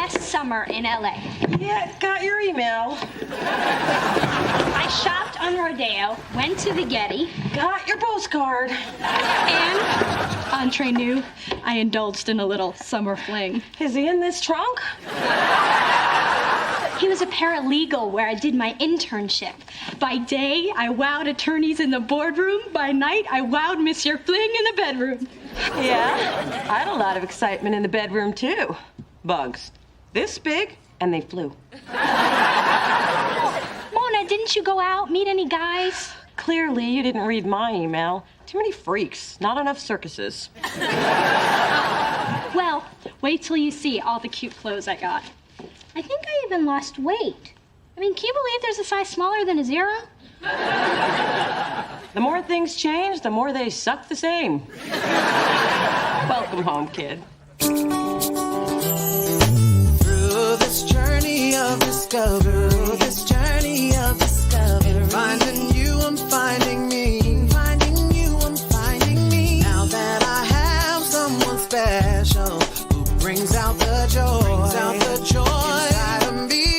best summer in LA. Yeah, got your email. I shopped on Rodeo, went to the Getty. Got your postcard. And, entre nous, I indulged in a little summer fling. Is he in this trunk? He was a paralegal where I did my internship. By day, I wowed attorneys in the boardroom. By night, I wowed Monsieur Fling in the bedroom. Yeah, I had a lot of excitement in the bedroom, too. Bugs. This big, and they flew. Mona, didn't you go out, meet any guys? Clearly, you didn't read my email. Too many freaks, not enough circuses. Well, wait till you see all the cute clothes I got. I think I even lost weight. I mean, can you believe there's a size smaller than a 0? The more things change, the more they suck the same. Welcome home, kid. Through this journey of discovery, finding you, I'm finding me. Finding you, I'm finding me. Now that I have someone special who brings out the joy, inside of me.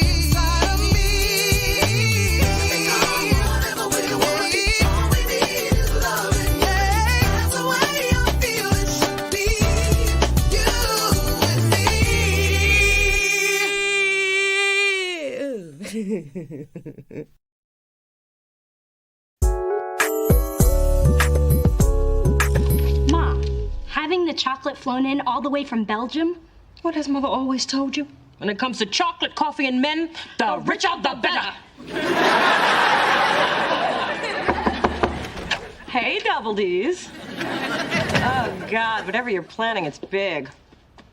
Mom, having the chocolate flown in all the way from Belgium? What has Mother always told you? When it comes to chocolate, coffee, and men, the richer, the better. Hey, Double D's. Oh, God, whatever you're planning, it's big.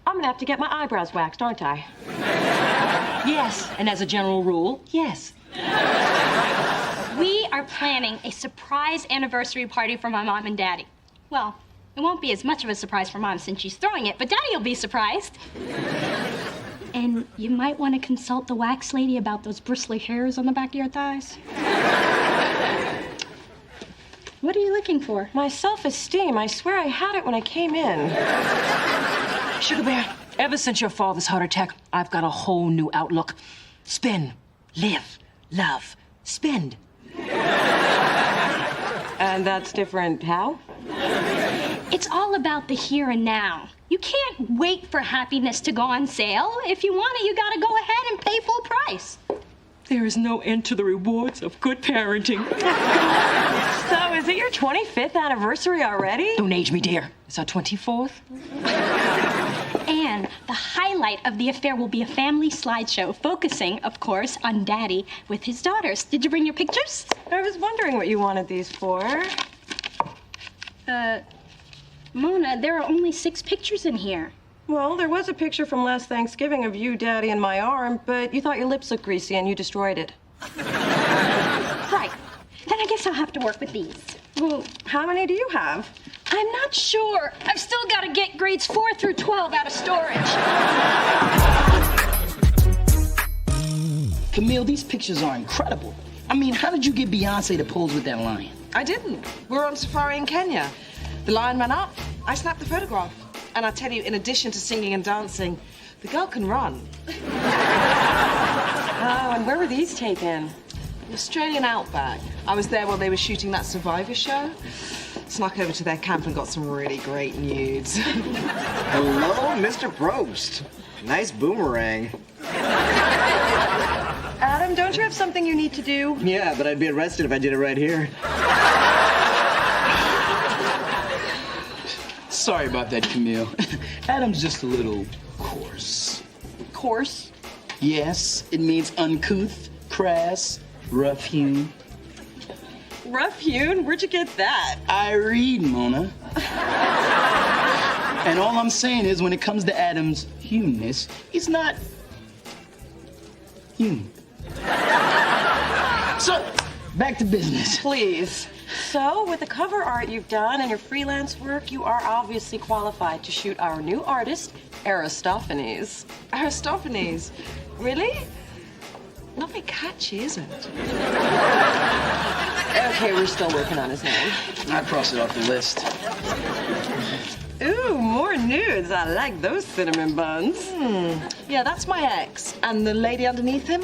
I'm gonna have to get my eyebrows waxed, aren't I? Yes, and as a general rule, yes. We are planning a surprise anniversary party for my mom and daddy. Well, it won't be as much of a surprise for Mom since she's throwing it, but Daddy will be surprised. And you might want to consult the wax lady about those bristly hairs on the back of your thighs. What are you looking for? My self-esteem. I swear I had it when I came in. Sugar Bear, ever since your father's heart attack, I've got a whole new outlook. Spin, live, love, spend. And that's different how? It's all about the here and now. You can't wait for happiness to go on sale. If you want it, you gotta go ahead and pay full price. There is no end to the rewards of good parenting. So, is it your 25th anniversary already? Don't age me, dear. It's our 24th. And the highlight of the affair will be a family slideshow focusing, of course, on Daddy with his daughters. Did you bring your pictures? I was wondering what you wanted these for. Mona, there are only 6 pictures in here. Well, there was a picture from last Thanksgiving of you, Daddy, and my arm, but you thought your lips looked greasy and you destroyed it. Right. Then I guess I'll have to work with these. Well, how many do you have? I'm not sure. I've still got to get grades 4 through 12 out of storage. Camille, these pictures are incredible. I mean, how did you get Beyonce to pose with that lion? I didn't. We were on safari in Kenya. The lion ran up. I snapped the photograph. And I tell you, in addition to singing and dancing, the girl can run. Oh, and where were these taken? The Australian outback. I was there while they were shooting that Survivor show. Snuck over to their camp and got some really great nudes. Hello, Mr. Probst. Nice boomerang. Adam, don't you have something you need to do? Yeah, but I'd be arrested if I did it right here. Sorry about that, Camille. Adam's just a little coarse. Coarse? Yes, it means uncouth, crass, rough-hewn. Rough-hewn? Where'd you get that? I read, Mona. And all I'm saying is, when it comes to Adam's humanness, he's not human. So, back to business. Please. So, with the cover art you've done and your freelance work, you are obviously qualified to shoot our new artist, Aristophanes. Aristophanes? Really? Not very catchy, is it? Okay, we're still working on his name. I crossed it off the list. Ooh, more nudes. I like those cinnamon buns. Yeah, that's my ex. And the lady underneath him,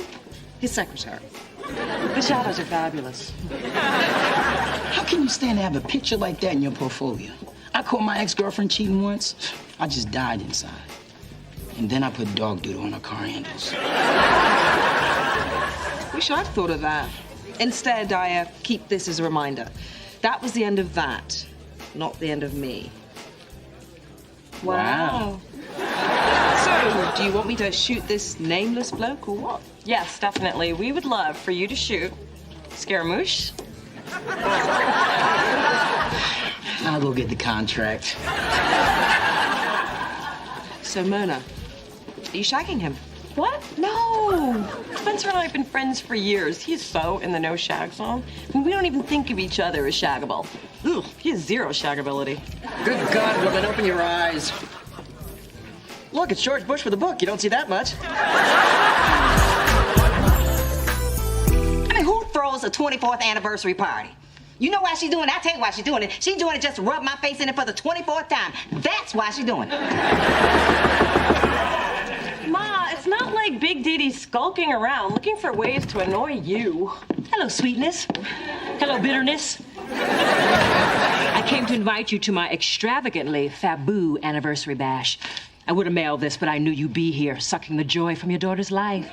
his secretary. The shadows are fabulous. How can you stand to have a picture like that in your portfolio? I caught my ex-girlfriend cheating once. I just died inside. And then I put dog doodle on her car handles. Wish I'd thought of that. Instead, I keep this as a reminder. That was the end of that, not the end of me. Wow. So, do you want me to shoot this nameless bloke or what? Yes, definitely. We would love for you to shoot Scaramouche. I'll go get the contract. So, Mona, are you shagging him? What? No. Spencer and I have been friends for years. He's so in the no shag zone. I mean, we don't even think of each other as shaggable. Ugh, he has zero shaggability. Good God, woman, open your eyes. Look, it's George Bush with a book. You don't see that much. I mean, who throws a 24th anniversary party? You know why she's doing it? I'll tell you why she's doing it. She's doing it just to rub my face in it for the 24th time. That's why she's doing it. Ma, it's not like Big Diddy's skulking around looking for ways to annoy you. Hello, sweetness. Hello, bitterness. I came to invite you to my extravagantly faboo anniversary bash. I would have mailed this, but I knew you'd be here, sucking the joy from your daughter's life.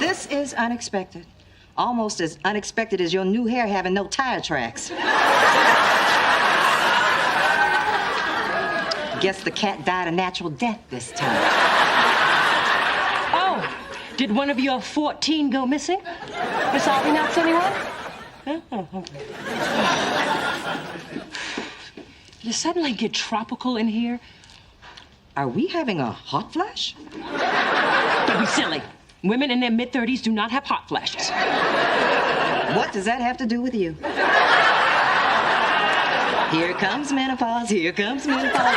This is unexpected. Almost as unexpected as your new hair having no tire tracks. Guess the cat died a natural death this time. Oh, did one of your 14 go missing? Miss Aubrey not anyone? Oh, okay. You suddenly get tropical in here. Are we having a hot flash? Don't be silly. Women in their mid-30s do not have hot flashes. What does that have to do with you? Here comes menopause, here comes menopause.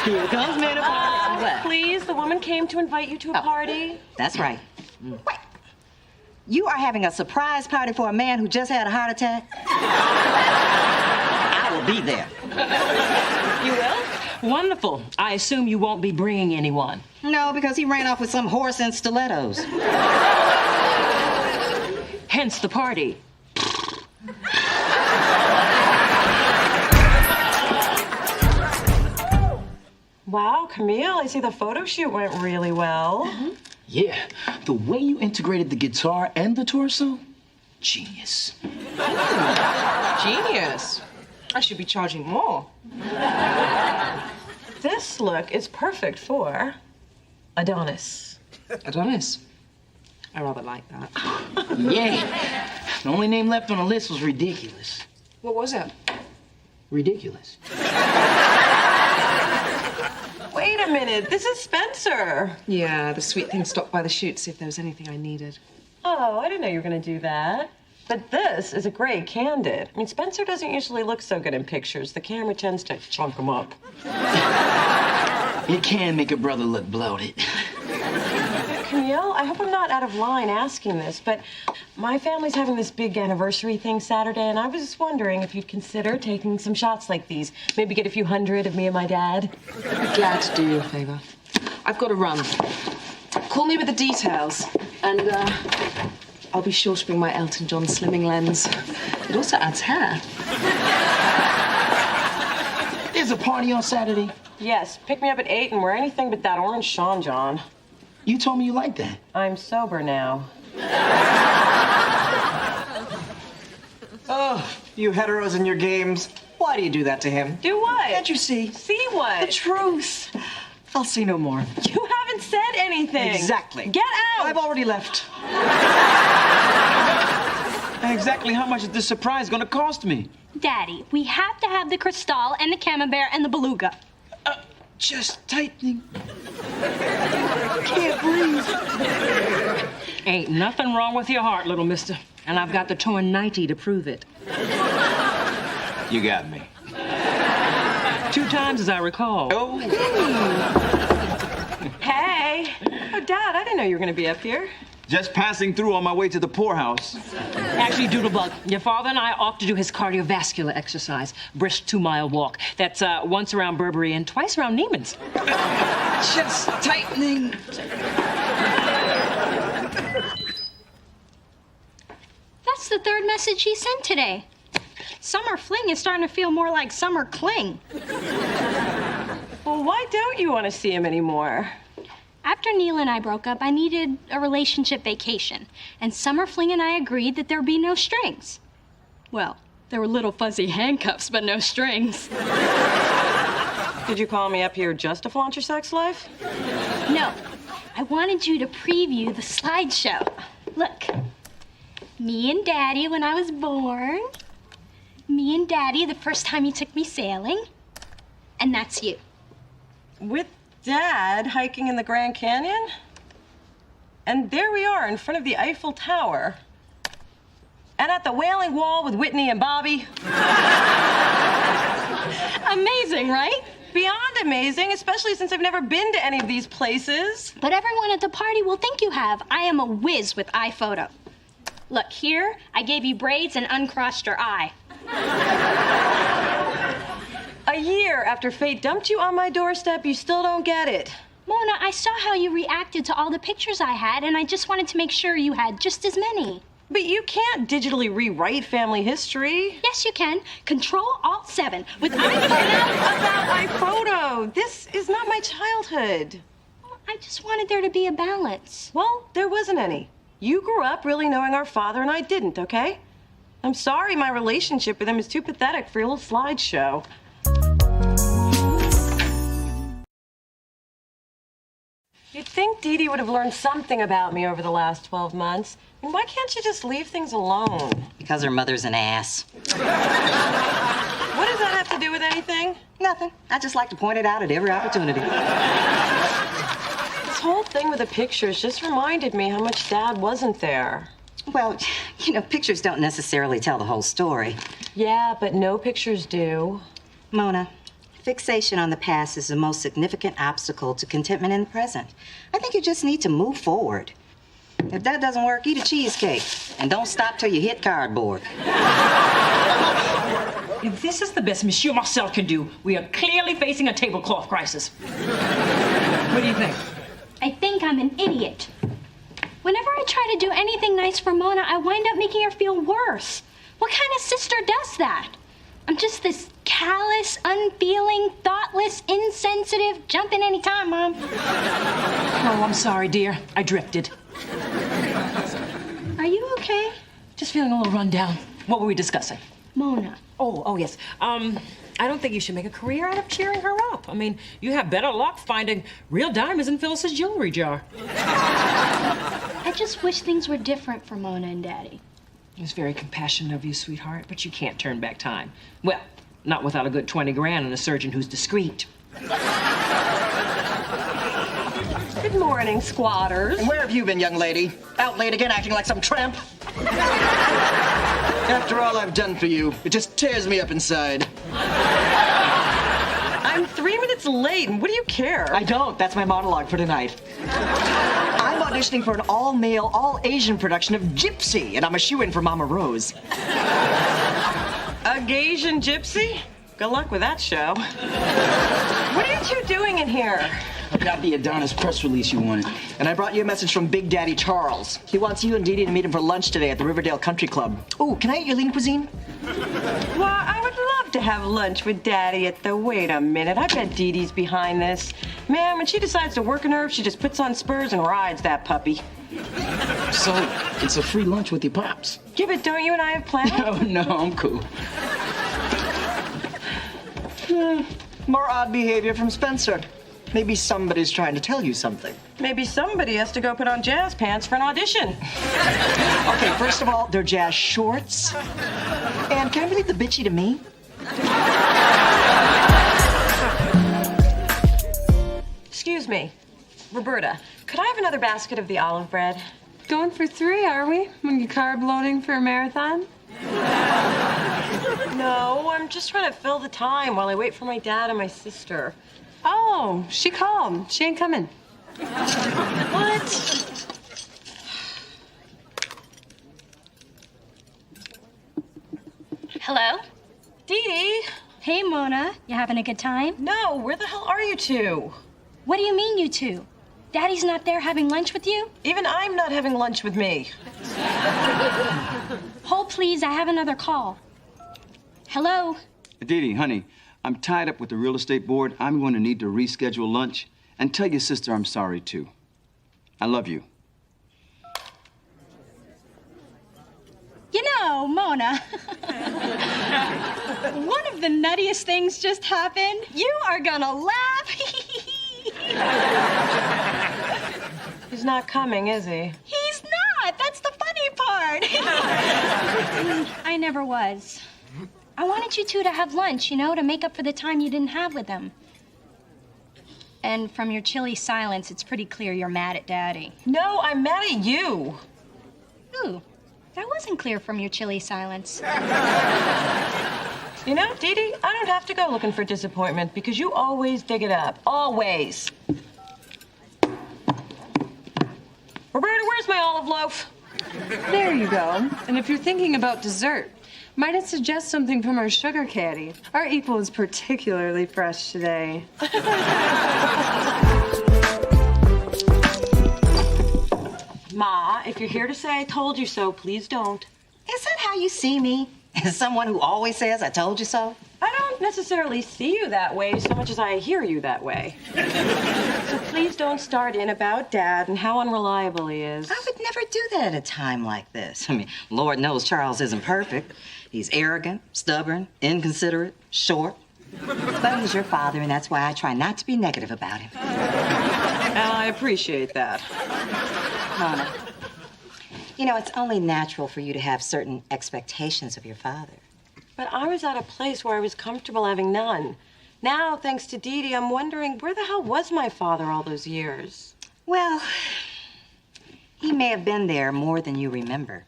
Here comes menopause. What? Please, the woman came to invite you to a party. That's right. Wait. You are having a surprise party for a man who just had a heart attack? I will be there. You will? Wonderful. I assume you won't be bringing anyone. No, because he ran off with some horse in stilettos. Hence the party. Wow, Camille, I see the photo shoot went really well. Yeah, the way you integrated the guitar and the torso, genius. Genius. I should be charging more. This look is perfect for Adonis. Adonis. I rather like that. Yeah, the only name left on the list was ridiculous. What was it? Ridiculous. Wait a minute, this is Spencer. Yeah, the sweet thing stopped by the shoot to see if there was anything I needed. Oh, I didn't know you were gonna do that. But this is a great candid. I mean, Spencer doesn't usually look so good in pictures. The camera tends to chunk him up. It can make a brother look bloated. Camille, I hope I'm not out of line asking this, but my family's having this big anniversary thing Saturday, and I was just wondering if you'd consider taking some shots like these. Maybe get a few hundred of me and my dad. I'd be glad to do you a favor. I've got to run. Call me with the details, and I'll be sure to bring my Elton John slimming lens. It also adds hair. There's a party on Saturday. Yes, pick me up at 8 and wear anything but that orange Sean John. You told me you liked that. I'm sober now. Oh, you heteros and your games. Why do you do that to him? Do what? Can't you see? See what? The truth. I'll see no more. You haven't said anything. Exactly. Get out. I've already left. And exactly how much is this surprise gonna cost me? Daddy, we have to have the Cristal and the Camembert and the Beluga. Just tightening. Can't breathe. Ain't nothing wrong with your heart, little mister. And I've got the torn 90 to prove it. You got me. 2 times, as I recall. Oh. Hey. Oh, Dad, I didn't know you were going to be up here. Just passing through on my way to the poorhouse. Actually, Doodlebug, your father and I off to do his cardiovascular exercise. Brisk 2-mile walk. That's once around Burberry and twice around Neiman's. Just tightening. That's the third message he sent today. Summer fling is starting to feel more like summer cling. Well, why don't you want to see him anymore? After Neil and I broke up, I needed a relationship vacation, and Summer Fling and I agreed that there'd be no strings. Well, there were little fuzzy handcuffs, but no strings. Did you call me up here just to flaunt your sex life? No, I wanted you to preview the slideshow. Look, me and Daddy when I was born, me and Daddy the first time you took me sailing, and that's you. With Dad hiking in the Grand Canyon? And there we are in front of the Eiffel Tower. And at the Wailing Wall with Whitney and Bobby. Amazing, right? Beyond amazing, especially since I've never been to any of these places. But everyone at the party will think you have. I am a whiz with iPhoto. Look, here, I gave you braids and uncrossed your eye. A year after fate dumped you on my doorstep, you still don't get it. Mona, I saw how you reacted to all the pictures I had, and I just wanted to make sure you had just as many. But you can't digitally rewrite family history. Yes, you can. Control-Alt-7 with Enough iPhoto. about iPhoto. This is not my childhood. I just wanted there to be a balance. Well, there wasn't any. You grew up really knowing our father, and I didn't, okay? I'm sorry my relationship with him is too pathetic for your little slideshow. You'd think Dee Dee would have learned something about me over the last 12 months. I mean, why can't you just leave things alone? Because her mother's an ass. What does that have to do with anything? Nothing. I just like to point it out at every opportunity. This whole thing with the pictures just reminded me how much Dad wasn't there. Well, you know, pictures don't necessarily tell the whole story. Yeah, but no pictures do. Mona, fixation on the past is the most significant obstacle to contentment in the present. I think you just need to move forward. If that doesn't work, eat a cheesecake. And don't stop till you hit cardboard. If this is the best Monsieur Marcel can do, we are clearly facing a tablecloth crisis. What do you think? I think I'm an idiot. Whenever I try to do anything nice for Mona, I wind up making her feel worse. What kind of sister does that? I'm just this callous, unfeeling, thoughtless, insensitive, jump in any time, Mom. Oh, I'm sorry, dear. I drifted. Are you okay? Just feeling a little run down. What were we discussing? Mona. Oh, yes. I don't think you should make a career out of cheering her up. I mean, you have better luck finding real diamonds in Phyllis's jewelry jar. I just wish things were different for Mona and Daddy. It's very compassionate of you, sweetheart, but you can't turn back time. Well, not without a good 20 grand and a surgeon who's discreet. Good morning, squatters. And where have you been, young lady? Out late again acting like some tramp? After all I've done for you, it just tears me up inside. I'm 3 minutes late, and what do you care? I don't. That's my monologue for tonight. I'm auditioning for an all-male, all-Asian production of Gypsy, and I'm a shoo-in for Mama Rose. A Gaysian gypsy? Good luck with that show. What are you two doing in here? I got the Adonis press release you wanted. And I brought you a message from Big Daddy Charles. He wants you and Dee Dee to meet him for lunch today at the Riverdale Country Club. Oh, can I eat your lean cuisine? Well, I would love to have lunch with Daddy at the... Wait a minute, I bet Dee Dee's behind this. Man, when she decides to work a nerve, she just puts on spurs and rides that puppy. So, it's a free lunch with your pops. Yeah, but don't you and I have plans? Oh, no, I'm cool. More odd behavior from Spencer. Maybe somebody's trying to tell you something. Maybe somebody has to go put on jazz pants for an audition. Okay, first of all, they're jazz shorts. And can I leave the bitchy to me? Excuse me, Roberta, could I have another basket of the olive bread? Going for 3, are we? When you carb loading for a marathon? No, I'm just trying to fill the time while I wait for my dad and my sister. Oh, she called. She ain't coming. What? Hello? Dee Dee? Hey, Mona. You having a good time? No, where the hell are you two? What do you mean, you two? Daddy's not there having lunch with you? Even I'm not having lunch with me. Hold, please. I have another call. Hello? Dee Dee, honey, I'm tied up with the real estate board. I'm going to need to reschedule lunch. And tell your sister I'm sorry, too. I love you. You know, Mona, one of the nuttiest things just happened. You are gonna laugh. He's not coming, is he? He's not. That's the funny part. I never was. I wanted you two to have lunch, you know, to make up for the time you didn't have with them. And from your chilly silence, it's pretty clear you're mad at Daddy. No, I'm mad at you. Ooh, that wasn't clear from your chilly silence. You know, Dee Dee, I don't have to go looking for disappointment because you always dig it up. Always. Roberta, where's my olive loaf? There you go. And if you're thinking about dessert, might I suggest something from our sugar caddy? Our equal is particularly fresh today. Ma, if you're here to say I told you so, please don't. Is that how you see me? As someone who always says, I told you so? I don't necessarily see you that way so much as I hear you that way. So please don't start in about Dad and how unreliable he is. I would never do that at a time like this. I mean, Lord knows Charles isn't perfect. He's arrogant, stubborn, inconsiderate, short. But he's your father, and that's why I try not to be negative about him. And I appreciate that. Mona, you know, it's only natural for you to have certain expectations of your father. But I was at a place where I was comfortable having none. Now, thanks to Dee Dee, I'm wondering where the hell was my father all those years? Well, he may have been there more than you remember.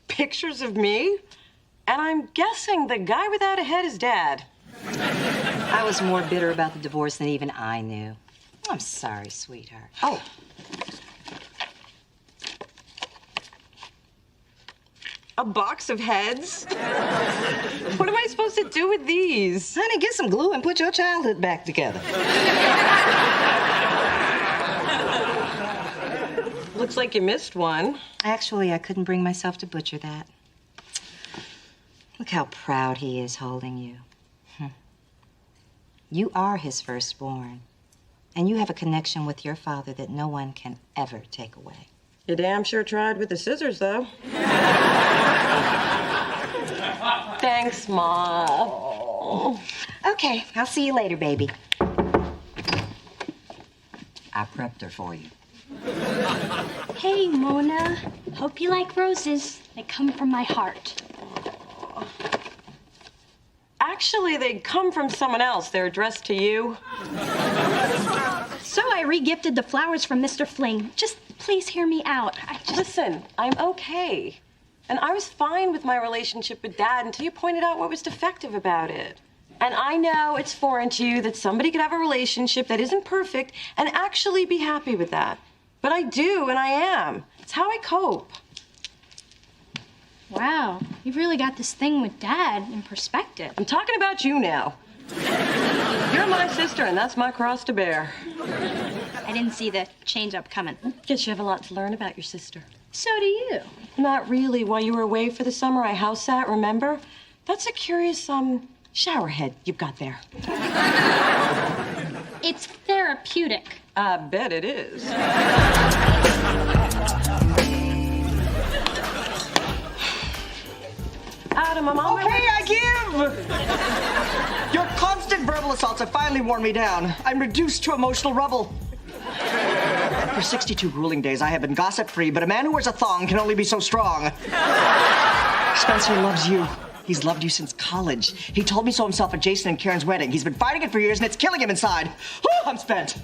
Pictures of me? And I'm guessing the guy without a head is Dad. I was more bitter about the divorce than even I knew. I'm sorry, sweetheart. Oh. A box of heads? What am I supposed to do with these? Honey, get some glue and put your childhood back together. Looks like you missed one. Actually, I couldn't bring myself to butcher that. Look how proud he is holding you. You are his firstborn, and you have a connection with your father that no one can ever take away. You damn sure tried with the scissors, though. Thanks, Ma. Oh. Okay, I'll see you later, baby. I prepped her for you. Hey, Mona. Hope you like roses. They come from my heart. Actually, they come from someone else. They're addressed to you. So I re-gifted the flowers from Mr. Fling. Just please hear me out. Listen, I'm okay. And I was fine with my relationship with Dad until you pointed out what was defective about it. And I know it's foreign to you that somebody could have a relationship that isn't perfect and actually be happy with that. But I do, and I am. It's how I cope. Wow, you've really got this thing with Dad in perspective. I'm talking about you now. You're my sister, and that's my cross to bear. I didn't see the change-up coming. Guess you have a lot to learn about your sister. So do you. Not really. While you were away for the summer, I house sat, remember? That's a curious, shower head you've got there. It's therapeutic. I bet it is. Adam, I'm on my way. Okay, I give! Your constant verbal assaults have finally worn me down. I'm reduced to emotional rubble. For 62 grueling days, I have been gossip-free, but a man who wears a thong can only be so strong. Spencer loves you. He's loved you since college. He told me so himself at Jason and Karen's wedding. He's been fighting it for years, and it's killing him inside. Whew, I'm spent.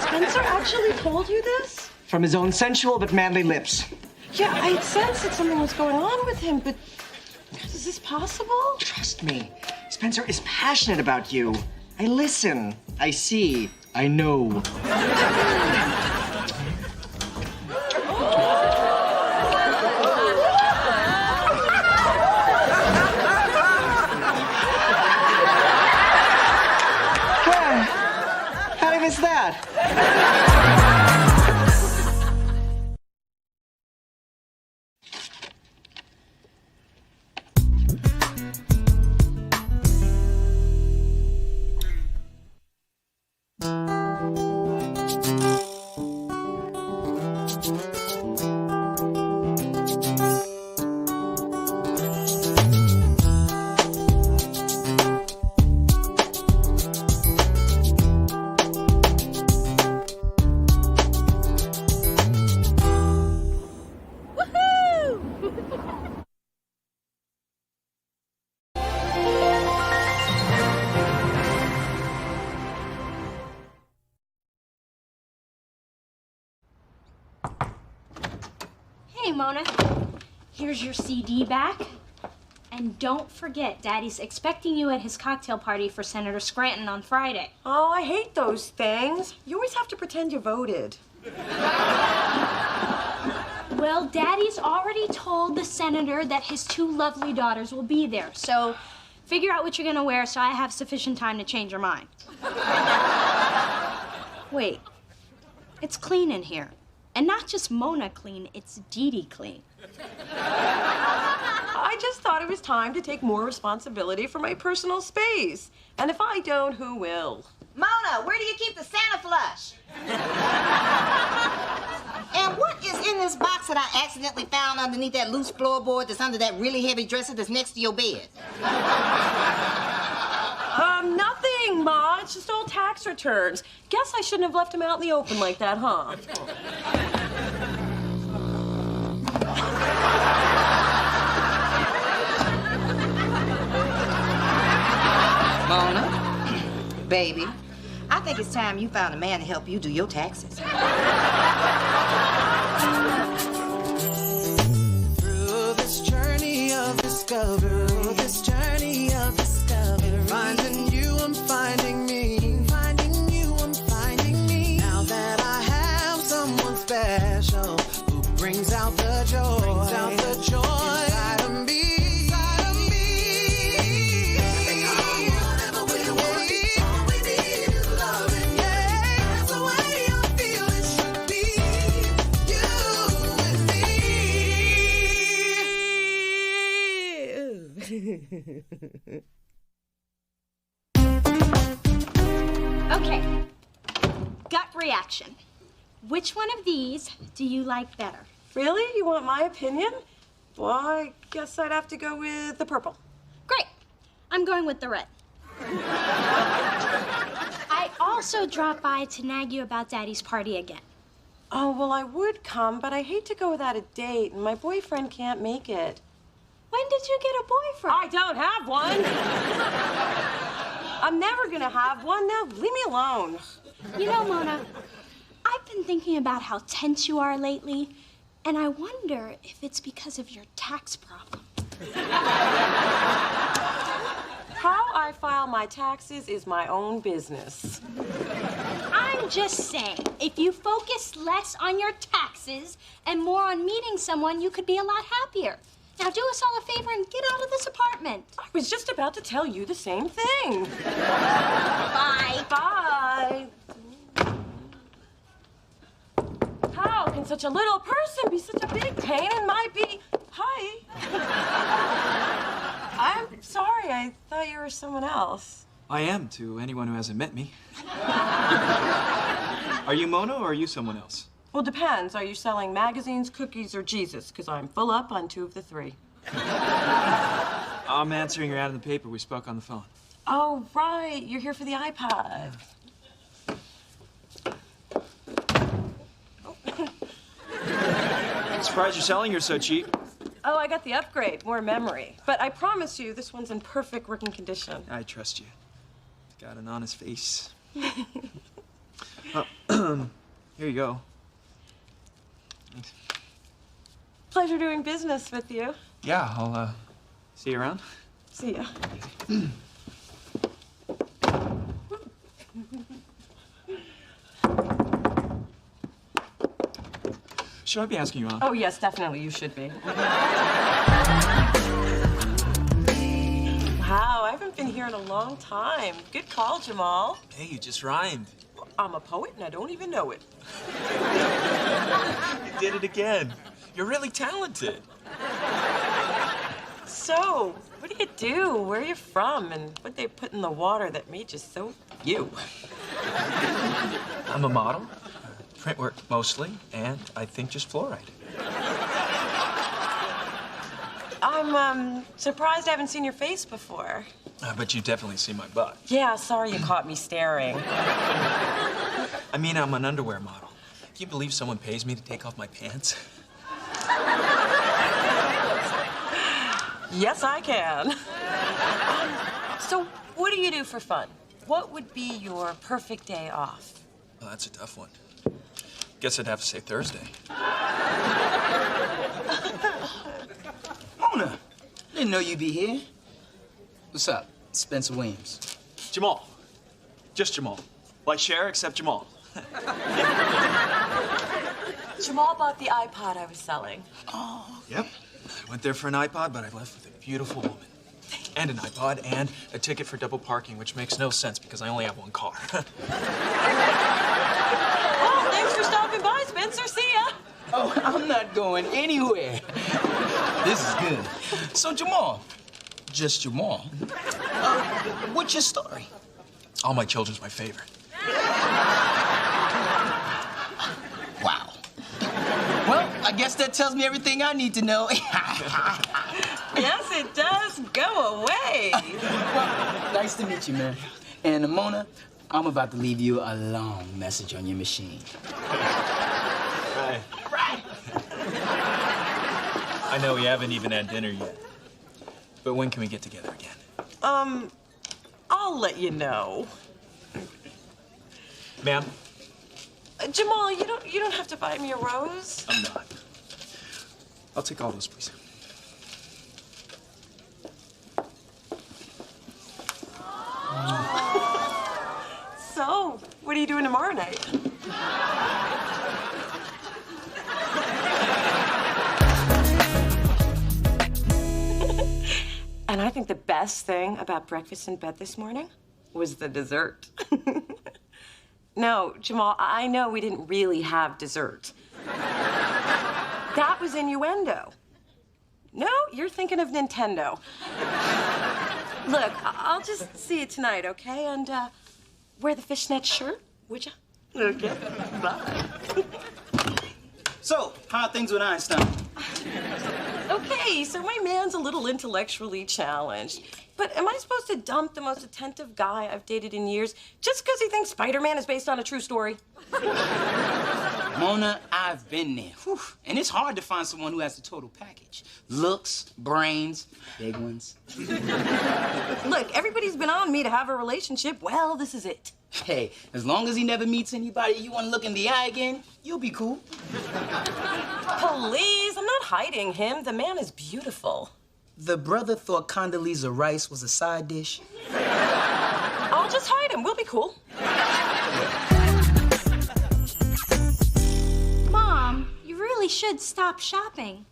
Spencer actually told you this? From his own sensual but manly lips. Yeah, I had sensed that something was going on with him, but is this possible? Trust me, Spencer is passionate about you. I listen. I see. I know. Hey, Mona. Here's your CD back. And don't forget, Daddy's expecting you at his cocktail party for Senator Scranton on Friday. Oh, I hate those things. You always have to pretend you voted. Well, Daddy's already told the senator that his 2 lovely daughters will be there. So figure out what you're gonna wear so I have sufficient time to change your mind. Wait, it's clean in here. And not just Mona clean, it's Dee Dee clean. I just thought it was time to take more responsibility for my personal space. And if I don't, who will? Mona, where do you keep the Santa flush? And what is in this box that I accidentally found underneath that loose floorboard that's under that really heavy dresser that's next to your bed? Nothing, Ma. It's just old tax returns. Guess I shouldn't have left them out in the open like that, huh? Mona, baby, I think it's time you found a man to help you do your taxes. Through this journey of discovery, finding you, I'm finding me. Finding you, I'm finding me. Now that I have someone special who brings out the joy, inside of me. Whatever we want, all we need is loving. Yeah, that's the way I feel it should be. You and me. Okay, gut reaction. Which one of these do you like better? Really? You want my opinion? Well, I guess I'd have to go with the purple. Great, I'm going with the red. I also dropped by to nag you about Daddy's party again. Oh, well, I would come, but I hate to go without a date, and my boyfriend can't make it. When did you get a boyfriend? I don't have one. I'm never gonna have one. Now, leave me alone. You know, Mona, I've been thinking about how tense you are lately, and I wonder if it's because of your tax problem. How I file my taxes is my own business. I'm just saying, if you focus less on your taxes and more on meeting someone, you could be a lot happier. Now do us all a favor and get out of this apartment. I was just about to tell you the same thing. Bye. Bye. How can such a little person be such a big pain in my Hi. I'm sorry. I thought you were someone else. I am to anyone who hasn't met me. Are you Mona or are you someone else? Well, depends. Are you selling magazines, cookies, or Jesus? Because I'm full up on 2 of the 3. I'm answering your ad in the paper. We spoke on the phone. Oh, right. You're here for the iPod. I'm surprised you're selling yours so cheap. Oh, I got the upgrade, more memory. But I promise you, this one's in perfect working condition. I trust you. It's got an honest face. Here you go. Thanks. Pleasure doing business with you. Yeah, I'll see you around. See ya. Should I be asking you out? Oh, yes, definitely. You should be. Wow, I haven't been here in a long time. Good call, Jamal. Hey, you just rhymed. I'm a poet and I don't even know it. You did it again. You're really talented. So, what do? Where are you from? And what they put in the water that made you so you? I'm a model. Print work mostly, and I think just fluoride. I'm surprised I haven't seen your face before. But you definitely see my butt. Yeah, sorry you caught me staring. I mean, I'm an underwear model. Can you believe someone pays me to take off my pants? Yes, I can. So, what do you do for fun? What would be your perfect day off? Well, that's a tough one. Guess I'd have to say Thursday. Mona, didn't know you'd be here. What's up? Spencer Williams. Jamal. Just Jamal. Like Cher, except Jamal. Jamal bought the iPod I was selling. Oh. Yep. I went there for an iPod, but I left with a beautiful woman. And an iPod and a ticket for double parking, which makes no sense because I only have one car. Oh, thanks for stopping by, Spencer. See ya. Oh, I'm not going anywhere. This is good. So, Jamal, just Jamal, what's your story? All my children's my favorite. Wow. Well, I guess that tells me everything I need to know. Yes, it does. Go away. Well, nice to meet you, man. And Mona, I'm about to leave you a long message on your machine. Right. Right. I know we haven't even had dinner yet. But when can we get together again? I'll let you know. Ma'am? Jamal, you don't have to buy me a rose. I'm not. I'll take all those, please. So, what are you doing tomorrow night? And I think the best thing about breakfast in bed this morning was the dessert. No, Jamal, I know we didn't really have dessert. That was innuendo. No, you're thinking of Nintendo. Look, I'll just see you tonight, okay? And, wear the fishnet shirt, would you? Okay, bye. So, how are things with Einstein? Okay, so my man's a little intellectually challenged. But am I supposed to dump the most attentive guy I've dated in years just because he thinks Spider-Man is based on a true story? Mona, I've been there. Whew. And it's hard to find someone who has the total package. Looks, brains, big ones. Look, everybody's been on me to have a relationship. Well, this is it. Hey, as long as he never meets anybody you want to look in the eye again, you'll be cool. Please, I'm not hiding him. The man is beautiful. The brother thought Condoleezza Rice was a side dish. I'll just hide him. We'll be cool. Mom, you really should stop shopping.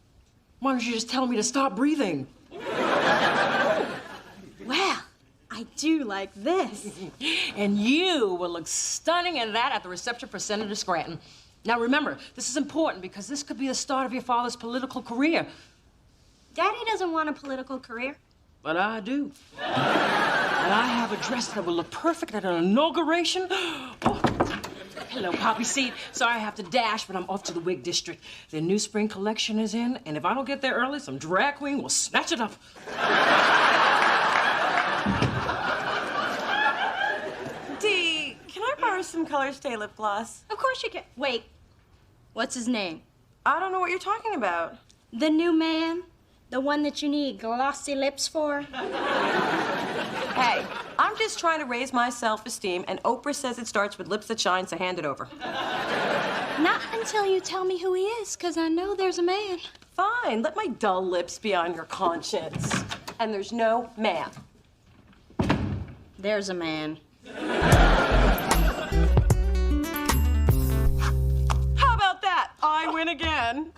Why don't you just tell me to stop breathing? Well, I do like this. And you will look stunning in that at the reception for Senator Scranton. Now remember, this is important because this could be the start of your father's political career. Daddy doesn't want a political career. But I do. And I have a dress that will look perfect at an inauguration. Oh. Hello, Poppy Seed. Sorry I have to dash, but I'm off to the wig district. Their new spring collection is in, and if I don't get there early, some drag queen will snatch it up. Dee, can I borrow some Color Stay lip gloss? Of course you can. Wait, what's his name? I don't know what you're talking about. The new man? The one that you need glossy lips for? Hey, I'm just trying to raise my self-esteem, and Oprah says it starts with lips that shine, so hand it over. Not until you tell me who he is, because I know there's a man. Fine, let my dull lips be on your conscience. And there's no man. There's a man. How about that? I win again.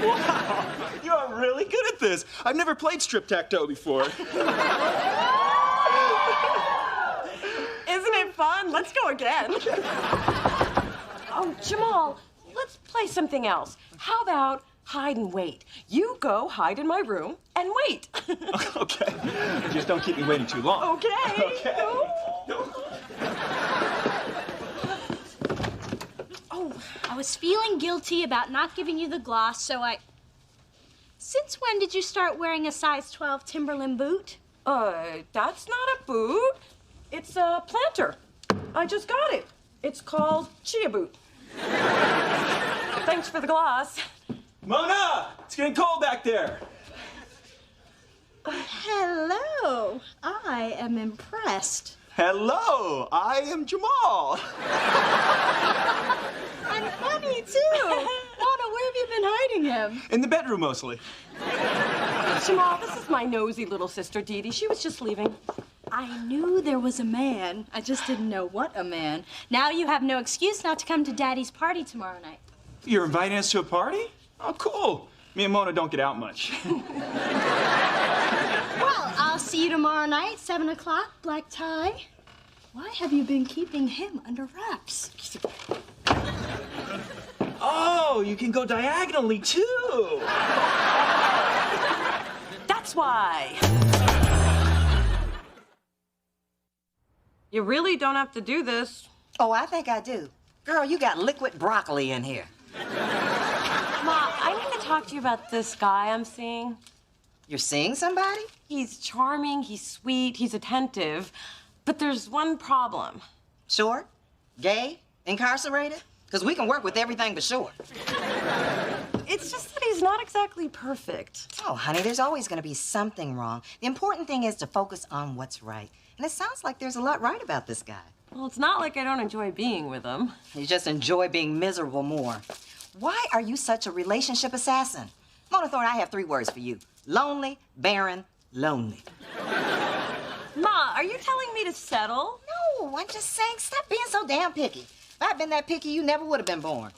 Wow, you are really good at this. I've never played strip-tac-toe before. Isn't it fun? on, let's go again. Oh, Jamal, let's play something else. How about hide and wait? You go hide in my room and wait. Okay. Just don't keep me waiting too long. Okay. Okay. Oh, I was feeling guilty about not giving you the gloss, so I... Since when did you start wearing a size 12 Timberland boot? That's not a boot. It's a planter. I just got it. It's called Chia Boot. Thanks for the gloss. Mona! It's getting cold back there. Hello. I am impressed. Hello, I am Jamal. And funny, too. Mona, where have you been hiding him? In the bedroom, mostly. Jamal, this is my nosy little sister, Dee Dee. She was just leaving. I knew there was a man. I just didn't know what a man. Now you have no excuse not to come to Daddy's party tomorrow night. You're inviting us to a party? Oh, cool. Me and Mona don't get out much. Well, I'll see you tomorrow night, 7 o'clock, black tie. Why have you been keeping him under wraps? Oh, you can go diagonally, too. That's why. You really don't have to do this. Oh, I think I do. Girl, you got liquid broccoli in here. Ma, I need to talk to you about this guy I'm seeing. You're seeing somebody? He's charming, he's sweet, he's attentive, but there's one problem. Short? Gay? Incarcerated? Because we can work with everything but short. It's just that he's not exactly perfect. Oh, honey, there's always going to be something wrong. The important thing is to focus on what's right. And it sounds like there's a lot right about this guy. Well, it's not like I don't enjoy being with him. You just enjoy being miserable more. Why are you such a relationship assassin? Mona Thorne, I have 3 words for you. Lonely, barren, lonely. Ma, are you telling me to settle? No, I'm just saying stop being so damn picky. If I'd been that picky, you never would have been born.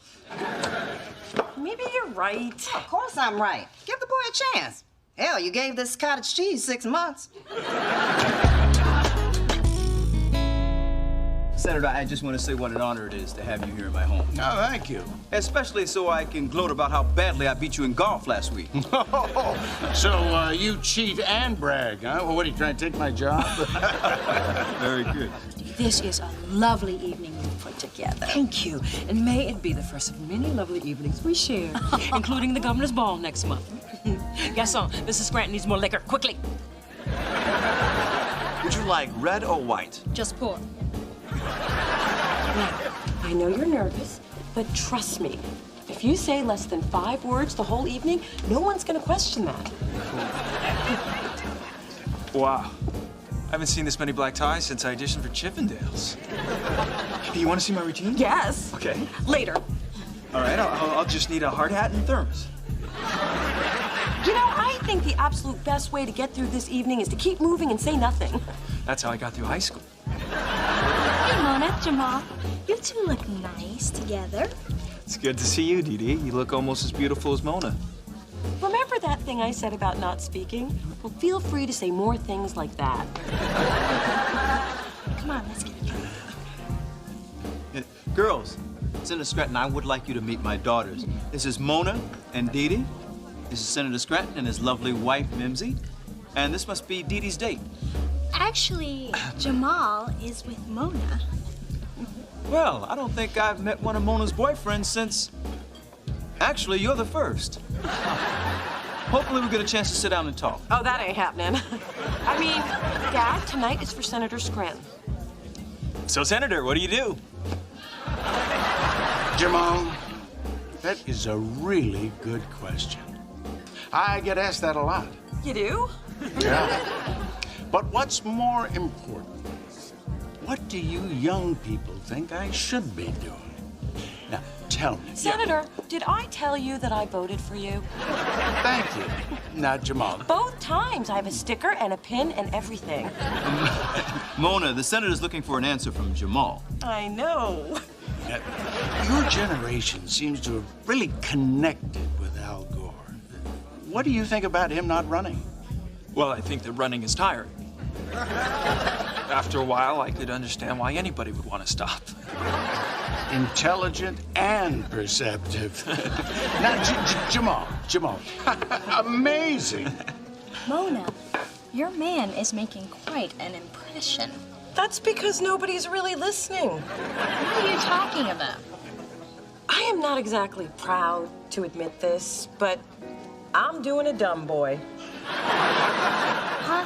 Maybe you're right. Of course I'm right. Give the boy a chance. Hell, you gave this cottage cheese 6 months. Senator, I just want to say what an honor it is to have you here in my home. Oh, thank you. Especially so I can gloat about how badly I beat you in golf last week. So you cheat and brag, huh? Well, what, are you trying to take my job? Very good. This is a lovely evening you've put together. Thank you. And may it be the first of many lovely evenings we share, including the governor's ball next month. Gaston, Mrs. Scranton needs more liquor, quickly. Would you like red or white? Just pour. Now, I know you're nervous, but trust me. If you say less than 5 words the whole evening, no one's gonna question that. Wow. I haven't seen this many black ties since I auditioned for Chippendales. Hey, you want to see my routine? Yes. Okay. Later. All right, I'll just need a hard hat and thermos. You know, I think the absolute best way to get through this evening is to keep moving and say nothing. That's how I got through high school. Hey, Mona, Jamal, you 2 look nice together. It's good to see you, Dee Dee. You look almost as beautiful as Mona. Remember that thing I said about not speaking? Well, feel free to say more things like that. Come on, let's get it. Girls, Senator Scranton, I would like you to meet my daughters. This is Mona and Dee Dee. This is Senator Scranton and his lovely wife, Mimsy. And this must be Dee Dee's date. Actually, Jamal is with Mona. Well, I don't think I've met one of Mona's boyfriends since... Actually, you're the first. Hopefully we'll get a chance to sit down and talk. Oh, that ain't happening. I mean, Dad, tonight is for Senator Scranton. So, Senator, what do you do? Jamal, that is a really good question. I get asked that a lot. You do? Yeah. But what's more important? What do you young people think I should be doing? Now, tell me. Senator, did I tell you that I voted for you? Thank you. Now, Jamal. Both times. I have a sticker and a pin and everything. Mona, the senator's looking for an answer from Jamal. I know. Your generation seems to have really connected with Al Gore. What do you think about him not running? Well, I think that running is tiring. After a while, I could understand why anybody would want to stop. Intelligent and perceptive. Now, Jamal. Amazing. Mona, your man is making quite an impression. That's because nobody's really listening. What are you talking about? I am not exactly proud to admit this, but I'm doing a dumb boy. Huh?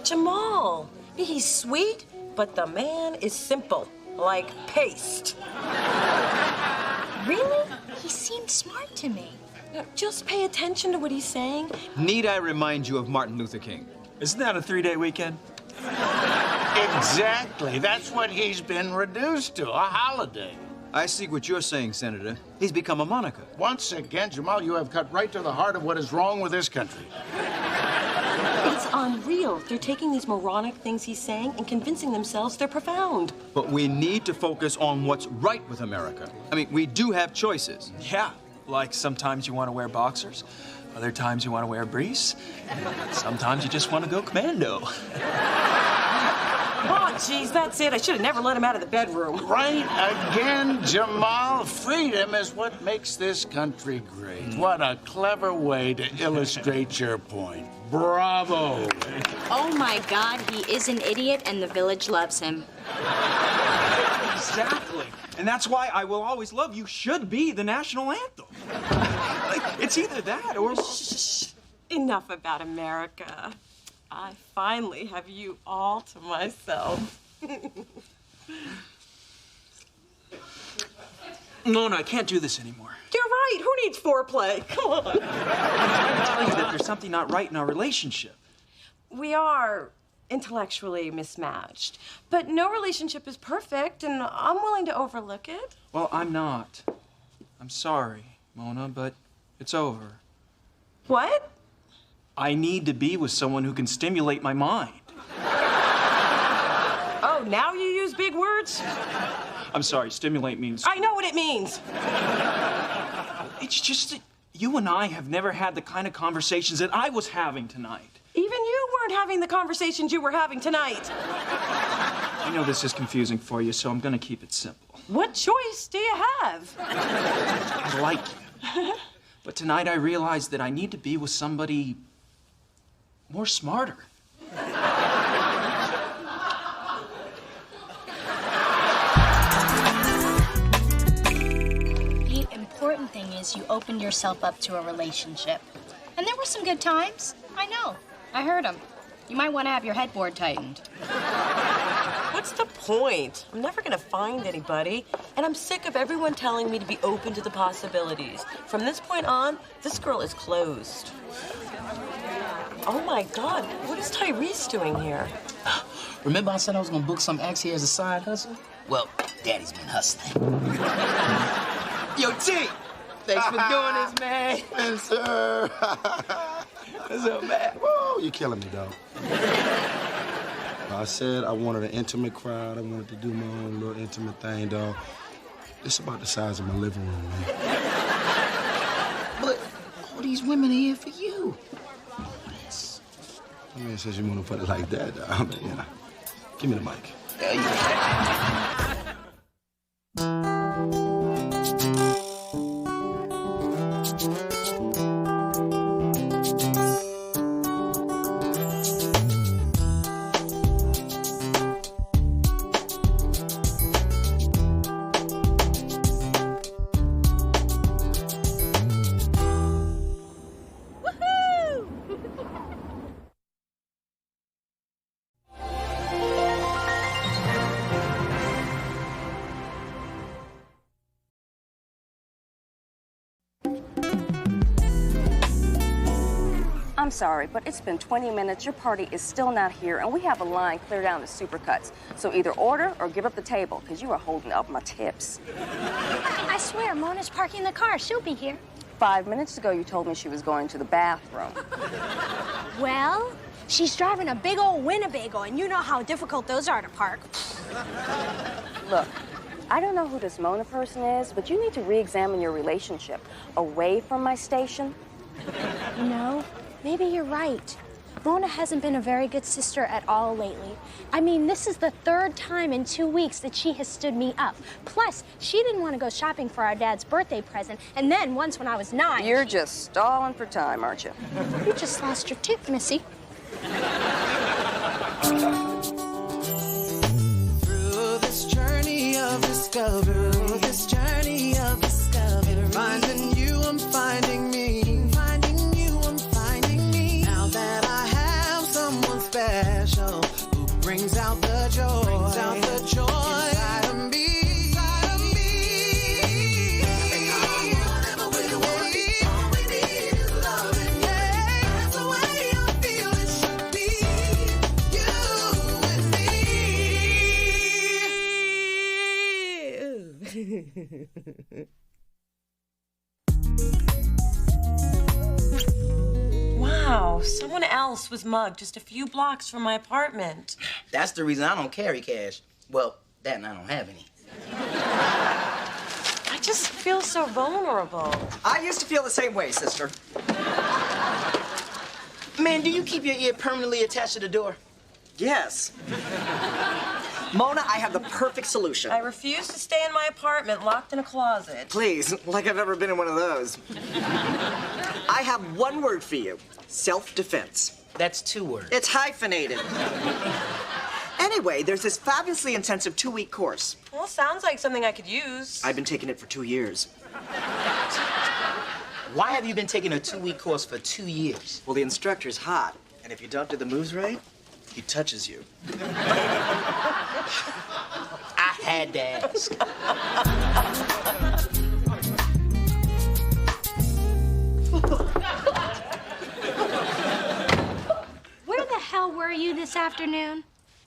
Jamal. He's sweet, but the man is simple, like paste. Really? He seemed smart to me. Now, just pay attention to what he's saying. Need I remind you of Martin Luther King? Isn't that a 3-day weekend? Exactly. That's what he's been reduced to, a holiday. I see what you're saying, Senator. He's become a moniker. Once again, Jamal, you have cut right to the heart of what is wrong with this country. It's unreal. They're taking these moronic things he's saying and convincing themselves they're profound. But we need to focus on what's right with America. I mean, we do have choices. Yeah, like sometimes you want to wear boxers, other times you want to wear a briefs, sometimes you just want to go commando. Oh, geez, that's it. I should have never let him out of the bedroom. Right again, Jamal. Freedom is what makes this country great. What a clever way to illustrate your point. Bravo. Oh my God, he is an idiot and the village loves him. Exactly. And that's why I Will Always Love You should be the national anthem. Like, it's either that or... Shh. Enough about America. I finally have you all to myself. No, I can't do this anymore. You're right. Who needs foreplay? Come on. I'm trying to tell you that there's something not right in our relationship. We are intellectually mismatched, but no relationship is perfect, and I'm willing to overlook it. Well, I'm not. I'm sorry, Mona, but it's over. What? I need to be with someone who can stimulate my mind. Oh, now you use big words? I'm sorry, stimulate means... I know what it means. It's just that you and I have never had the kind of conversations that I was having tonight. Even you weren't having the conversations you were having tonight. I know this is confusing for you, so I'm gonna keep it simple. What choice do you have? I like you. But tonight I realized that I need to be with somebody more smarter. The important thing is you opened yourself up to a relationship. And there were some good times. I know. I heard them. You might want to have your headboard tightened. What's the point? I'm never gonna find anybody, and I'm sick of everyone telling me to be open to the possibilities. From this point on, this girl is closed. Oh my God, what is Tyrese doing here? Remember I said I was gonna book some acts here as a side hustle? Well, Daddy's been hustling. Yo, T! Thanks for doing this, man. Yes, sir. What's up, man? Whoa, you're killing me, dog. I said I wanted an intimate crowd. I wanted to do my own little intimate thing, dog. It's about the size of my living room, man. But all these women are here for you. I mean, since you want to put it like that, dog, I mean, yeah. Give me the mic. I'm sorry, but it's been 20 minutes. Your party is still not here, and we have a line clear down to Supercuts. So either order or give up the table, because you are holding up my tips. I swear, Mona's parking the car. She'll be here. 5 minutes ago, you told me she was going to the bathroom. Well, she's driving a big old Winnebago, and you know how difficult those are to park. Look, I don't know who this Mona person is, but you need to re-examine your relationship away from my station. You know, maybe you're right. Mona hasn't been a very good sister at all lately. I mean, this is the third time in 2 weeks that she has stood me up. Plus, she didn't want to go shopping for our dad's birthday present, and then once when I was 9... You're just stalling for time, aren't you? You just lost your tooth, Missy. Through this journey of discovery, finding you, I'm finding me. Finding you, I'm finding me. Now that I have someone special who brings out the joy, inside of me. Whatever we want, all we need is loving. Yeah, that's the way I feel it should be. You and me. Wow, someone else was mugged just a few blocks from my apartment. That's the reason I don't carry cash. Well, that and I don't have any. I just feel so vulnerable. I used to feel the same way, sister. Man, do you keep your ear permanently attached to the door? Yes. Mona, I have the perfect solution. I refuse to stay in my apartment locked in a closet. Please, like I've ever been in one of those. I have one word for you. Self-defense. That's 2 words. It's hyphenated. Anyway, there's this fabulously intensive 2-week course. Well, sounds like something I could use. I've been taking it for 2 years. Why have you been taking a 2-week course for 2 years? Well, the instructor's hot, and if you don't do the moves right, he touches you. I had to ask. Where the hell were you this afternoon?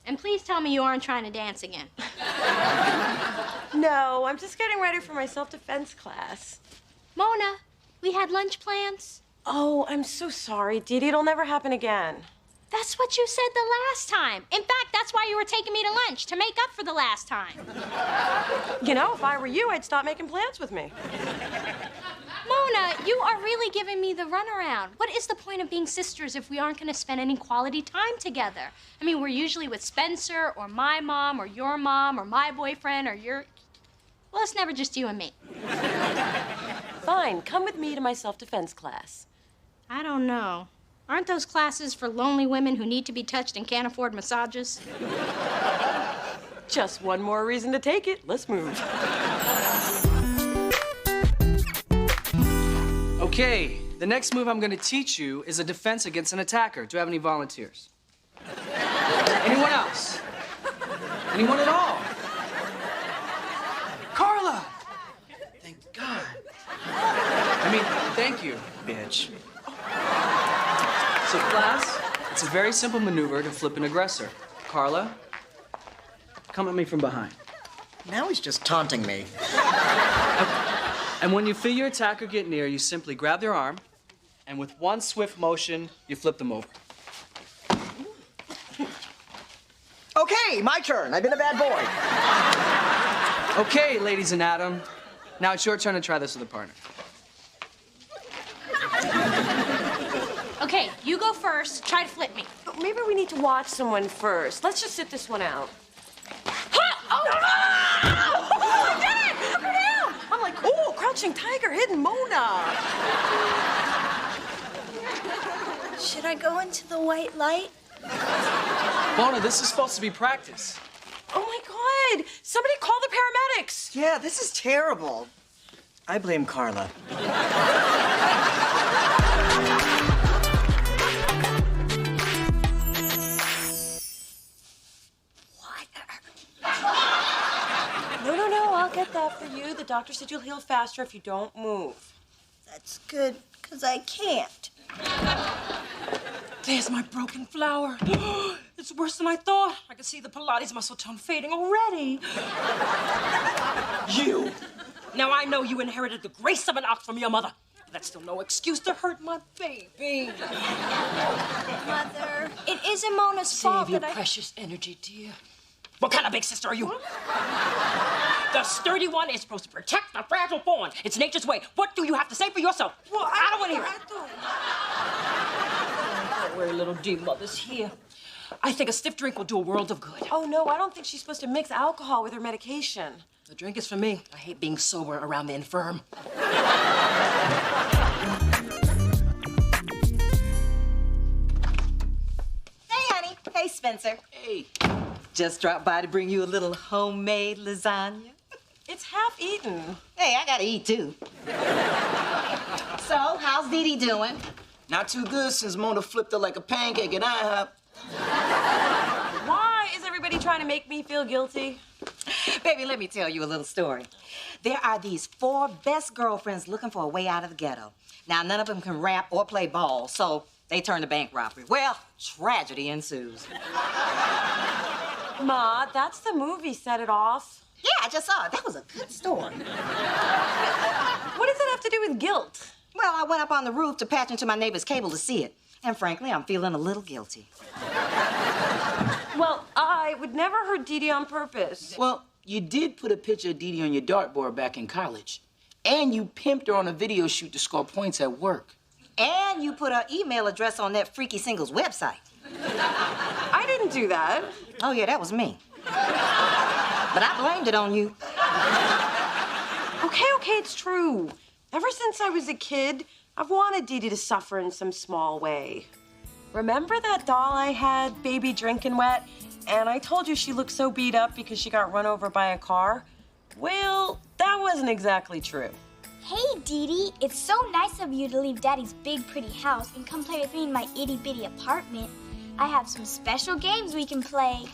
And please tell me you aren't trying to dance again. No, I'm just getting ready for my self-defense class. Mona, we had lunch plans. Oh, I'm so sorry, Dee Dee. It'll never happen again. That's what you said the last time. In fact, that's why you were taking me to lunch, to make up for the last time. You know, if I were you, I'd stop making plans with me. Mona, you are really giving me the runaround. What is the point of being sisters if we aren't going to spend any quality time together? I mean, we're usually with Spencer or my mom or your mom or my boyfriend or your... Well, it's never just you and me. Fine, come with me to my self-defense class. I don't know. Aren't those classes for lonely women who need to be touched and can't afford massages? Just one more reason to take it. Let's move. Okay, the next move I'm going to teach you is a defense against an attacker. Do you have any volunteers? Anyone else? Anyone at all? Carla! Thank God. I mean, thank you, bitch. So, class, it's a very simple maneuver to flip an aggressor. Carla, come at me from behind. Now he's just taunting me. And when you feel your attacker get near, you simply grab their arm, and with one swift motion, you flip them over. Okay, my turn. I've been a bad boy. Okay, ladies and Adam. Now it's your turn to try this with a partner. Okay, you go first. Try to flip me. But maybe we need to watch someone first. Let's just sit this one out. I did it! Look her down! I'm like, ooh, crouching tiger, hidden Mona. Should I go into the white light? Mona, this is supposed to be practice. Oh my God! Somebody call the paramedics! Yeah, this is terrible. I blame Carla. No, I'll get that for you. The doctor said you'll heal faster if you don't move. That's good, because I can't. There's my broken flower. It's worse than I thought. I can see the Pilates muscle tone fading already. You! Now I know you inherited the grace of an ox from your mother. But that's still no excuse to hurt my baby. Mother, it isn't Mona's fault Save your that precious energy, dear. What kind of big sister are you? The sturdy one is supposed to protect the fragile fawn. It's nature's way. What do you have to say for yourself? Well, I don't want to hear it. We're little dear mother's here. I think a stiff drink will do a world of good. Oh, no, I don't think she's supposed to mix alcohol with her medication. The drink is for me. I hate being sober around the infirm. Hey, honey. Hey, Spencer. Hey. Just dropped by to bring you a little homemade lasagna. It's half eaten. Hey, I gotta eat too. So, how's Dee Dee doing? Not too good since Mona flipped her like a pancake at IHOP. Why is everybody trying to make me feel guilty? Baby, let me tell you a little story. There are these 4 best girlfriends looking for a way out of the ghetto. Now, none of them can rap or play ball, so they turn to bank robbery. Well, tragedy ensues. Ma, that's the movie, Set It Off. Yeah, I just saw it. That was a good story. What does it have to do with guilt? Well, I went up on the roof to patch into my neighbor's cable to see it. And frankly, I'm feeling a little guilty. Well, I would never hurt Dee Dee on purpose. Well, you did put a picture of Dee Dee on your dartboard back in college. And you pimped her on a video shoot to score points at work. And you put her email address on that freaky singles website. I didn't do that. Oh, yeah, that was me. But I blamed it on you. Okay, it's true. Ever since I was a kid, I've wanted Dee Dee to suffer in some small way. Remember that doll I had, Baby Drinking Wet? And I told you she looked so beat up because she got run over by a car? Well, that wasn't exactly true. Hey, Dee Dee, it's so nice of you to leave Daddy's big, pretty house and come play with me in my itty-bitty apartment. I have some special games we can play.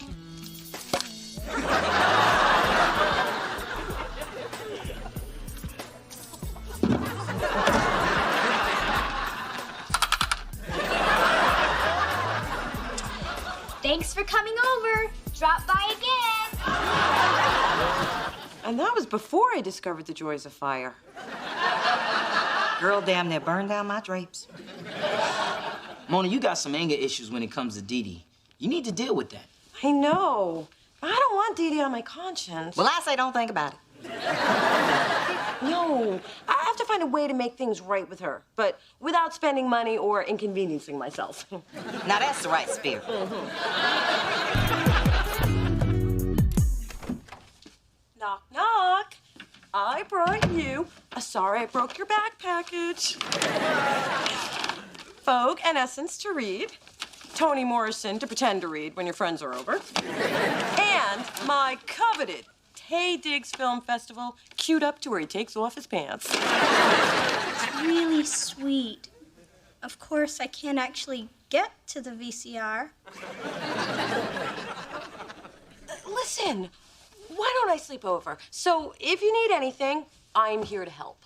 Thanks for coming over. Drop by again. And that was before I discovered the joys of fire. Girl damn near burned down my drapes. Mona, you got some anger issues when it comes to Dee Dee. You need to deal with that. I know. I don't want Dee Dee on my conscience. Well, I say don't think about it. No, I have to find a way to make things right with her, but without spending money or inconveniencing myself. Now that's the right spirit. Knock, knock. I brought you a sorry I broke your back package. Vogue and Essence to read. Toni Morrison to pretend to read when your friends are over. And my coveted Tay Diggs Film Festival queued up to where he takes off his pants. It's really sweet. Of course, I can't actually get to the VCR. Listen, why don't I sleep over? So if you need anything, I'm here to help.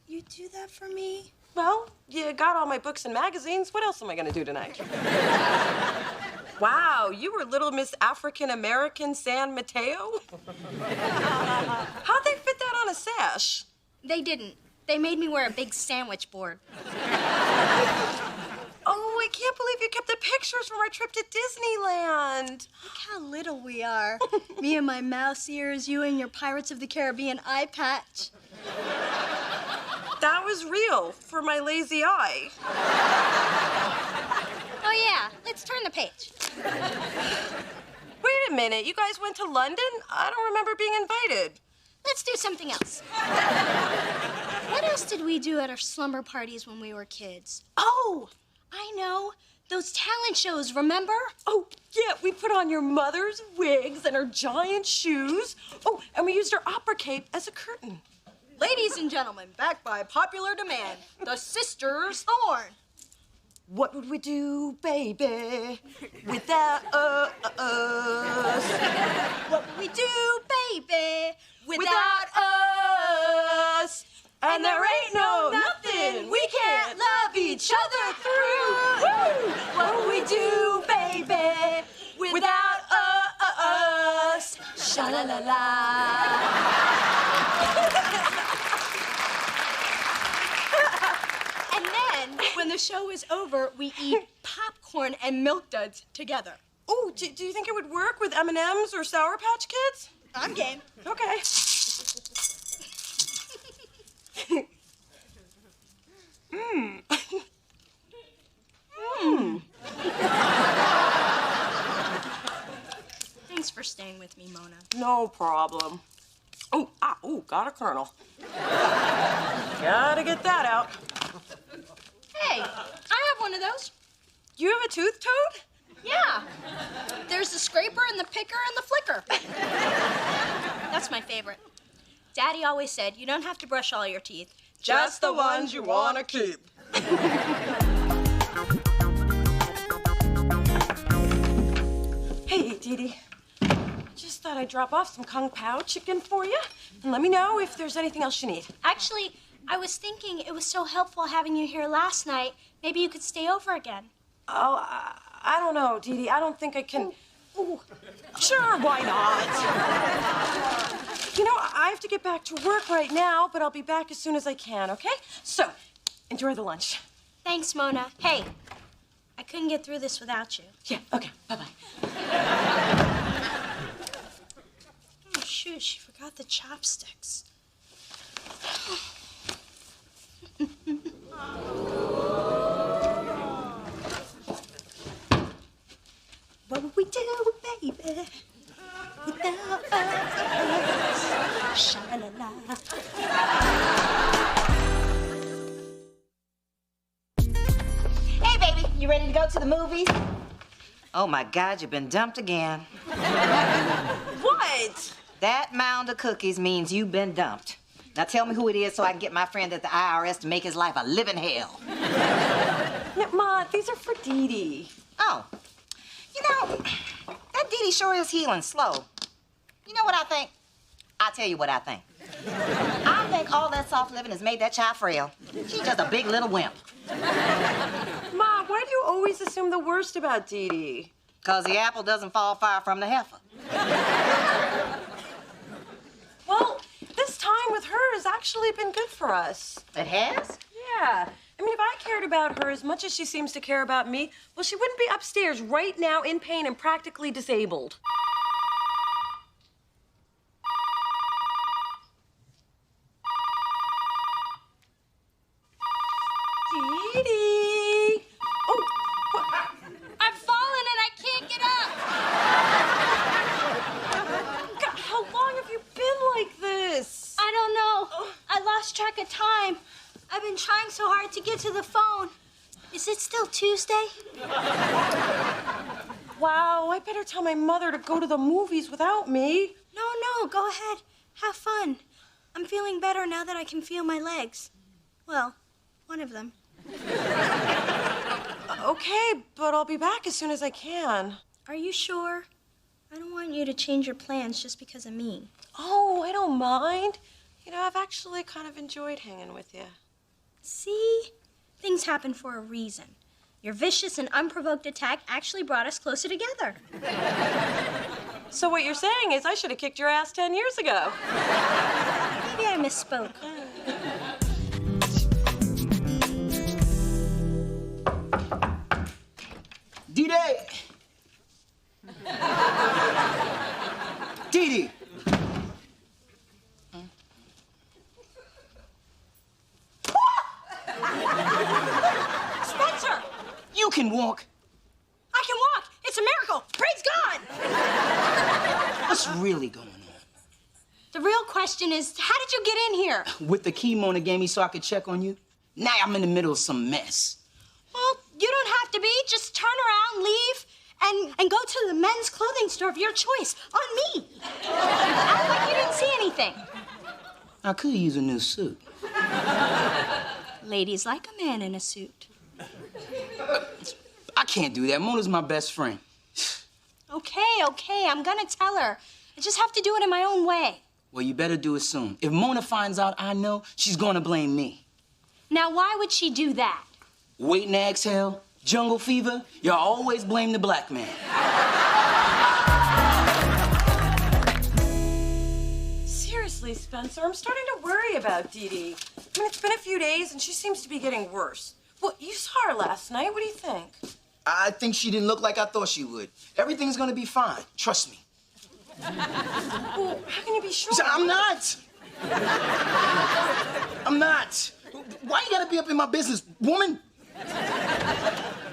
You do that for me? Well, you got all my books and magazines. What else am I gonna do tonight? Wow, you were Little Miss African American San Mateo? How'd they fit that on a sash? They didn't. They made me wear a big sandwich board. Oh, I can't believe you kept the pictures from our trip to Disneyland. Look how little we are. Me and my mouse ears, you and your Pirates of the Caribbean eye patch. That was real for my lazy eye. Oh, yeah. Let's turn the page. Wait a minute. You guys went to London? I don't remember being invited. Let's do something else. What else did we do at our slumber parties when we were kids? Oh, I know. Those talent shows, remember? Oh, yeah. We put on your mother's wigs and her giant shoes. Oh, and we used her opera cape as a curtain. Ladies and gentlemen, backed by popular demand, the Sisters Thorne. What would we do, baby, without us? What would we do, baby, without us? And there ain't no nothing we can't love each other through. Woo! What would we do, baby, without us? Sha-la-la-la. When the show is over, we eat popcorn and Milk Duds together. Oh, do you think it would work with M&Ms or Sour Patch Kids? I'm game. Okay. Mmm. No problem. Oh, got a kernel. Gotta get that out. Hey, I have one of those. You have a tooth toad? Yeah. There's the scraper and the picker and the flicker. That's my favorite. Daddy always said you don't have to brush all your teeth. Just the ones you want to keep. Hey, Dee Dee. Just thought I'd drop off some Kung Pao chicken for you. And let me know if there's anything else you need. Actually, I was thinking it was so helpful having you here last night. Maybe you could stay over again. Oh, I don't know, Dee Dee. I don't think I can. Ooh. Sure, why not? You know, I have to get back to work right now, but I'll be back as soon as I can, okay? So, enjoy the lunch. Thanks, Mona. Hey, I couldn't get through this without you. Yeah, okay. Bye-bye. Oh, shoot, she forgot the chopsticks. What would we do, baby, without us? Sha-la-la. Hey, baby, you ready to go to the movies? Oh, my God, you've been dumped again. What? That mound of cookies means you've been dumped. Now tell me who it is so I can get my friend at the IRS to make his life a living hell. No, Ma, these are for Dee Dee. Oh. You know, that Dee Dee sure is healing slow. You know what I think? I'll tell you what I think. I think all that soft living has made that child frail. She's just a big little wimp. Ma, why do you always assume the worst about Dee Dee? 'Cause the apple doesn't fall far from the heifer. Well, this time with her has actually been good for us. It has? Yeah. I mean, if I cared about her as much as she seems to care about me, well, she wouldn't be upstairs right now in pain and practically disabled. Dee Dee! Oh, what? I've fallen and I can't get up. God, how long have you been like this? I don't know. I lost track of time. I've been trying so hard to get to the phone. Is it still Tuesday? Wow, I better tell my mother to go to the movies without me. No, go ahead. Have fun. I'm feeling better now that I can feel my legs. Well, one of them. Okay, but I'll be back as soon as I can. Are you sure? I don't want you to change your plans just because of me. Oh, I don't mind. You know, I've actually kind of enjoyed hanging with you. See? Things happen for a reason. Your vicious and unprovoked attack actually brought us closer together. So what you're saying is I should have kicked your ass 10 years ago. Maybe I misspoke. Dee-Dee! Dee-Dee! Spencer! You can walk. I can walk! It's a miracle! Praise God! What's really going on? The real question is, how did you get in here? With the key Mona gave me so I could check on you? Now I'm in the middle of some mess. Well, you don't have to be. Just turn around, leave, and go to the men's clothing store of your choice. On me. Act like you didn't see anything. I could use a new suit. Ladies like a man in a suit. I can't do that. Mona's my best friend. Okay, I'm gonna tell her. I just have to do it in my own way. Well, you better do it soon. If Mona finds out I know, she's gonna blame me. Now, why would she do that? Wait and exhale, jungle fever, you always blame the black man. Seriously, Spencer, I'm starting to worry about Dee Dee. I mean, it's been a few days and she seems to be getting worse. Well, you saw her last night. What do you think? I think she didn't look like I thought she would. Everything's gonna be fine. Trust me. Well, how can you be sure? I'm not. I'm not. Why you gotta be up in my business, woman?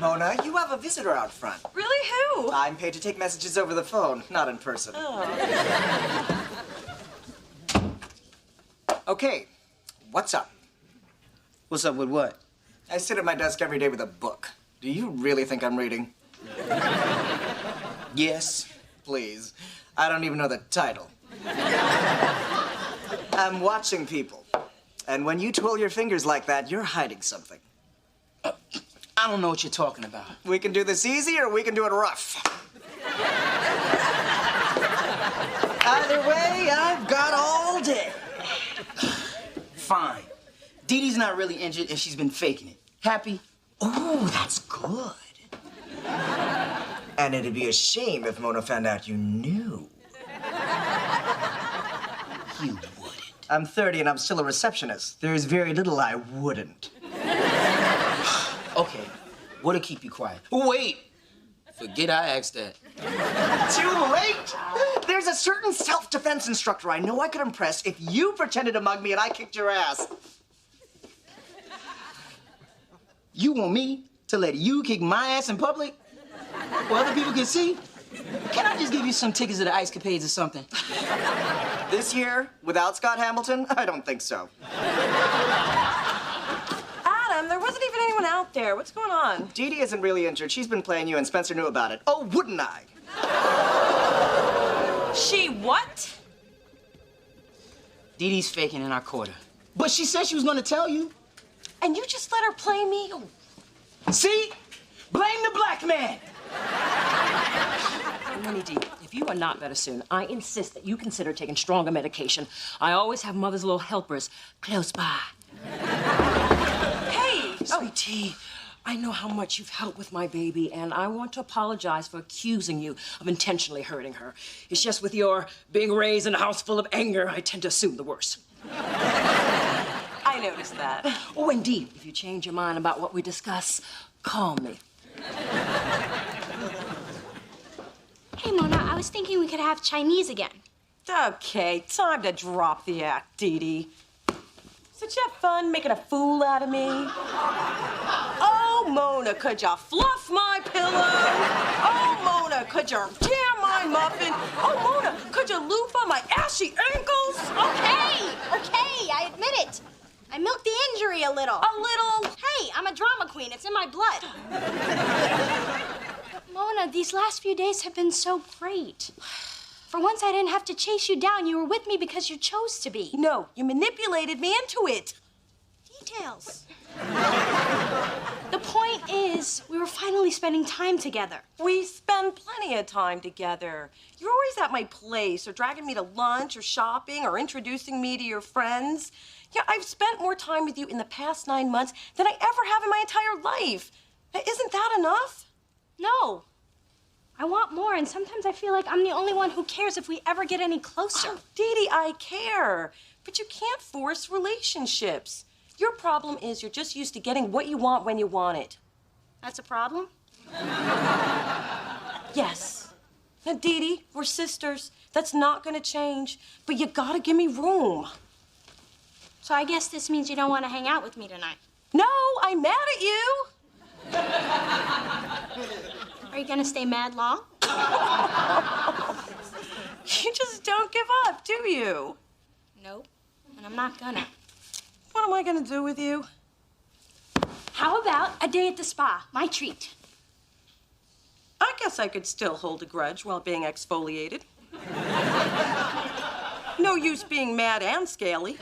Mona, you have a visitor out front. Really? Who? I'm paid to take messages over the phone, not in person. Oh. Okay, what's up? What's up with what? I sit at my desk every day with a book. Do you really think I'm reading? Yes. Please. I don't even know the title. I'm watching people. And when you twirl your fingers like that, you're hiding something. I don't know what you're talking about. We can do this easy or we can do it rough. Either way, I've got all day. Fine. Dee Dee's not really injured and she's been faking it. Happy? Oh, that's good. And it'd be a shame if Mona found out you knew. You wouldn't. I'm 30 and I'm still a receptionist. There's very little I wouldn't. Okay, what'll keep you quiet? Wait! Forget I asked that. Too late! There's a certain self-defense instructor I know I could impress if you pretended to mug me and I kicked your ass. You want me to let you kick my ass in public? Where other people can see? Can I just give you some tickets to the Ice Capades or something? This year, without Scott Hamilton, I don't think so. Adam, there wasn't even anyone out there. What's going on? Dee Dee isn't really injured. She's been playing you and Spencer knew about it. Oh, wouldn't I? She what? Dee Dee's faking in our quarter. But she said she was gonna tell you. And you just let her play me? See? Blame the black man! Minnie D, if you are not better soon, I insist that you consider taking stronger medication. I always have mother's little helpers close by. Hey! Sweetie, I know how much you've helped with my baby, and I want to apologize for accusing you of intentionally hurting her. It's just with your being raised in a house full of anger, I tend to assume the worst. I noticed that. Oh, indeed. If you change your mind about what we discuss, call me. Hey, Mona, I was thinking we could have Chinese again. Okay, time to drop the act, Dee Dee. Did you have fun making a fool out of me? Oh, Mona, could you fluff my pillow? Oh, Mona, could you jam my muffin? Oh, Mona, could you loofah my ashy ankles? Okay, I admit it. I milked the injury a little. A little? Hey, I'm a drama queen. It's in my blood. But Mona, these last few days have been so great. For once, I didn't have to chase you down. You were with me because you chose to be. No, you manipulated me into it. Details. The point is, we were finally spending time together. We spend plenty of time together. You're always at my place, or dragging me to lunch, or shopping, or introducing me to your friends. Yeah, I've spent more time with you in the past 9 months than I ever have in my entire life. Isn't that enough? No. I want more, and sometimes I feel like I'm the only one who cares if we ever get any closer. Oh, Dee Dee, I care. But you can't force relationships. Your problem is you're just used to getting what you want when you want it. That's a problem? Yes. Now, Dee Dee, we're sisters. That's not gonna change. But you gotta give me room. So I guess this means you don't want to hang out with me tonight. No, I'm mad at you. Are you gonna stay mad long? You just don't give up, do you? Nope, and I'm not gonna. What am I gonna do with you? How about a day at the spa? My treat. I guess I could still hold a grudge while being exfoliated. No use being mad and scaly.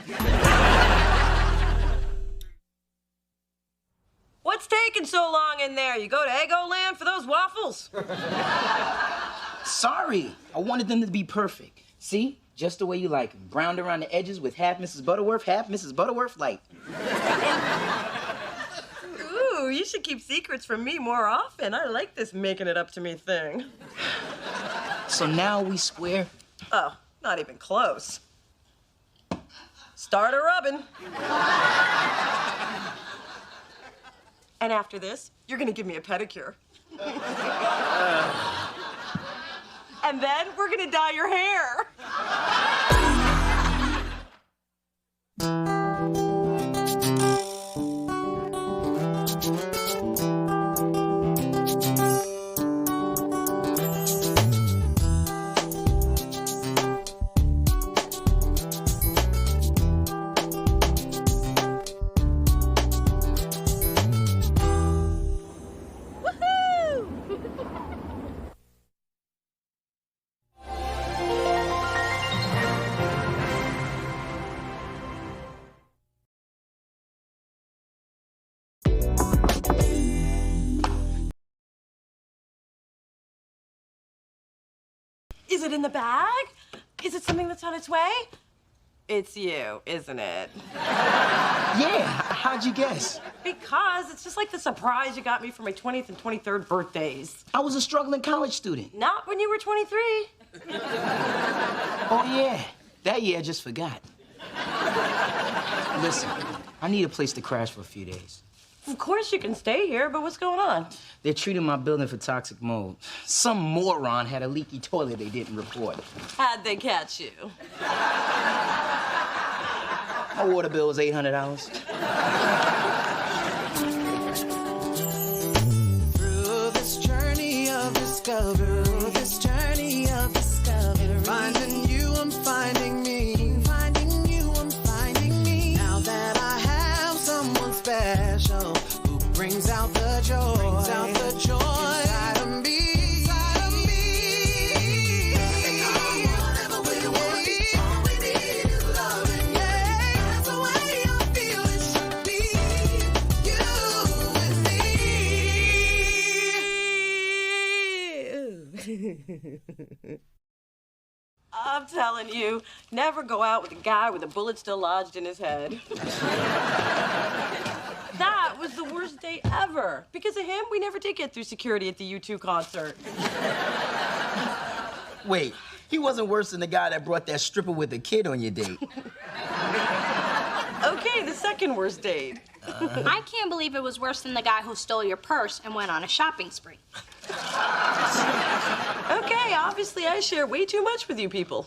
What's taking so long in there? You go to Eggo Land for those waffles? Sorry, I wanted them to be perfect. See? Just the way you like them. Browned around the edges with half Mrs. Butterworth, half Mrs. Butterworth light. Ooh, you should keep secrets from me more often. I like this making it up to me thing. So now we square? Oh, not even close. Start a rubbing. And after this, you're gonna give me a pedicure. And then we're gonna dye your hair. Is it in the bag? Is it something that's on its way? It's you, isn't it? Yeah, how'd you guess? Because it's just like the surprise you got me for my 20th and 23rd birthdays. I was a struggling college student. Not when you were 23. Oh, yeah. That year I just forgot. Listen, I need a place to crash for a few days. Of course you can stay here, but what's going on? They're treating my building for toxic mold. Some moron had a leaky toilet they didn't report. How'd they catch you? My water bill was $800. Through this journey of discovery, finding you, I'm finding me. Finding you, I'm finding me. Now that I have someone special who brings out the joy, inside of me. Whatever we want, all we need is loving. Yeah, that's the way I feel it should be. You and me. I'm telling you, never go out with a guy with a bullet still lodged in his head. That was the worst day ever. Because of him, we never did get through security at the U2 concert. Wait, he wasn't worse than the guy that brought that stripper with a kid on your date. Okay, the second worst date. I can't believe it was worse than the guy who stole your purse and went on a shopping spree. Okay, obviously I share way too much with you people.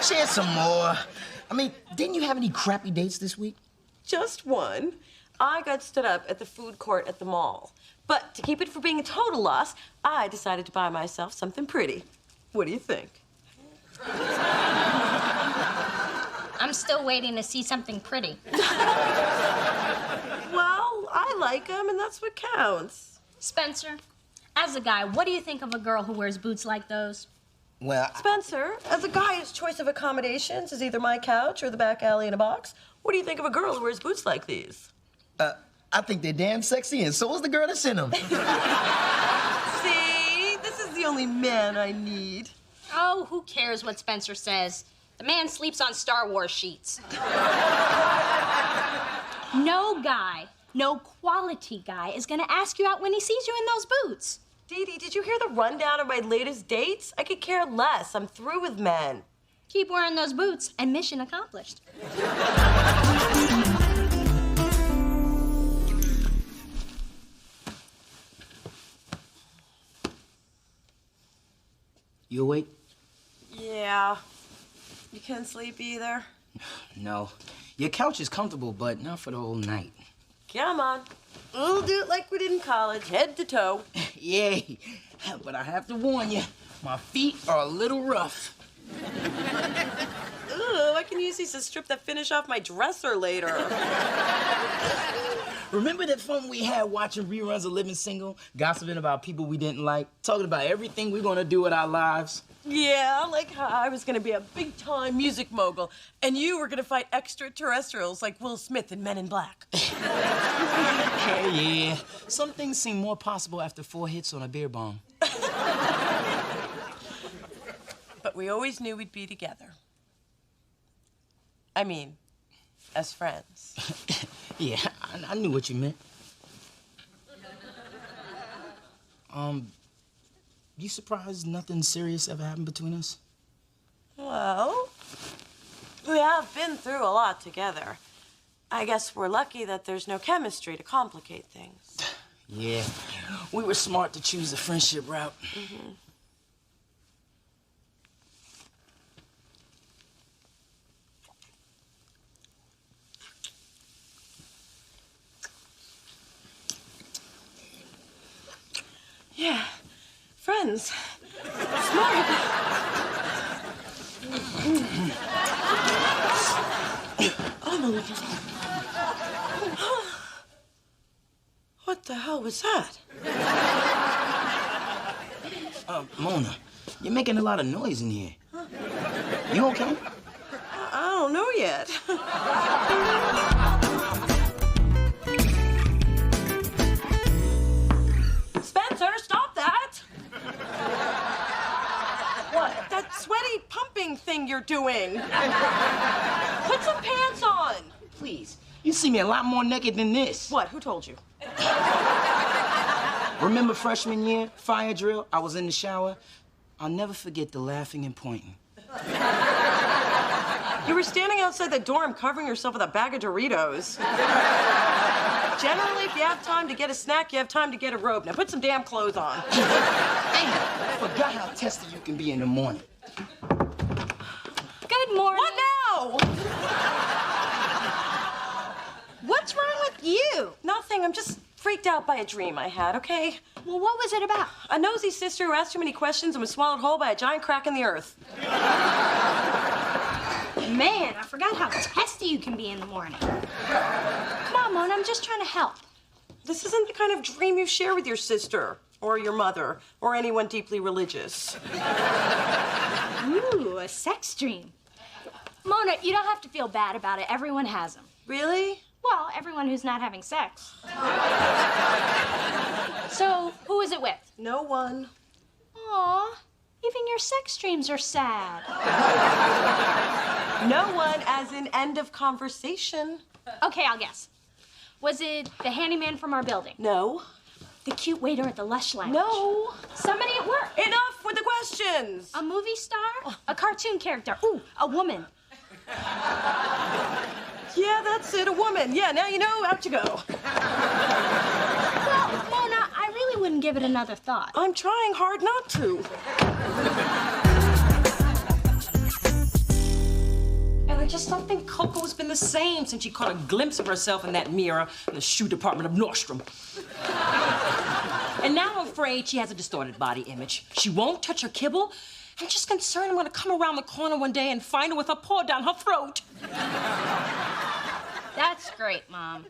Share some more. I mean, didn't you have any crappy dates this week? Just one. I got stood up at the food court at the mall. But to keep it from being a total loss, I decided to buy myself something pretty. What do you think? I'm still waiting to see something pretty. Well, I like them, and that's what counts. Spencer, as a guy, what do you think of a girl who wears boots like those? Well, Spencer, as a guy whose choice of accommodations is either my couch or the back alley in a box, what do you think of a girl who wears boots like these? I think they're damn sexy, and so is the girl that's in them. See? This is the only man I need. Oh, who cares what Spencer says? The man sleeps on Star Wars sheets. No guy, no quality guy is gonna ask you out when he sees you in those boots. Dee Dee, did you hear the rundown of my latest dates? I could care less. I'm through with men. Keep wearing those boots and mission accomplished. You awake? Yeah. You couldn't sleep either? No. Your couch is comfortable, but not for the whole night. Come on. We'll do it like we did in college, head to toe. Yay. But I have to warn you, my feet are a little rough. Ooh, I can use these to strip that finish off my dresser later. Remember that fun we had watching reruns of Living Single, gossiping about people we didn't like, talking about everything we're gonna do with our lives? Yeah, like how I was gonna be a big-time music mogul, and you were gonna fight extraterrestrials like Will Smith in Men in Black. Yeah. Some things seem more possible after 4 hits on a beer bomb. But we always knew we'd be together. I mean, as friends. Yeah, I knew what you meant. You surprised nothing serious ever happened between us? Well, we have been through a lot together. I guess we're lucky that there's no chemistry to complicate things. Yeah, we were smart to choose the friendship route. Mm-hmm. Yeah, friends. Smart. What the hell was that? Mona, you're making a lot of noise in here. You okay? I don't know yet. Spencer, stop that! What? you're doing. Put some pants on. Please. You see me a lot more naked than this. What? Who told you? Remember freshman year, fire drill? I was in the shower. I'll never forget the laughing and pointing. You were standing outside the dorm covering yourself with a bag of Doritos. Generally, if you have time to get a snack, you have time to get a robe. Now put some damn clothes on. Damn, I forgot how testy you can be in the morning. Good morning. What now? What's wrong with you? Nothing. I'm just freaked out by a dream I had, okay? Well, what was it about? A nosy sister who asked too many questions and was swallowed whole by a giant crack in the earth. Man, I forgot how testy you can be in the morning. Come on, Mona, I'm just trying to help. This isn't the kind of dream you share with your sister or your mother or anyone deeply religious. Ooh, a sex dream. Mona, you don't have to feel bad about it. Everyone has them. Really? Well, everyone who's not having sex. So, who is it with? No one. Aw, even your sex dreams are sad. No one, as in end of conversation. Okay, I'll guess. Was it the handyman from our building? No. The cute waiter at the Lush Lounge? No. Somebody at work? Enough with the questions. A movie star? A cartoon character? Ooh, a woman. Yeah, that's it, a woman. Yeah, now you know, out you go. Well, Mona, I really wouldn't give it another thought. I'm trying hard not to. And I just don't think Coco's been the same since she caught a glimpse of herself in that mirror in the shoe department of Nordstrom. And now I'm afraid she has a distorted body image. She won't touch her kibble. I'm just concerned I'm gonna come around the corner one day and find her with her paw down her throat. That's great, Mom.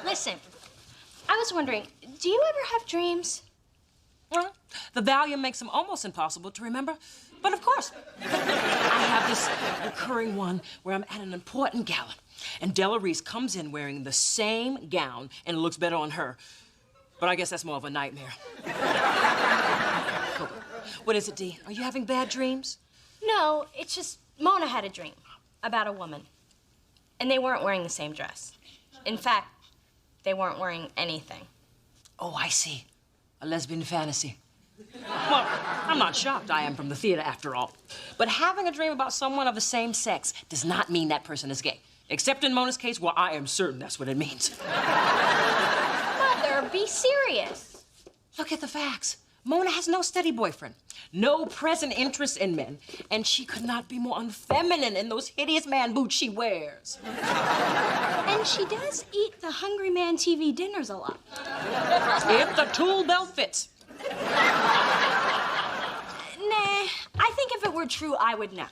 Listen, I was wondering, do you ever have dreams? Well, the Valium makes them almost impossible to remember. But of course, I have this recurring one where I'm at an important gala, and Della Reese comes in wearing the same gown, and it looks better on her. But I guess that's more of a nightmare. What is it, Dee? Are you having bad dreams? No, it's just Mona had a dream about a woman. And they weren't wearing the same dress. In fact, they weren't wearing anything. Oh, I see. A lesbian fantasy. Well, I'm not shocked. I am from the theater, after all. But having a dream about someone of the same sex does not mean that person is gay. Except in Mona's case, where I am certain that's what it means. Mother, be serious. Look at the facts. Mona has no steady boyfriend, no present interest in men, and she could not be more unfeminine in those hideous man boots she wears. And she does eat the Hungry Man TV dinners a lot. If the tool belt fits. Nah, I think if it were true, I would know.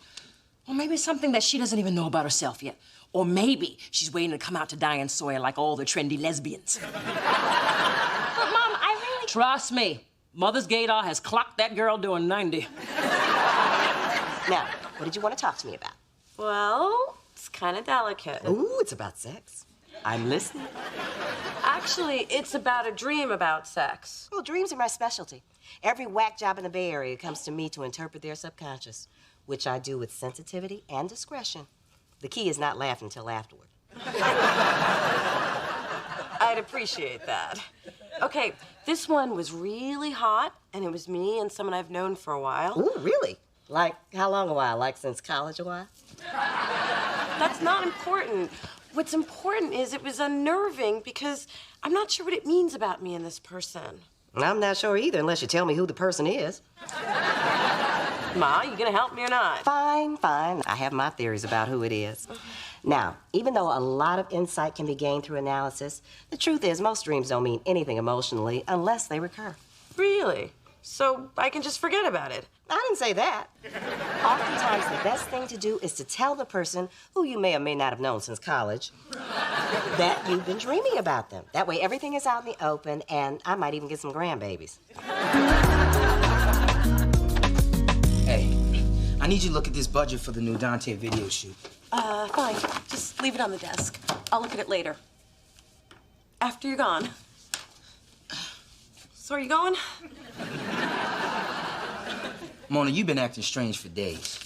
Or maybe something that she doesn't even know about herself yet. Or maybe she's waiting to come out to Diane Sawyer like all the trendy lesbians. But, Mom, I really... Trust me. Mother's gaydar has clocked that girl doing 90. Now, what did you want to talk to me about? Well, it's kind of delicate. Ooh, it's about sex. I'm listening. Actually, it's about a dream about sex. Well, dreams are my specialty. Every whack job in the Bay Area comes to me to interpret their subconscious, which I do with sensitivity and discretion. The key is not laughing until afterward. I'd appreciate that. Okay, this one was really hot, and it was me and someone I've known for a while. Ooh, really? Like, how long a while? Like since college a while? That's not important. What's important is it was unnerving because I'm not sure what it means about me and this person. I'm not sure either, unless you tell me who the person is. Ma, you gonna help me or not? Fine, fine. I have my theories about who it is. Now, even though a lot of insight can be gained through analysis, the truth is most dreams don't mean anything emotionally unless they recur. Really? So I can just forget about it? I didn't say that. Oftentimes, the best thing to do is to tell the person who you may or may not have known since college that you've been dreaming about them. That way, everything is out in the open, and I might even get some grandbabies. Hey, I need you to look at this budget for the new Dante video shoot. Fine. Just leave it on the desk. I'll look at it later. After you're gone. So are you going? Mona, you've been acting strange for days.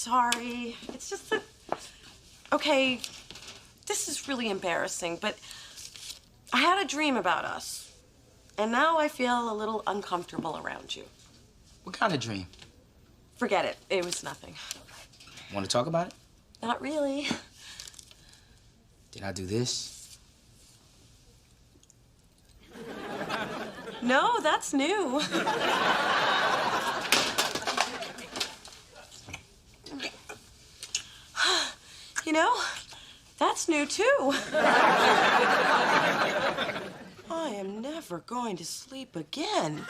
sorry. It's just that... Okay, this is really embarrassing, but I had a dream about us. And now I feel a little uncomfortable around you. What kind of dream? Forget it. It was nothing. Want to talk about it? Not really. Did I do this? No, that's new. You know, that's new too. I am never going to sleep again.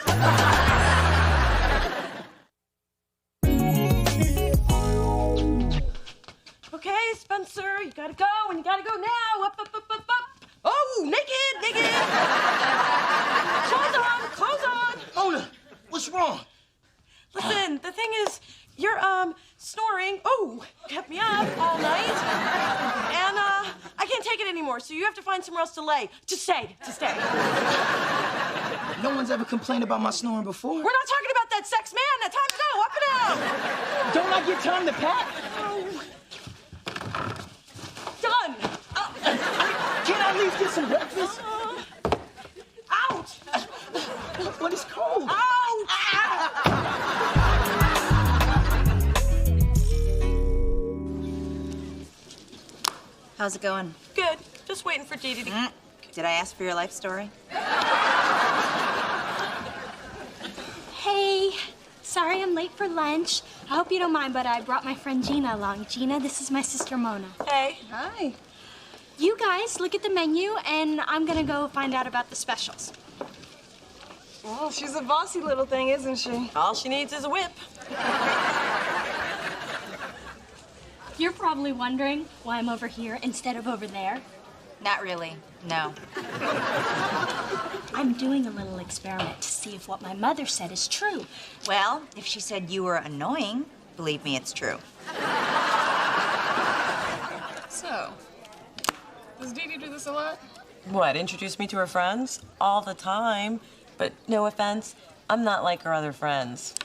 Okay, Spencer, you gotta go, and you gotta go now. Up, up, up, up, up. Oh, naked, naked. Clothes on. Mona, what's wrong? Listen, the thing is, you're, snoring. Oh, kept me up all night. And, I can't take it anymore, so you have to find somewhere else to lay. To stay. No one's ever complained about my snoring before. We're not talking about that sex, man. That time to go. Up and out. Don't I get time to pack? Oh. Done. Can't I at least get some breakfast? Out. But it's cold. Out. How's it going? Good. Just waiting for Dee Dee to... Did I ask for your life story? Hey, sorry I'm late for lunch. I hope you don't mind, but I brought my friend Gina along. Gina, this is my sister Mona. Hey. Hi. You guys look at the menu, and I'm gonna go find out about the specials. Well, she's a bossy little thing, isn't she? All she needs is a whip. You're probably wondering why I'm over here instead of over there. Not really, no. I'm doing a little experiment to see if what my mother said is true. Well, if she said you were annoying, believe me, it's true. So, does Dee Dee do this a lot? What, introduce me to her friends? All the time. But no offense, I'm not like her other friends.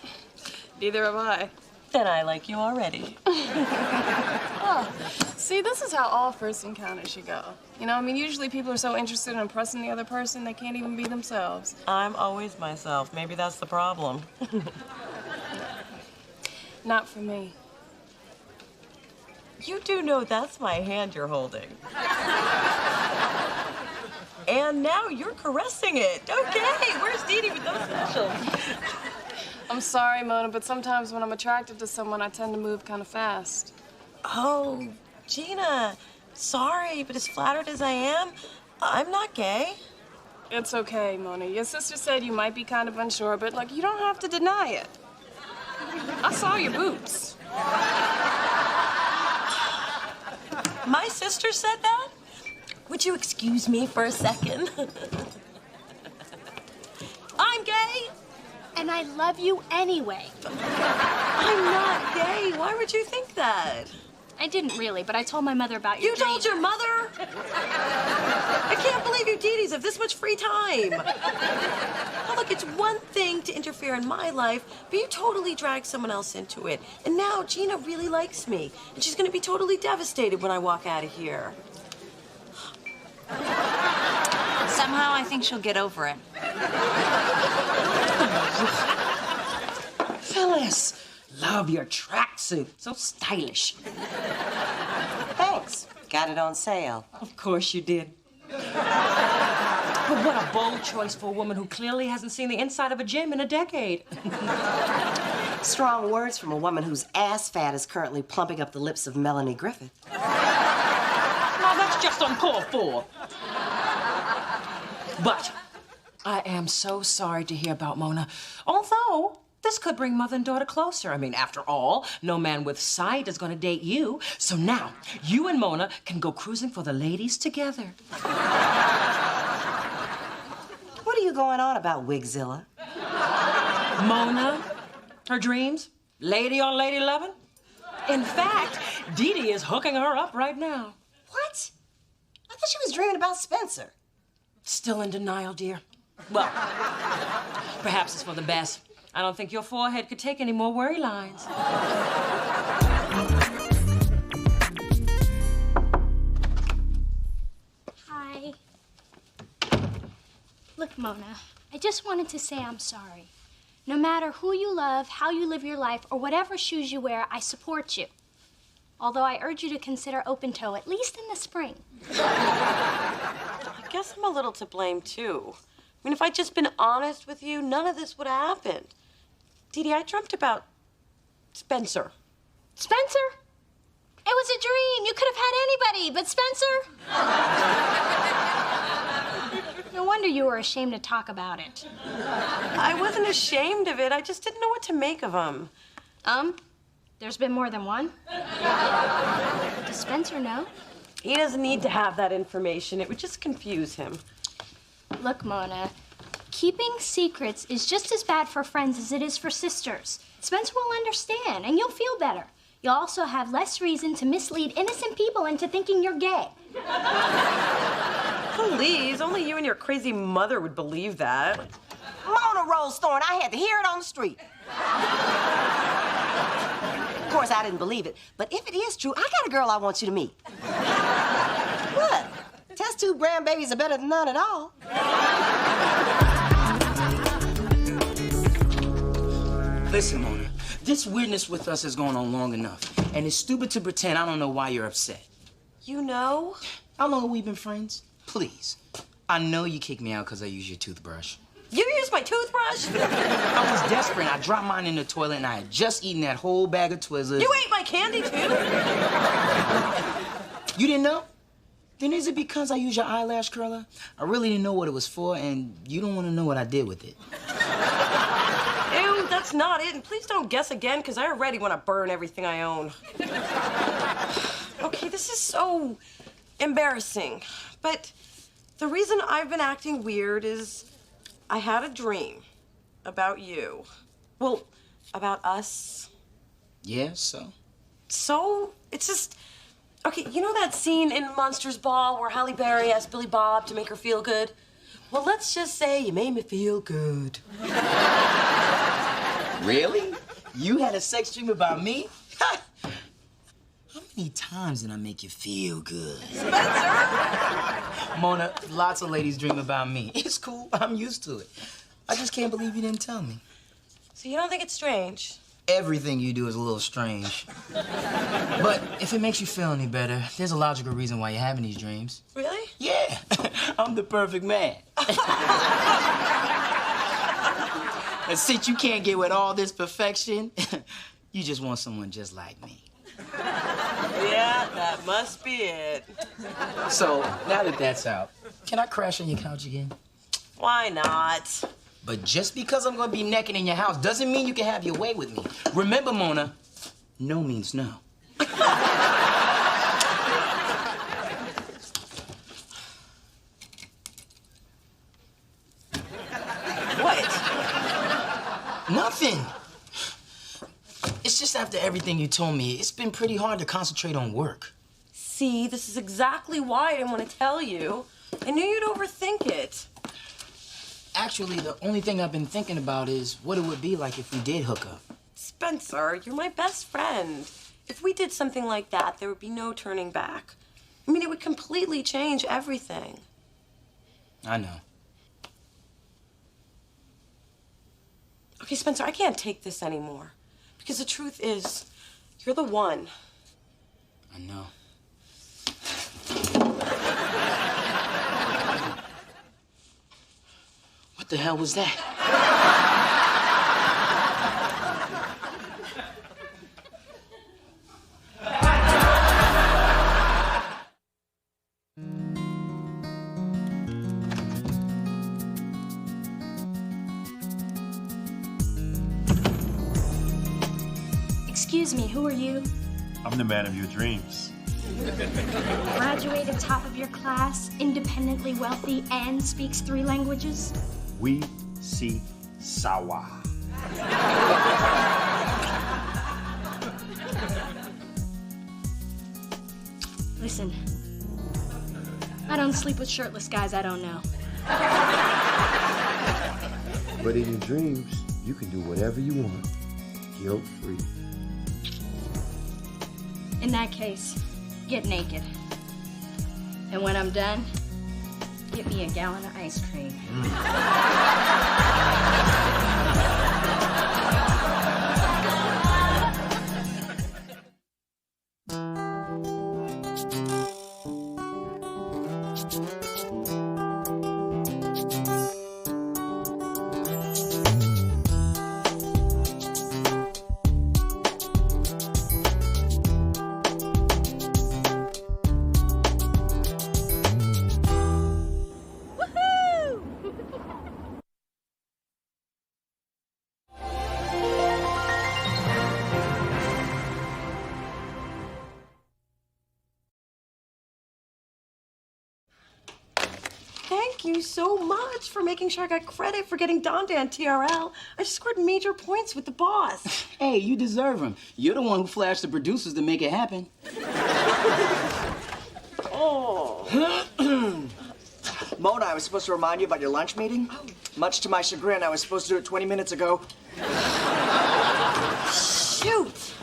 Neither have I. Then I like you already. Oh, see, this is how all first encounters should go. You know, I mean, usually people are so interested in impressing the other person, they can't even be themselves. I'm always myself. Maybe that's the problem. Not for me. You do know that's my hand you're holding. And now you're caressing it. Okay, where's Dee Dee with those specials? I'm sorry, Mona, but sometimes when I'm attracted to someone, I tend to move kind of fast. Oh, Gina, sorry, but as flattered as I am, I'm not gay. It's okay, Mona. Your sister said you might be kind of unsure, but, like, you don't have to deny it. I saw your boobs. My sister said that? Would you excuse me for a second? I'm gay. And I love you anyway. I'm not gay. Why would you think that? I didn't really, but I told my mother about your You told your mother? I can't believe you Dee-Dees have this much free time. Now, look, it's one thing to interfere in my life, but you totally dragged someone else into it. And now Gina really likes me, and she's gonna be totally devastated when I walk out of here. Somehow I think she'll get over it. Phyllis, love your tracksuit. So stylish. Thanks. Got it on sale. Of course you did. But what a bold choice for a woman who clearly hasn't seen the inside of a gym in a decade. Strong words from a woman whose ass fat is currently plumping up the lips of Melanie Griffith. Now, that's just uncalled for. But I am so sorry to hear about Mona. Although, this could bring mother and daughter closer. I mean, after all, no man with sight is going to date you. So now, you and Mona can go cruising for the ladies together. What are you going on about, Wigzilla? Mona, her dreams, lady on lady loving. In fact, Dee Dee is hooking her up right now. What? I thought she was dreaming about Spencer. Still in denial, dear. Well, perhaps it's for the best. I don't think your forehead could take any more worry lines. Look, Mona, I just wanted to say I'm sorry. No matter who you love, how you live your life, or whatever shoes you wear, I support you. Although I urge you to consider open toe, at least in the spring. I guess I'm a little to blame, too. I mean, if I'd just been honest with you, none of this would have happened. Dee Dee, I dreamt about Spencer. Spencer? It was a dream. You could have had anybody, but Spencer? No wonder you were ashamed to talk about it. I wasn't ashamed of it. I just didn't know what to make of him. There's been more than one? Does Spencer know? He doesn't need to have that information. It would just confuse him. Look, Mona, keeping secrets is just as bad for friends as it is for sisters. Spencer will understand, and you'll feel better. You'll also have less reason to mislead innocent people into thinking you're gay. Please, only you and your crazy mother would believe that. Mona Rose Thorne, I had to hear it on the street. Of course, I didn't believe it, but if it is true, I got a girl I want you to meet. What? Test tube grandbabies are better than none at all. Listen, Mona, this weirdness with us has gone on long enough, and it's stupid to pretend I don't know why you're upset. You know? How long have we been friends? Please. I know you kicked me out because I used your toothbrush. You used my toothbrush? I was desperate. I dropped mine in the toilet, and I had just eaten that whole bag of Twizzlers. You ate my candy, too? You didn't know? Then is it because I used your eyelash curler? I really didn't know what it was for, and you don't want to know what I did with it. Ew, that's not it. And please don't guess again, because I already want to burn everything I own. Okay, this is so embarrassing. But the reason I've been acting weird is I had a dream about you. Well, about us. Yeah, so? So, it's just... Okay, you know that scene in Monsters Ball where Halle Berry asked Billy Bob to make her feel good? Well, let's just say you made me feel good. Really? You had a sex dream about me? How many times did I make you feel good? Spencer! Mona, lots of ladies dream about me. It's cool. I'm used to it. I just can't believe you didn't tell me. So you don't think it's strange? Everything you do is a little strange. But if it makes you feel any better, there's a logical reason why you're having these dreams. Really? Yeah. I'm the perfect man. And since you can't get with all this perfection, you just want someone just like me. Yeah, that must be it. So, now that that's out, can I crash on your couch again? Why not? But just because I'm gonna be naked in your house doesn't mean you can have your way with me. Remember, Mona, no means no. What? Nothing. It's just after everything you told me, it's been pretty hard to concentrate on work. See, this is exactly why I didn't want to tell you. I knew you'd overthink it. Actually, the only thing I've been thinking about is what it would be like if we did hook up. Spencer, you're my best friend. If we did something like that, there would be no turning back. I mean, it would completely change everything. I know. Okay, Spencer, I can't take this anymore. Because the truth is, you're the one. I know. What the hell was that? Excuse me, who are you? I'm the man of your dreams. Graduated top of your class, independently wealthy, and speaks 3 languages? We see Sawa. Listen, I don't sleep with shirtless guys I don't know. But in your dreams, you can do whatever you want, guilt-free. In that case, get naked. And when I'm done, Get me a gallon of ice cream. Thank you so much for making sure I got credit for getting Dante on TRL. I just scored major points with the boss. Hey, you deserve them. You're the one who flashed the producers to make it happen. Oh. Mona, I was supposed to remind you about your lunch meeting. Much to my chagrin, I was supposed to do it 20 minutes ago. Shoot!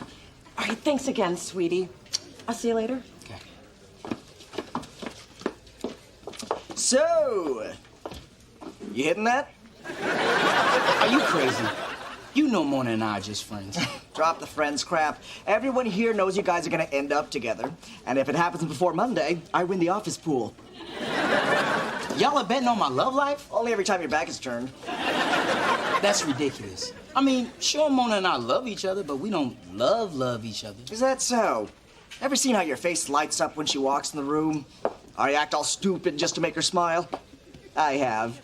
All right, thanks again, sweetie. I'll see you later. So, you hitting that? Are you crazy? You know Mona and I are just friends. Drop the friends crap. Everyone here knows you guys are gonna end up together. And if it happens before Monday, I win the office pool. Y'all are betting on my love life? Only every time your back is turned. That's ridiculous. I mean, sure, Mona and I love each other, but we don't love each other. Is that so? Ever seen how your face lights up when she walks in the room? Or you act all stupid just to make her smile? I have.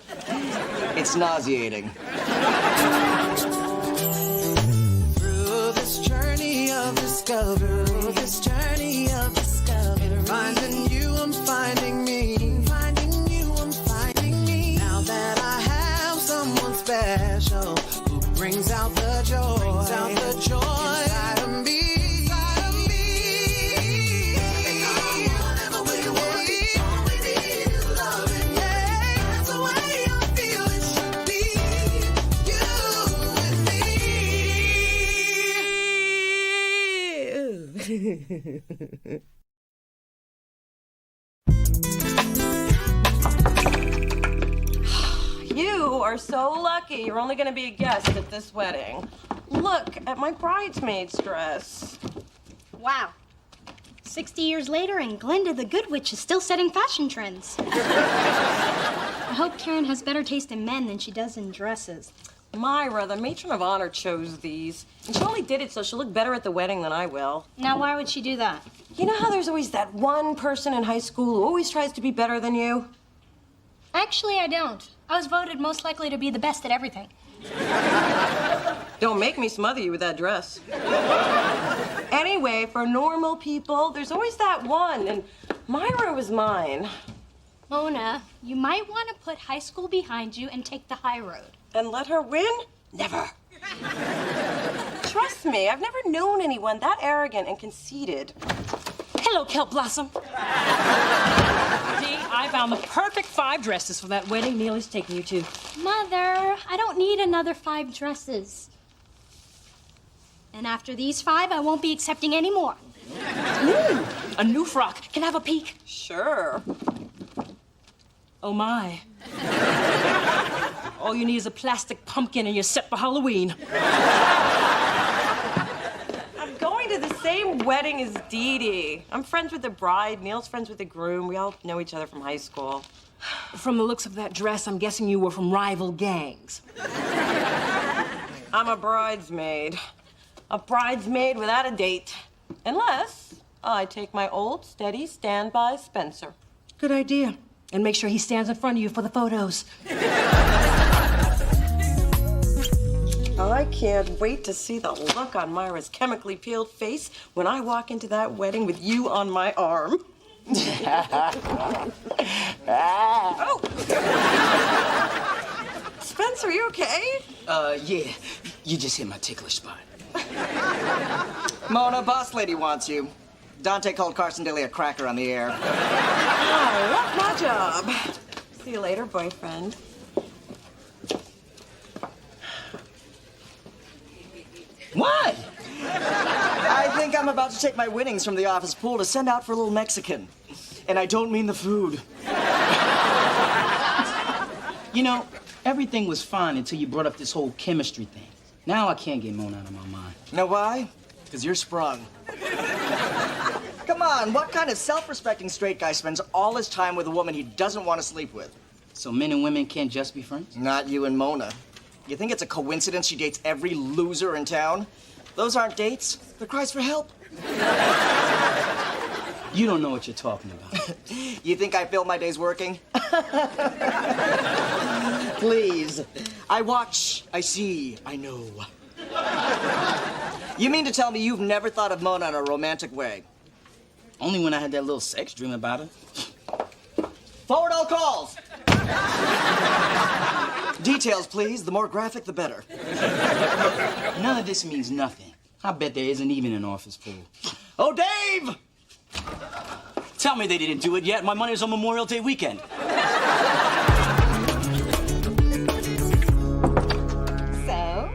It's nauseating. Through this journey of discovery, finding you, I'm finding me. Finding you, I'm finding me. Now that I have someone special who brings out the joy, inside of me. You are so lucky. You're only going to be a guest at this wedding. Look at my bridesmaid's dress. Wow. 60 years later, and Glinda the Good Witch is still setting fashion trends. I hope Karen has better taste in men than she does in dresses. Myra, the matron of honor, chose these. And she only did it so she'll look better at the wedding than I will. Now, why would she do that? You know how there's always that one person in high school who always tries to be better than you? Actually, I don't. I was voted most likely to be the best at everything. Don't make me smother you with that dress. Anyway, for normal people, there's always that one, and Myra was mine. Mona, you might want to put high school behind you and take the high road. And let her win? Never. Trust me, I've never known anyone that arrogant and conceited. Hello, Kelp Blossom. Dee, I found the perfect 5 dresses for that wedding Neely's taking you to. Mother, I don't need another 5 dresses. And after these 5, I won't be accepting any more. Ooh, a new frock. Can I have a peek? Sure. Oh, my. All you need is a plastic pumpkin and you're set for Halloween. I'm going to the same wedding as Dee Dee. I'm friends with the bride. Neil's friends with the groom. We all know each other from high school. From the looks of that dress, I'm guessing you were from rival gangs. I'm a bridesmaid. A bridesmaid without a date. Unless I take my old, steady standby Spencer. Good idea. And make sure he stands in front of you for the photos. I can't wait to see the look on Myra's chemically peeled face when I walk into that wedding with you on my arm. Oh! Spencer, you okay? Yeah. You just hit my ticklish spot. Mona, boss lady wants you. Dante called Carson Daly a cracker on the air. I love my job. See you later, boyfriend. What? I think I'm about to take my winnings from the office pool to send out for a little Mexican. And I don't mean the food. You know, everything was fine until you brought up this whole chemistry thing. Now I can't get Mona out of my mind. Know why? Because you're sprung. Come on, what kind of self-respecting straight guy spends all his time with a woman he doesn't want to sleep with? So men and women can't just be friends? Not you and Mona. You think it's a coincidence she dates every loser in town? Those aren't dates. They're cries for help. You don't know what you're talking about. You think I fill my days working? Please. I watch, I see, I know. You mean to tell me you've never thought of Mona in a romantic way? Only when I had that little sex dream about her. Forward all calls. Details, please. The more graphic, the better. None of this means nothing. I bet there isn't even an office pool. Oh, Dave! Tell me they didn't do it yet. My money's on Memorial Day weekend. So,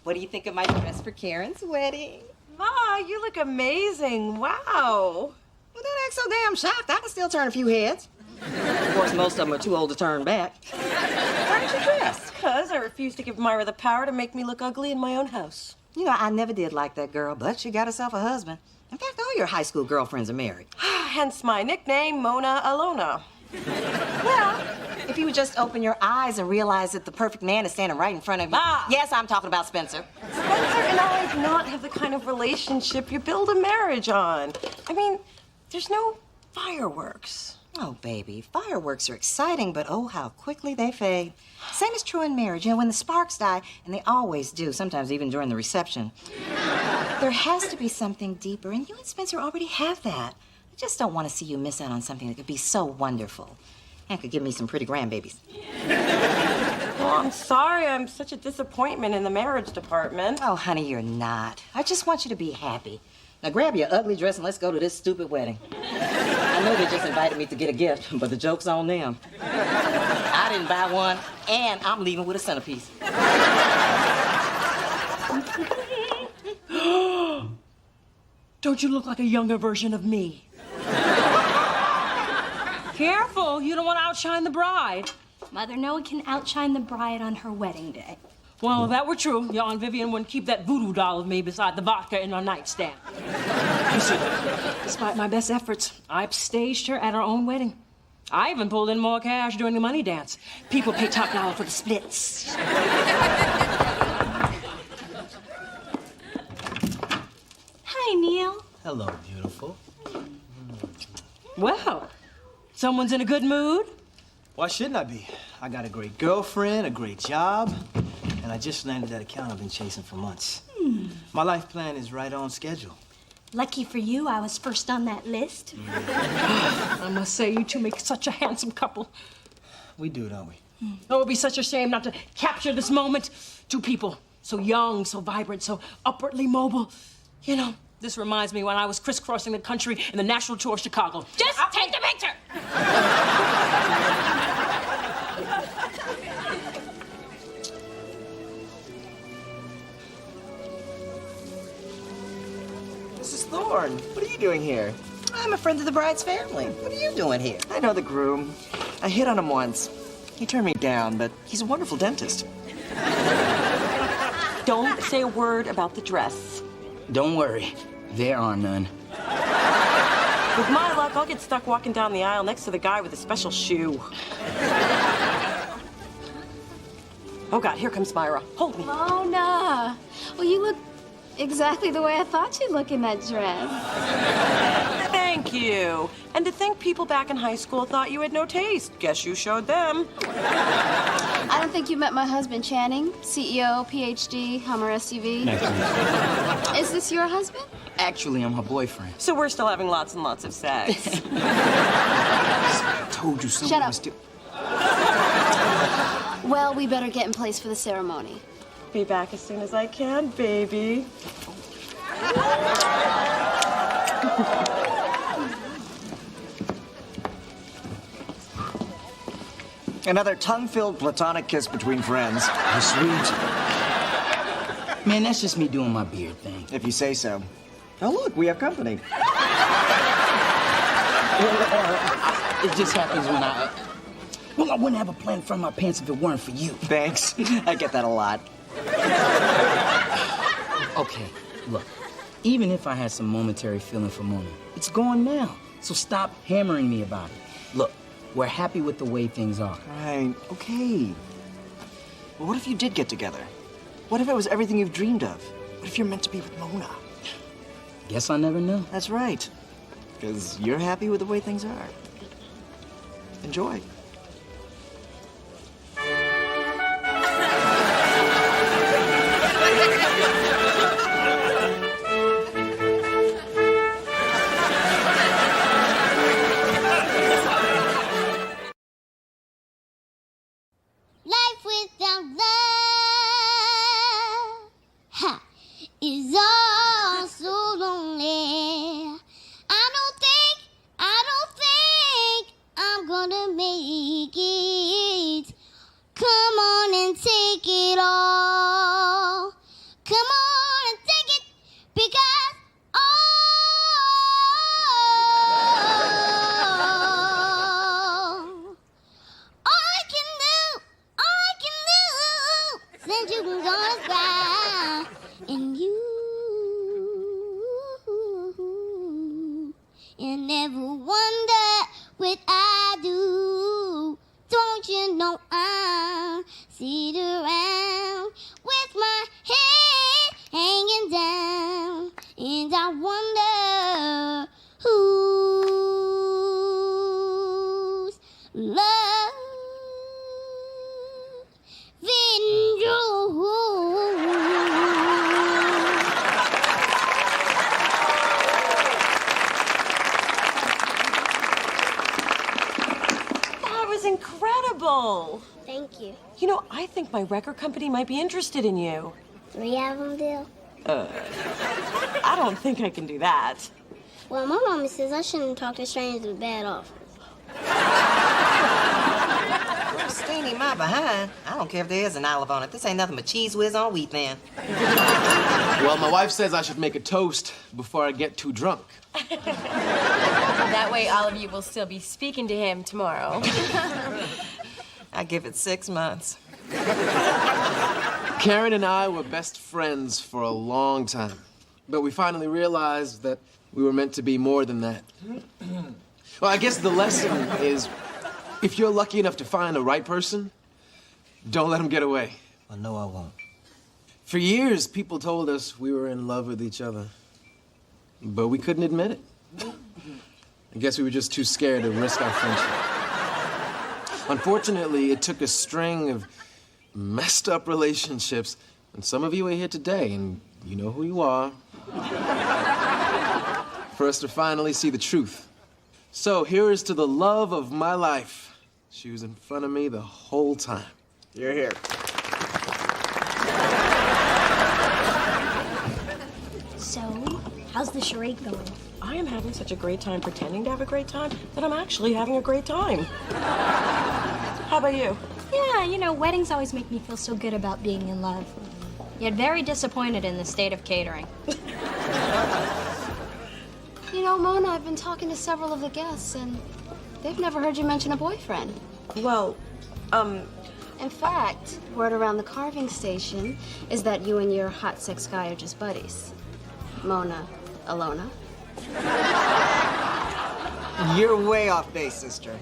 what do you think of my dress for Karen's wedding? Ma, you look amazing. Wow. Well, don't act so damn shocked. I can still turn a few heads. Of course, most of them are too old to turn back. Why aren't you dressed? Because I refuse to give Myra the power to make me look ugly in my own house. You know, I never did like that girl, but she got herself a husband. In fact, all your high school girlfriends are married. Hence my nickname, Mona Alona. Well, if you would just open your eyes and realize that the perfect man is standing right in front of you. Ma! Yes, I'm talking about Spencer. Spencer and I do not have the kind of relationship you build a marriage on. I mean, there's no fireworks. Oh, baby, fireworks are exciting, but oh, how quickly they fade. Same is true in marriage. You know, when the sparks die, and they always do, sometimes even during the reception, there has to be something deeper, and you and Spencer already have that. I just don't want to see you miss out on something that could be so wonderful and could give me some pretty grandbabies. Well, I'm sorry. I'm such a disappointment in the marriage department. Oh, honey, you're not. I just want you to be happy. Now grab your ugly dress and let's go to this stupid wedding. I know they just invited me to get a gift, but the joke's on them. I didn't buy one, and I'm leaving with a centerpiece. Don't you look like a younger version of me? Careful, you don't want to outshine the bride. Mother, no one can outshine the bride on her wedding day. Well, if that were true, your Aunt Vivian wouldn't keep that voodoo doll of me beside the vodka in our nightstand. You see, despite my best efforts, I upstaged her at our own wedding. I even pulled in more cash during the money dance. People pay top dollar for the splits. Hi, Neil. Hello, beautiful. Well, someone's in a good mood. Why shouldn't I be? I got a great girlfriend, a great job, and I just landed that account I've been chasing for months. My life plan is right on schedule. Lucky for you, I was first on that list. I must say, you two make such a handsome couple. We do, don't we? Oh, it would be such a shame not to capture this moment. Two people, so young, so vibrant, so upwardly mobile. You know, this reminds me when I was crisscrossing the country in the national tour of Chicago. Just take the picture! Mrs. Thorne, what are you doing here? I'm a friend of the bride's family. What are you doing here? I know the groom. I hit on him once. He turned me down, but he's a wonderful dentist. Don't say a word about the dress. Don't worry, there are none. With my luck, I'll get stuck walking down the aisle next to the guy with the special shoe. Oh, God, here comes Myra. Hold me. Mona. Well, you look exactly the way I thought you'd look in that dress. Thank you. And to think people back in high school thought you had no taste. Guess you showed them. I don't think you met my husband, Channing. CEO, PhD, Hummer SUV. Nice to meet you. Is this your husband? Actually, I'm her boyfriend. So we're still having lots and lots of sex. I told you someone Shut up. was still... Well, we better get in place for the ceremony. Be back as soon as I can, baby. Another tongue-filled platonic kiss between friends. How sweet. Man, that's just me doing my beard thing. If you say so. Oh, look, we have company. It just happens when Well, I wouldn't have a plan in front of my pants if it weren't for you. Thanks. I get that a lot. Okay, look. Even if I had some momentary feeling for Mona, it's gone now. So stop hammering me about it. Look, we're happy with the way things are. Right, okay. Well, what if you did get together? What if it was everything you've dreamed of? What if you're meant to be with Mona? Guess I never knew. That's right. Because you're happy with the way things are. Enjoy. Life without love, ha, is all so lonely. I don't think I'm gonna make it. Come on and take it all. Come on and take it, because all I can do, since you can go to cry, and you never wonder what I do. Don't you know I'm sitting around with my head hanging down, and I wonder whose love That was incredible. Thank you. You know, I think my record company might be interested in you. 3 album deal? I don't think I can do that. Well, my mama says I shouldn't talk to strangers with bad offers. Steenie my behind. I don't care if there is an olive on it. This ain't nothing but cheese whiz on wheat, man. Well, my wife says I should make a toast before I get too drunk. That way all of you will still be speaking to him tomorrow. I give it 6 months. Karen and I were best friends for a long time, but we finally realized that we were meant to be more than that. Well, I guess the lesson is, if you're lucky enough to find the right person, don't let them get away. Well, no, I won't. For years, people told us we were in love with each other, but we couldn't admit it. I guess we were just too scared to risk our friendship. Unfortunately, it took a string of messed up relationships, and some of you are here today, and you know who you are, for us to finally see the truth. So here is to the love of my life. She was in front of me the whole time. You're here. So, how's the charade going? I am having such a great time pretending to have a great time that I'm actually having a great time. How about you? Yeah, you know, weddings always make me feel so good about being in love. Yet very disappointed in the state of catering. You know, Mona, I've been talking to several of the guests, and they've never heard you mention a boyfriend. Well, In fact, word around the carving station is that you and your hot sex guy are just buddies. Mona, Alona. You're way off base, sister.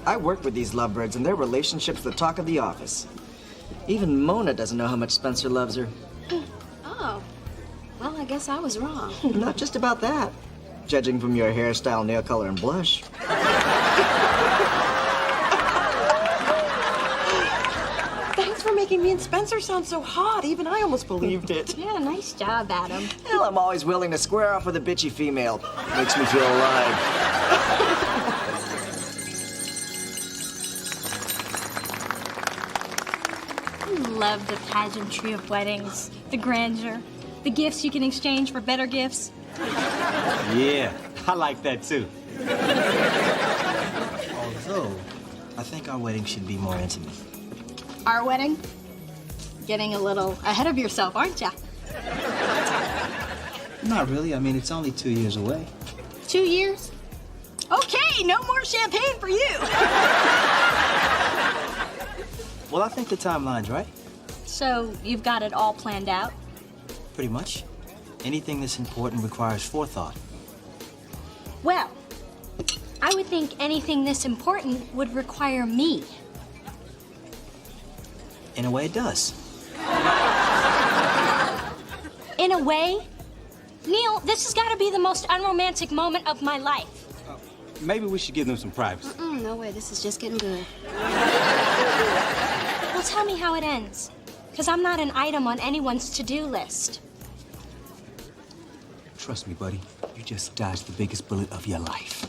I work with these lovebirds, and their relationship's the talk of the office. Even Mona doesn't know how much Spencer loves her. Oh. Well, I guess I was wrong. Not just about that. Judging from your hairstyle, nail color, and blush. Thanks for making me and Spencer sound so hot. Even I almost believed it. Yeah, nice job, Adam. Hell, I'm always willing to square off with a bitchy female. Makes me feel alive. I love the pageantry of weddings, the grandeur, the gifts you can exchange for better gifts. Yeah, I like that too. Although, I think our wedding should be more intimate. Our wedding? Getting a little ahead of yourself, aren't ya? Not really. I mean, it's only 2 years away. 2 years? Okay, no more champagne for you. Well, I think the timeline's right. So you've got it all planned out? Pretty much. Anything that's important requires forethought. Well, I would think anything this important would require me. In a way, it does. In a way? Neil, this has got to be the most unromantic moment of my life. Maybe we should give them some privacy. No way, this is just getting good. Well, tell me how it ends. Because I'm not an item on anyone's to-do list. Trust me, buddy. You just dodged the biggest bullet of your life.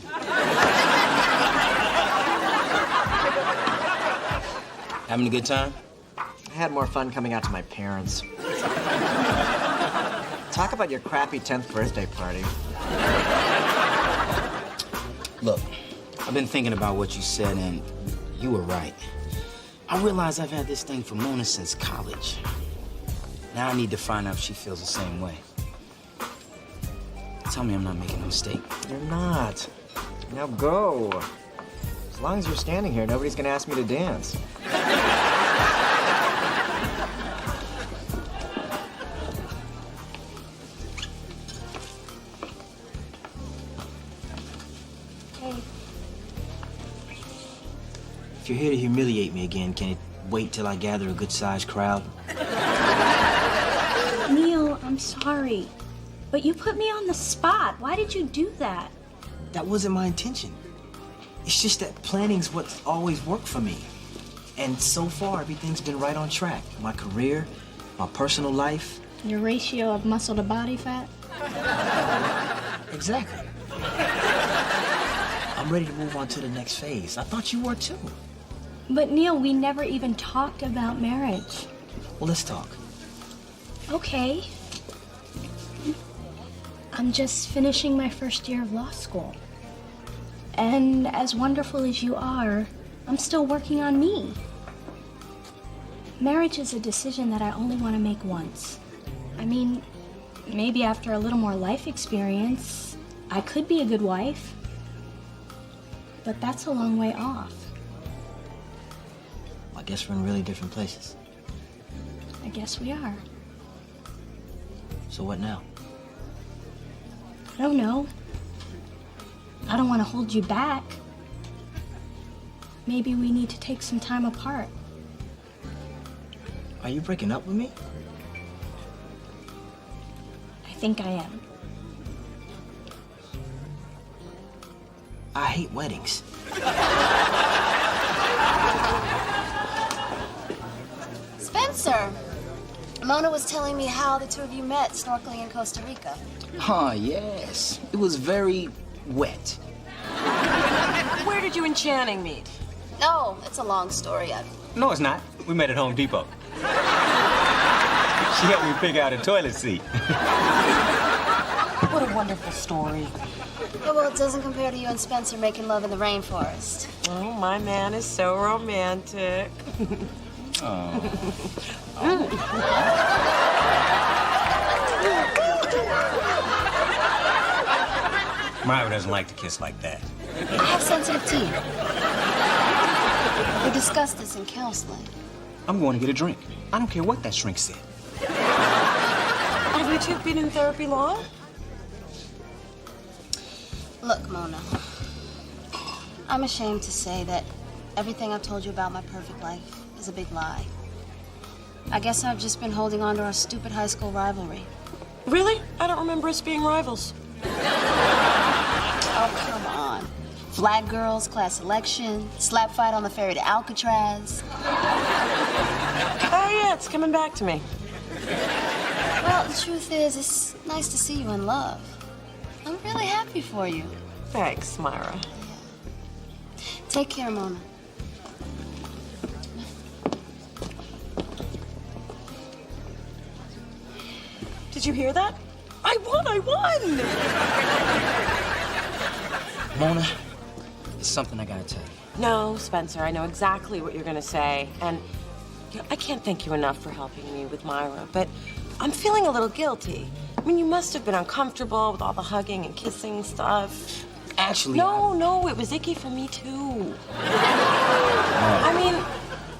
Having a good time? I had more fun coming out to my parents. Talk about your crappy 10th birthday party. Look, I've been thinking about what you said, and you were right. I realize I've had this thing for Mona since college. Now I need to find out if she feels the same way. Tell me I'm not making a mistake. You're not. Now go. As long as you're standing here, nobody's gonna ask me to dance. If you're here to humiliate me again, can it wait till I gather a good-sized crowd? Neil, I'm sorry. But you put me on the spot. Why did you do that? That wasn't my intention. It's just that planning's what's always worked for me. And so far, everything's been right on track. My career, my personal life. Your ratio of muscle to body fat? Exactly. I'm ready to move on to the next phase. I thought you were too. But Neil, we never even talked about marriage. Well, let's talk. Okay. I'm just finishing my first year of law school. And as wonderful as you are, I'm still working on me. Marriage is a decision that I only want to make once. I mean, maybe after a little more life experience, I could be a good wife. But that's a long way off. I guess we're in really different places. I guess we are. So what now? I don't know. I don't want to hold you back. Maybe we need to take some time apart. Are you breaking up with me? I think I am. I hate weddings. Spencer! Mona was telling me how the two of you met snorkeling in Costa Rica. Oh, yes. It was very wet. Where did you and Channing meet? No, it's a long story. No, it's not. We met at Home Depot. She helped me pick out a toilet seat. What a wonderful story. Yeah, well, it doesn't compare to you and Spencer making love in the rainforest. Oh, my man is so romantic. Myra doesn't like to kiss like that. I have sensitive teeth. We discussed this in counseling. I'm going to get a drink. I don't care what that shrink said. Have you two been in therapy long? Look, Mona, I'm ashamed to say that everything I've told you about my perfect life is a big lie. I guess I've just been holding on to our stupid high school rivalry. Really? I don't remember us being rivals. Oh, come on. Flag girls, class selection, slap fight on the ferry to Alcatraz. Oh, yeah, it's coming back to me. Well, the truth is, it's nice to see you in love. I'm really happy for you. Thanks, Myra. Take care, Mona. Did you hear that? I won! Mona, it's something I gotta tell you. No, Spencer, I know exactly what you're gonna say. And you know, I can't thank you enough for helping me with Myra, but I'm feeling a little guilty. I mean, you must have been uncomfortable with all the hugging and kissing stuff. Actually, No, it was icky for me too. I mean,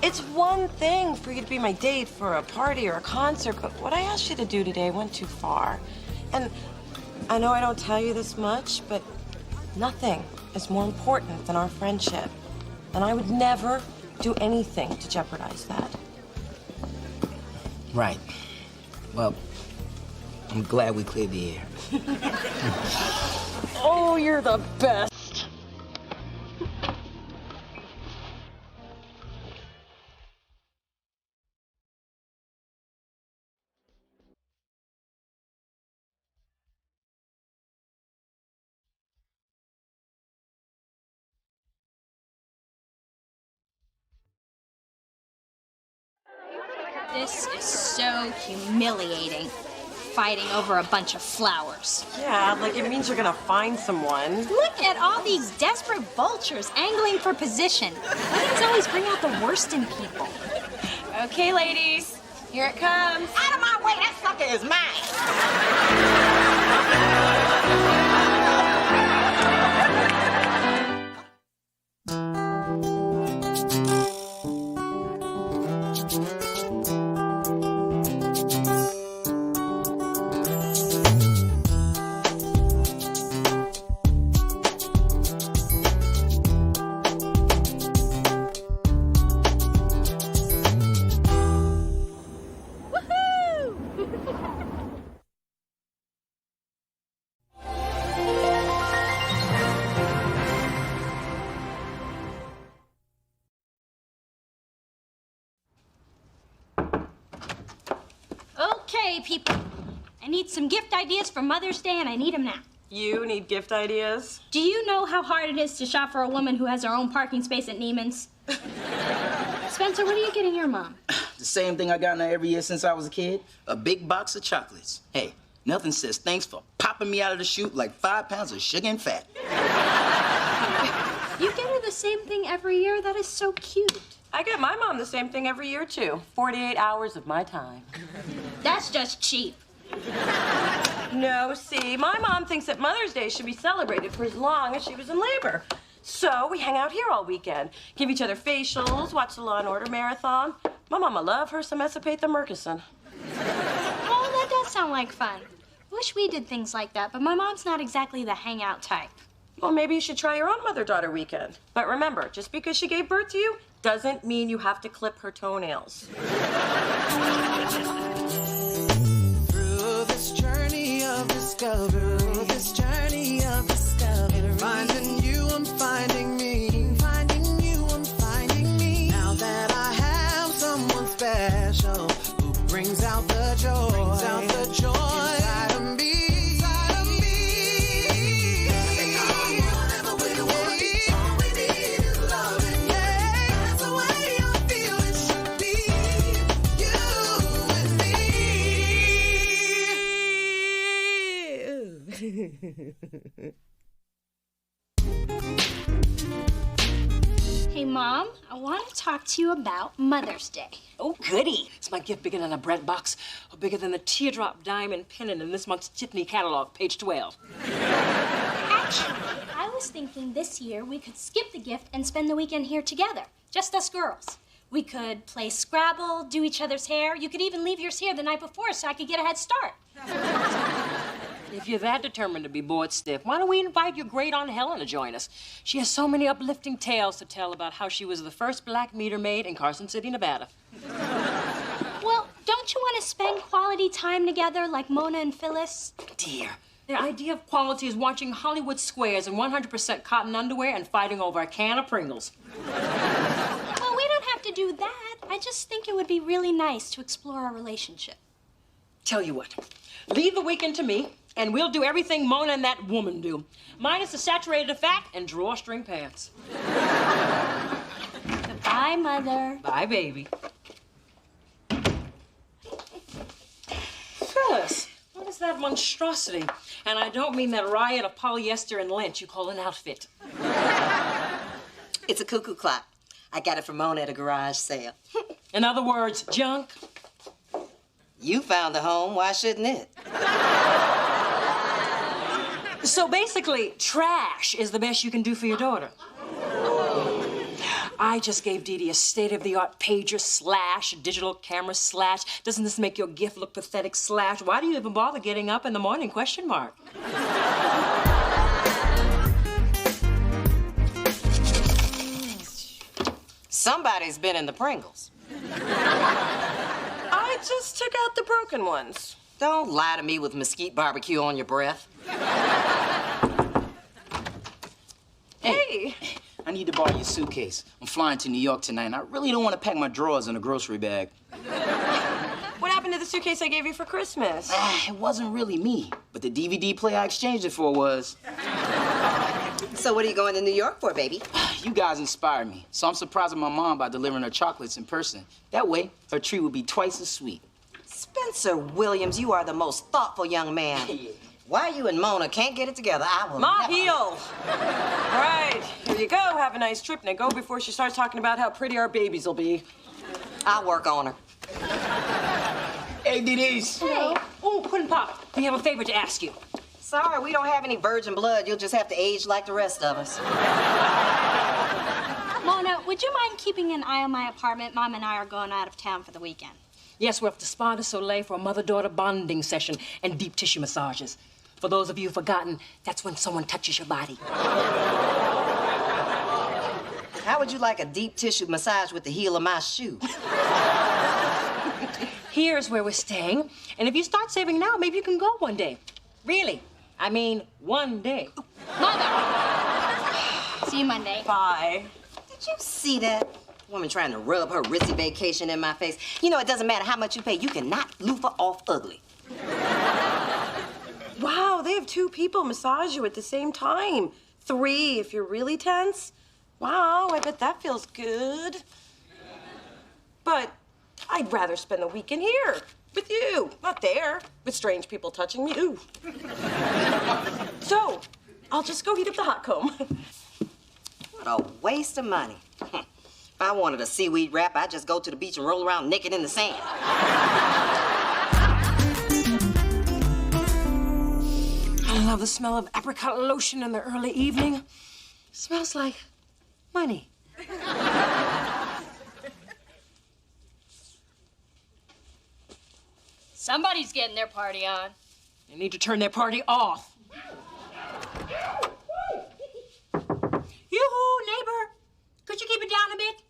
It's one thing for you to be my date for a party or a concert, but what I asked you to do today went too far. And I know I don't tell you this much, but nothing is more important than our friendship. And I would never do anything to jeopardize that. Right. Well, I'm glad we cleared the air. Oh, you're the best. This is so humiliating. Fighting over a bunch of flowers. Yeah, like it means you're gonna find someone. Look at all these desperate vultures angling for position. Weddings always bring out the worst in people. Okay, ladies, here it comes. Out of my way, that sucker is mine. Okay, people. I need some gift ideas for Mother's Day, and I need them now. You need gift ideas? Do you know how hard it is to shop for a woman who has her own parking space at Neiman's? Spencer, what are you getting your mom? The same thing I gotten her every year since I was a kid. A big box of chocolates. Hey, nothing says thanks for popping me out of the chute like 5 pounds of sugar and fat. You get her the same thing every year? That is so cute. I get my mom the same thing every year, too. 48 hours of my time. That's just cheap. No, see, my mom thinks that Mother's Day should be celebrated for as long as she was in labor. So we hang out here all weekend, give each other facials, watch the Law & Order marathon. My mama love her some Esopate the Murkison. Oh, that does sound like fun. Wish we did things like that, but my mom's not exactly the hangout type. Well, maybe you should try your own mother-daughter weekend. But remember, just because she gave birth to you doesn't mean you have to clip her toenails. Through this journey of discovery, finding you, I'm finding me. Finding you, I'm finding me. Now that I have someone special who brings out the joy, inside of me. Hey, Mom, I want to talk to you about Mother's Day. Oh, goody. Is my gift bigger than a bread box or bigger than the teardrop diamond pendant in this month's Tiffany catalog, page 12? Actually, I was thinking this year we could skip the gift and spend the weekend here together, just us girls. We could play Scrabble, do each other's hair. You could even leave yours here the night before so I could get a head start. If you're that determined to be bored stiff, why don't we invite your great Aunt Helen to join us? She has so many uplifting tales to tell about how she was the first black meter maid in Carson City, Nevada. Well, don't you want to spend quality time together like Mona and Phyllis? Dear, their idea of quality is watching Hollywood squares in 100% cotton underwear and fighting over a can of Pringles. Well, we don't have to do that. I just think it would be really nice to explore our relationship. Tell you what, leave the weekend to me, and we'll do everything Mona and that woman do. Minus the saturated fat and drawstring pants. Goodbye, Mother. Bye, baby. Phyllis, what is that monstrosity? And I don't mean that riot of polyester and lint you call an outfit. It's a cuckoo clock. I got it from Mona at a garage sale. In other words, junk. You found a home, why shouldn't it? So basically, trash is the best you can do for your daughter. I just gave Dee Dee a state-of-the-art pager slash, digital camera slash. Doesn't this make your gift look pathetic slash? Why do you even bother getting up in the morning, question mark? Somebody's been in the Pringles. I just took out the broken ones. Don't lie to me with mesquite barbecue on your breath. Hey. I need to borrow your suitcase. I'm flying to New York tonight, and I really don't want to pack my drawers in a grocery bag. What happened to the suitcase I gave you for Christmas? It wasn't really me, but the DVD player I exchanged it for was. So what are you going to New York for, baby? You guys inspired me, so I'm surprising my mom by delivering her chocolates in person. That way, her treat will be twice as sweet. Spencer Williams, you are the most thoughtful young man. Why you and Mona can't get it together, I will Ma never... heel. All right, here you go. Have a nice trip. Now go before she starts talking about how pretty our babies will be. I'll work on her. Hey, Dee-Dee's. Hey. Oh, Puddin' Pop, we have a favor to ask you. Sorry, we don't have any virgin blood. You'll just have to age like the rest of us. Mona, would you mind keeping an eye on my apartment? Mom and I are going out of town for the weekend. Yes, we're up to Spa de Soleil for a mother-daughter bonding session and deep tissue massages. For those of you who've forgotten, that's when someone touches your body. How would you like a deep tissue massage with the heel of my shoe? Here's where we're staying. And if you start saving now, maybe you can go one day. Really. I mean, one day. Mother! See you Monday. Bye. Did you see that? Woman trying to rub her ritzy vacation in my face. You know, it doesn't matter how much you pay. You cannot loofah off ugly. Wow, they have 2 people massage you at the same time. 3 if you're really tense. Wow, I bet that feels good. But I'd rather spend the weekend here with you, not there, with strange people touching me. Ooh. So, I'll just go heat up the hot comb. What a waste of money. If I wanted a seaweed wrap, I'd just go to the beach and roll around naked in the sand. I love the smell of apricot lotion in the early evening. Smells like money. Somebody's getting their party on. They need to turn their party off. Yoo-hoo, neighbor. Could you keep it down a bit?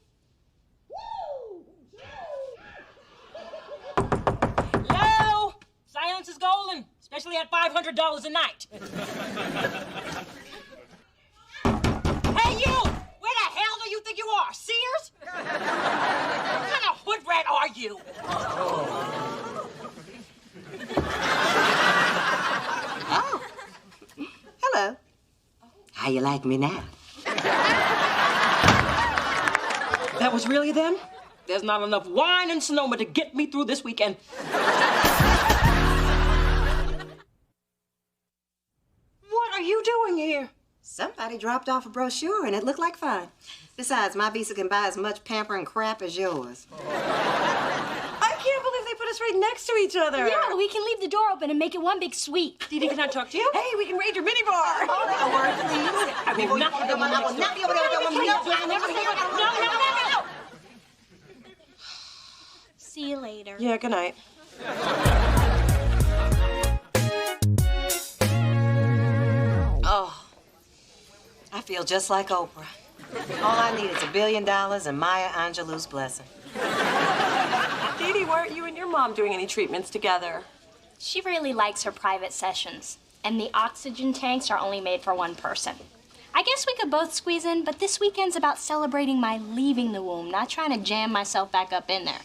Hello? Silence is golden, especially at $500 a night. Hey, you! Where the hell do you think you are? Sears? What kind of hood rat are you? Oh. Hello. How you like me now? That was really them? There's not enough wine in Sonoma to get me through this weekend. What are you doing here? Somebody dropped off a brochure and it looked like fun. Besides, my visa can buy as much pampering crap as yours. I can't believe they put us right next to each other. Yeah, we can leave the door open and make it one big suite. Dee Dee, can I talk to you? Hey, we can raid your minibar. A word, please. I will not have I will not be able to go. No. See you later. Yeah, good night. Oh, I feel just like Oprah. All I need is $1 billion and Maya Angelou's blessing. Dee Dee, why aren't you and your mom doing any treatments together? She really likes her private sessions, and the oxygen tanks are only made for one person. I guess we could both squeeze in, but this weekend's about celebrating my leaving the womb, not trying to jam myself back up in there.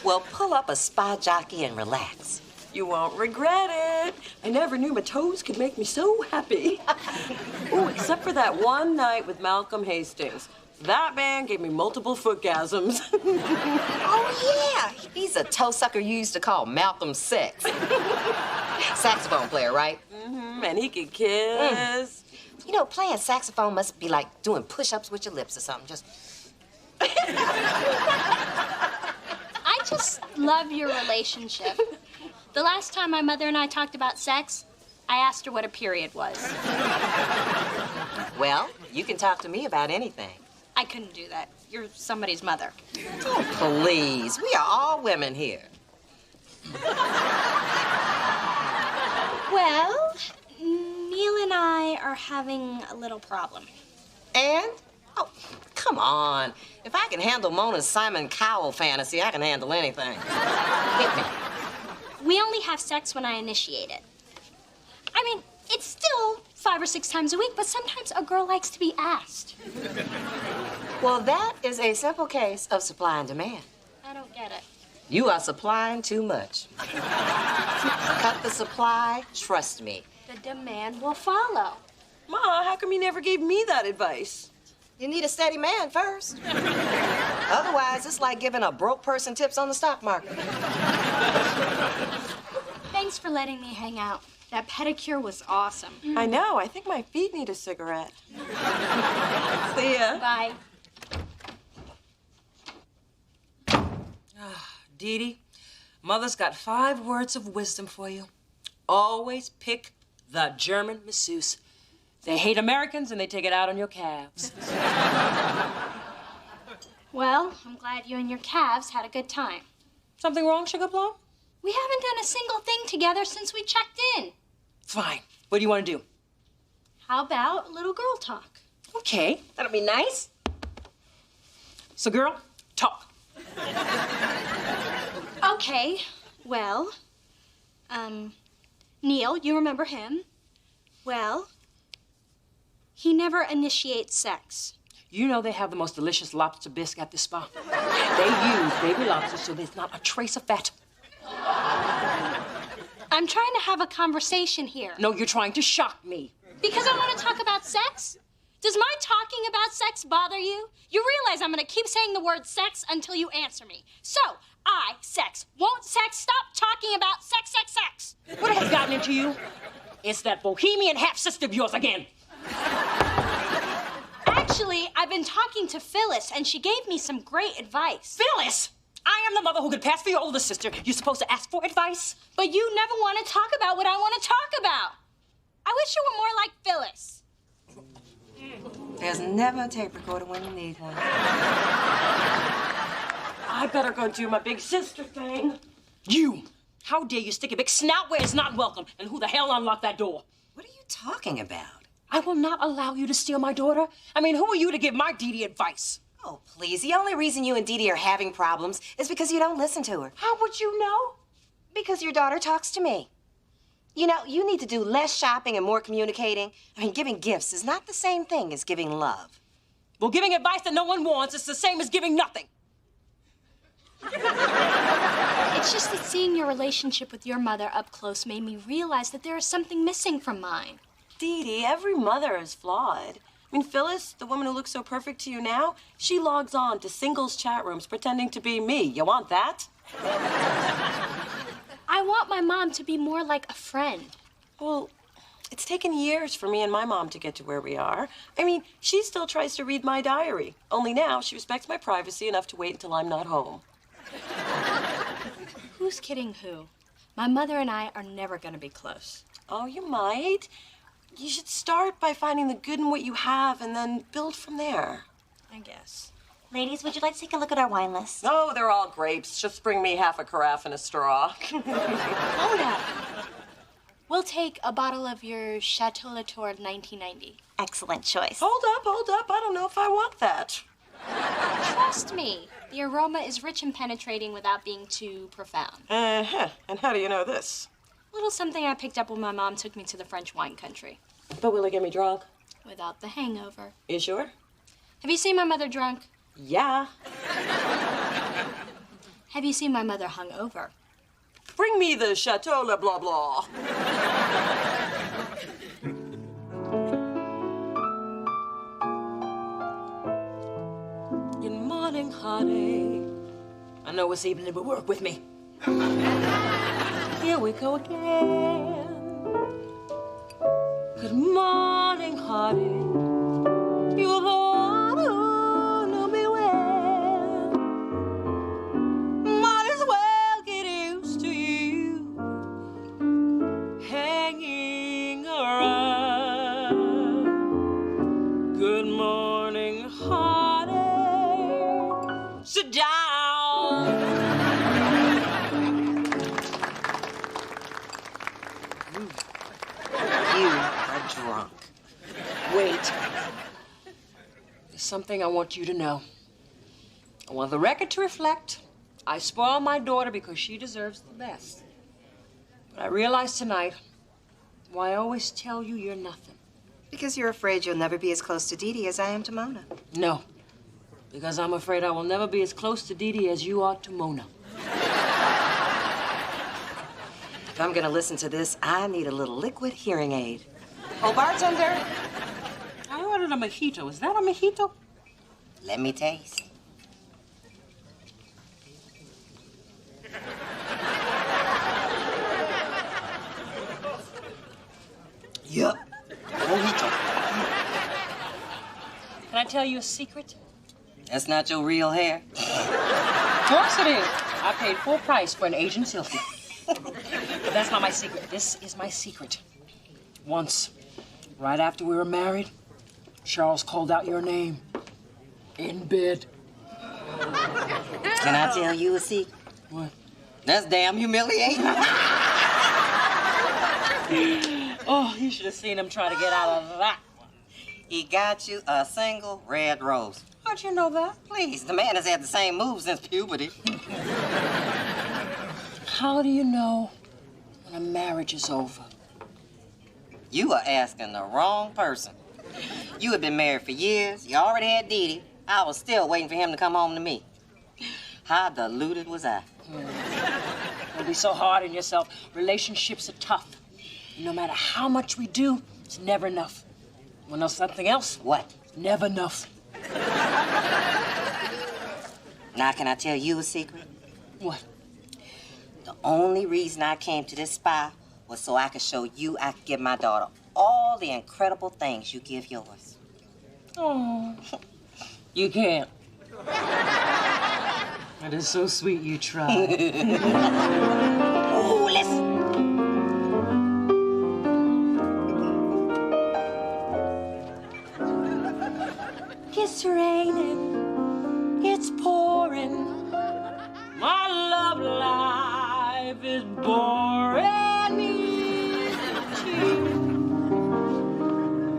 Well, pull up a spa jockey and relax. You won't regret it. I never knew my toes could make me so happy. Oh, except for that one night with Malcolm Hastings. That man gave me multiple footgasms. Oh, yeah. He's a toe sucker you used to call Malcolm Sex. Saxophone player, right? Mm-hmm. And he could kiss. You know, playing saxophone must be like doing push-ups with your lips or something. Just... I just love your relationship. The last time my mother and I talked about sex, I asked her what a period was. Well, You can talk to me about anything. I couldn't do that. You're somebody's mother. Oh, please. We are all women here. Well, Neil and I are having a little problem. And? Oh, come on. If I can handle Mona's Simon Cowell fantasy, I can handle anything. Hit me. We only have sex when I initiate it. I mean, it's still 5 or 6 times a week, but sometimes a girl likes to be asked. Well, that is a simple case of supply and demand. I don't get it. You are supplying too much. Cut the supply, trust me. The demand will follow. Ma, how come you never gave me that advice? You need a steady man first. Otherwise, it's like giving a broke person tips on the stock market. Thanks for letting me hang out. That pedicure was awesome. I know. I think my feet need a cigarette. See ya. Bye. Dee Dee, Mother's got 5 words of wisdom for you. Always pick the German masseuse. They hate Americans and they take it out on your calves. Well, I'm glad you and your calves had a good time. Something wrong, Sugar Plum? We haven't done a single thing together since we checked in. Fine. What do you want to do? How about a little girl talk? Okay, that'll be nice. So, girl, talk. Okay, well, Neil, you remember him? Well, he never initiates sex. You know they have the most delicious lobster bisque at the spa. They use baby lobster so there's not a trace of fat. I'm trying to have a conversation here. No, you're trying to shock me. Because I want to talk about sex? Does my talking about sex bother you? You realize I'm going to keep saying the word sex until you answer me. So, sex. Won't sex stop talking about sex, sex, sex? What has gotten into you? It's that bohemian half-sister of yours again. Actually, I've been talking to Phyllis, and she gave me some great advice. Phyllis! I am the mother who could pass for your older sister. You're supposed to ask for advice. But you never want to talk about what I want to talk about. I wish you were more like Phyllis. There's never a tape recorder when you need one. I better go do my big sister thing. You! How dare you stick a big snout where it's not welcome? And who the hell unlocked that door? What are you talking about? I will not allow you to steal my daughter. I mean, who are you to give my Dee Dee advice? Oh, please. The only reason you and Dee Dee are having problems is because you don't listen to her. How would you know? Because your daughter talks to me. You know, you need to do less shopping and more communicating. I mean, giving gifts is not the same thing as giving love. Well, giving advice that no one wants is the same as giving nothing. It's just that seeing your relationship with your mother up close made me realize that there is something missing from mine. Dee Dee, every mother is flawed. I mean, Phyllis, the woman who looks so perfect to you now, she logs on to singles chat rooms pretending to be me. You want that? I want my mom to be more like a friend. Well, it's taken years for me and my mom to get to where we are. I mean, she still tries to read my diary. Only now she respects my privacy enough to wait until I'm not home. Who's kidding who? My mother and I are never going to be close. Oh, you might. You should start by finding the good in what you have and then build from there. I guess. Ladies, would you like to take a look at our wine list? Oh, they're all grapes. Just bring me half a carafe and a straw. Hold up. We'll take a bottle of your Chateau Latour 1990. Excellent choice. Hold up. I don't know if I want that. Trust me. The aroma is rich and penetrating without being too profound. Uh-huh. And how do you know this? A little something I picked up when my mom took me to the French wine country. But will it get me drunk? Without the hangover. You sure? Have you seen my mother drunk? Yeah. Have you seen my mother hungover? Bring me the Chateau Le Blah Blah. Good morning, honey. I know it's evening, but work with me. Here we go again. Good morning, honey. You're the one who knew me well. Might as well get used to you hanging around. Good something I want you to know. I want the record to reflect I spoil my daughter because she deserves the best. But I realize tonight why I always tell you you're nothing. Because you're afraid you'll never be as close to Dee Dee as I am to Mona. No, because I'm afraid I will never be as close to Dee Dee as you are to Mona. If I'm gonna listen to this, I need a little liquid hearing aid. Oh, bartender! I ordered a mojito. Is that a mojito? Let me taste. Yup. Mojito. Can I tell you a secret? That's not your real hair. Of course it is. I paid full price for an Asian silky. But that's not my secret. This is my secret. Once, right after we were married, Charles called out your name in bed. Can I tell you a secret? What? That's damn humiliating. Oh, you should have seen him try to get out of that one. He got you a single red rose. How'd you know that? Please, the man has had the same move since puberty. How do you know when a marriage is over? You are asking the wrong person. You had been married for years. You already had Dee Dee. I was still waiting for him to come home to me. How deluded was I? Don't be so hard on yourself. Relationships are tough. No matter how much we do, it's never enough. Want to know something else? What? Never enough. Now, can I tell you a secret? What? The only reason I came to this spa was so I could show you I could give my daughter all the incredible things you give yours. Oh, you can't. That is so sweet you tried. Oh, listen. It's raining, it's pouring. My love life is boring me too.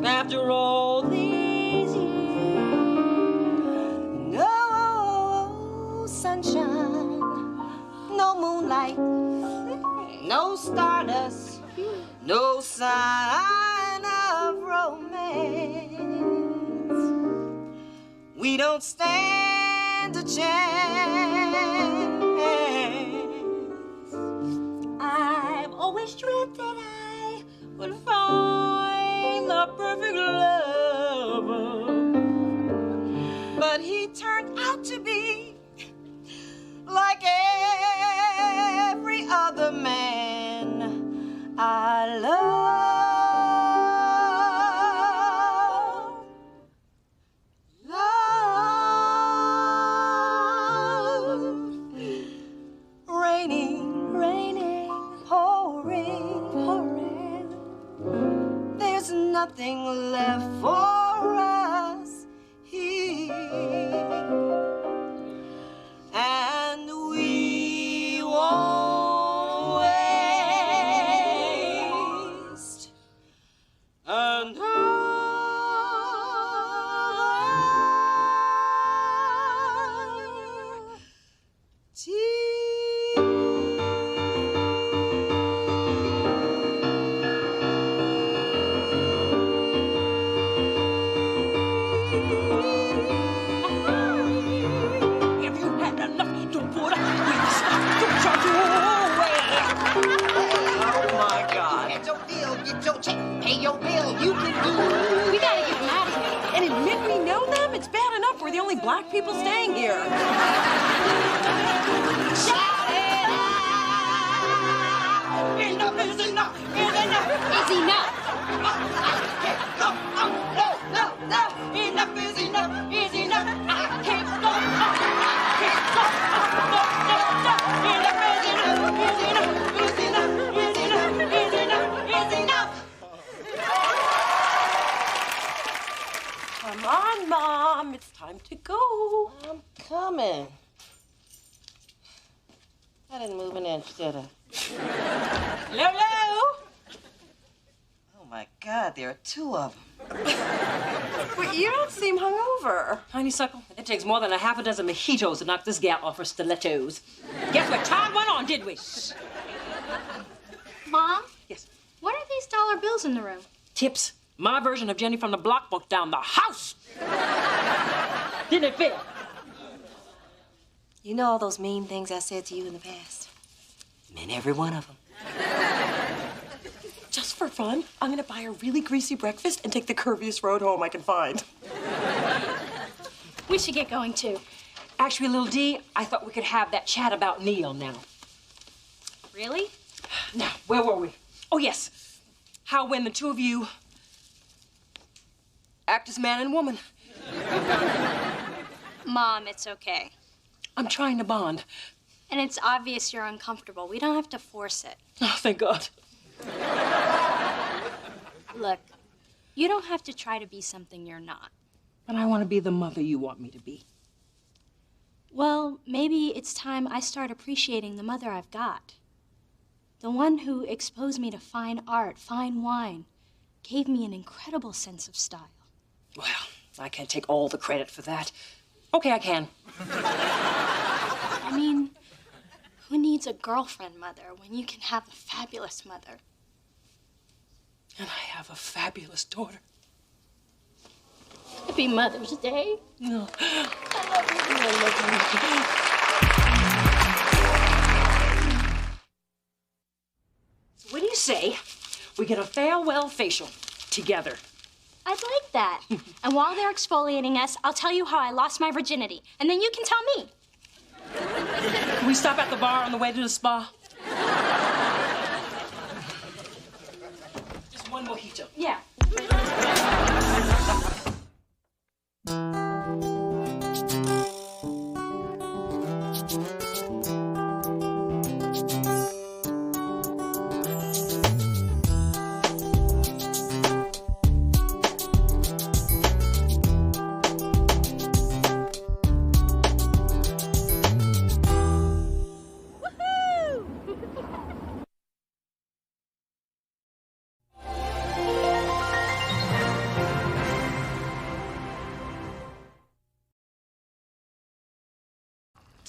After all these years, No sunshine, no moonlight, no stardust, no sign of romance. We don't stand a chance. I've always dreamt that I would find the perfect lover. But he turned out to be like every other man I love. Raining, raining, pouring, pouring. There's nothing left for us here. And we won't waste another If you had enough to put up with the stuff to charge you away. Oh my God. Get your bill, get your check, pay your bill, you can do it. We gotta get them out of here. And admit we know them? It's bad enough we're the only black people staying here. Shout it out! Enough is enough is enough. It's enough. No, enough is enough is enough. I can't go on. Enough is enough is enough is enough is enough is enough is enough. Come on, Mom. It's time to go. I'm coming. I didn't move an inch, did I? Lolo. Oh My God, there are two of them. But you don't seem hungover. Honeysuckle, it takes more than a half a dozen mojitos to knock this gal off her stilettos. Guess what? Time went on, did we? Mom? Yes. What are these dollar bills in the room? Tips. My version of Jenny from the Block broke down the house. Didn't it fit? You know all those mean things I said to you in the past? Meant every one of them. Just for fun, I'm gonna buy a really greasy breakfast and take the curviest road home I can find. We should get going, too. Actually, little D, I thought we could have that chat about Neil now. Really? Now, where were we? Oh, yes. How when the two of you act as man and woman. Mom, it's okay. I'm trying to bond. And it's obvious you're uncomfortable. We don't have to force it. Oh, thank God. Look, you don't have to try to be something you're not. But I want to be the mother you want me to be. Well, maybe it's time I start appreciating the mother I've got. The one who exposed me to fine art, fine wine, gave me an incredible sense of style. Well, I can't take all the credit for that. Okay, I can. I mean, who needs a girlfriend mother when you can have a fabulous mother? And I have a fabulous daughter. Happy Mother's Day. No. So what do you say we get a farewell facial together? I'd like that. And while they're exfoliating us, I'll tell you how I lost my virginity. And then you can tell me. Can we stop at the bar on the way to the spa? Just one mojito. Yeah.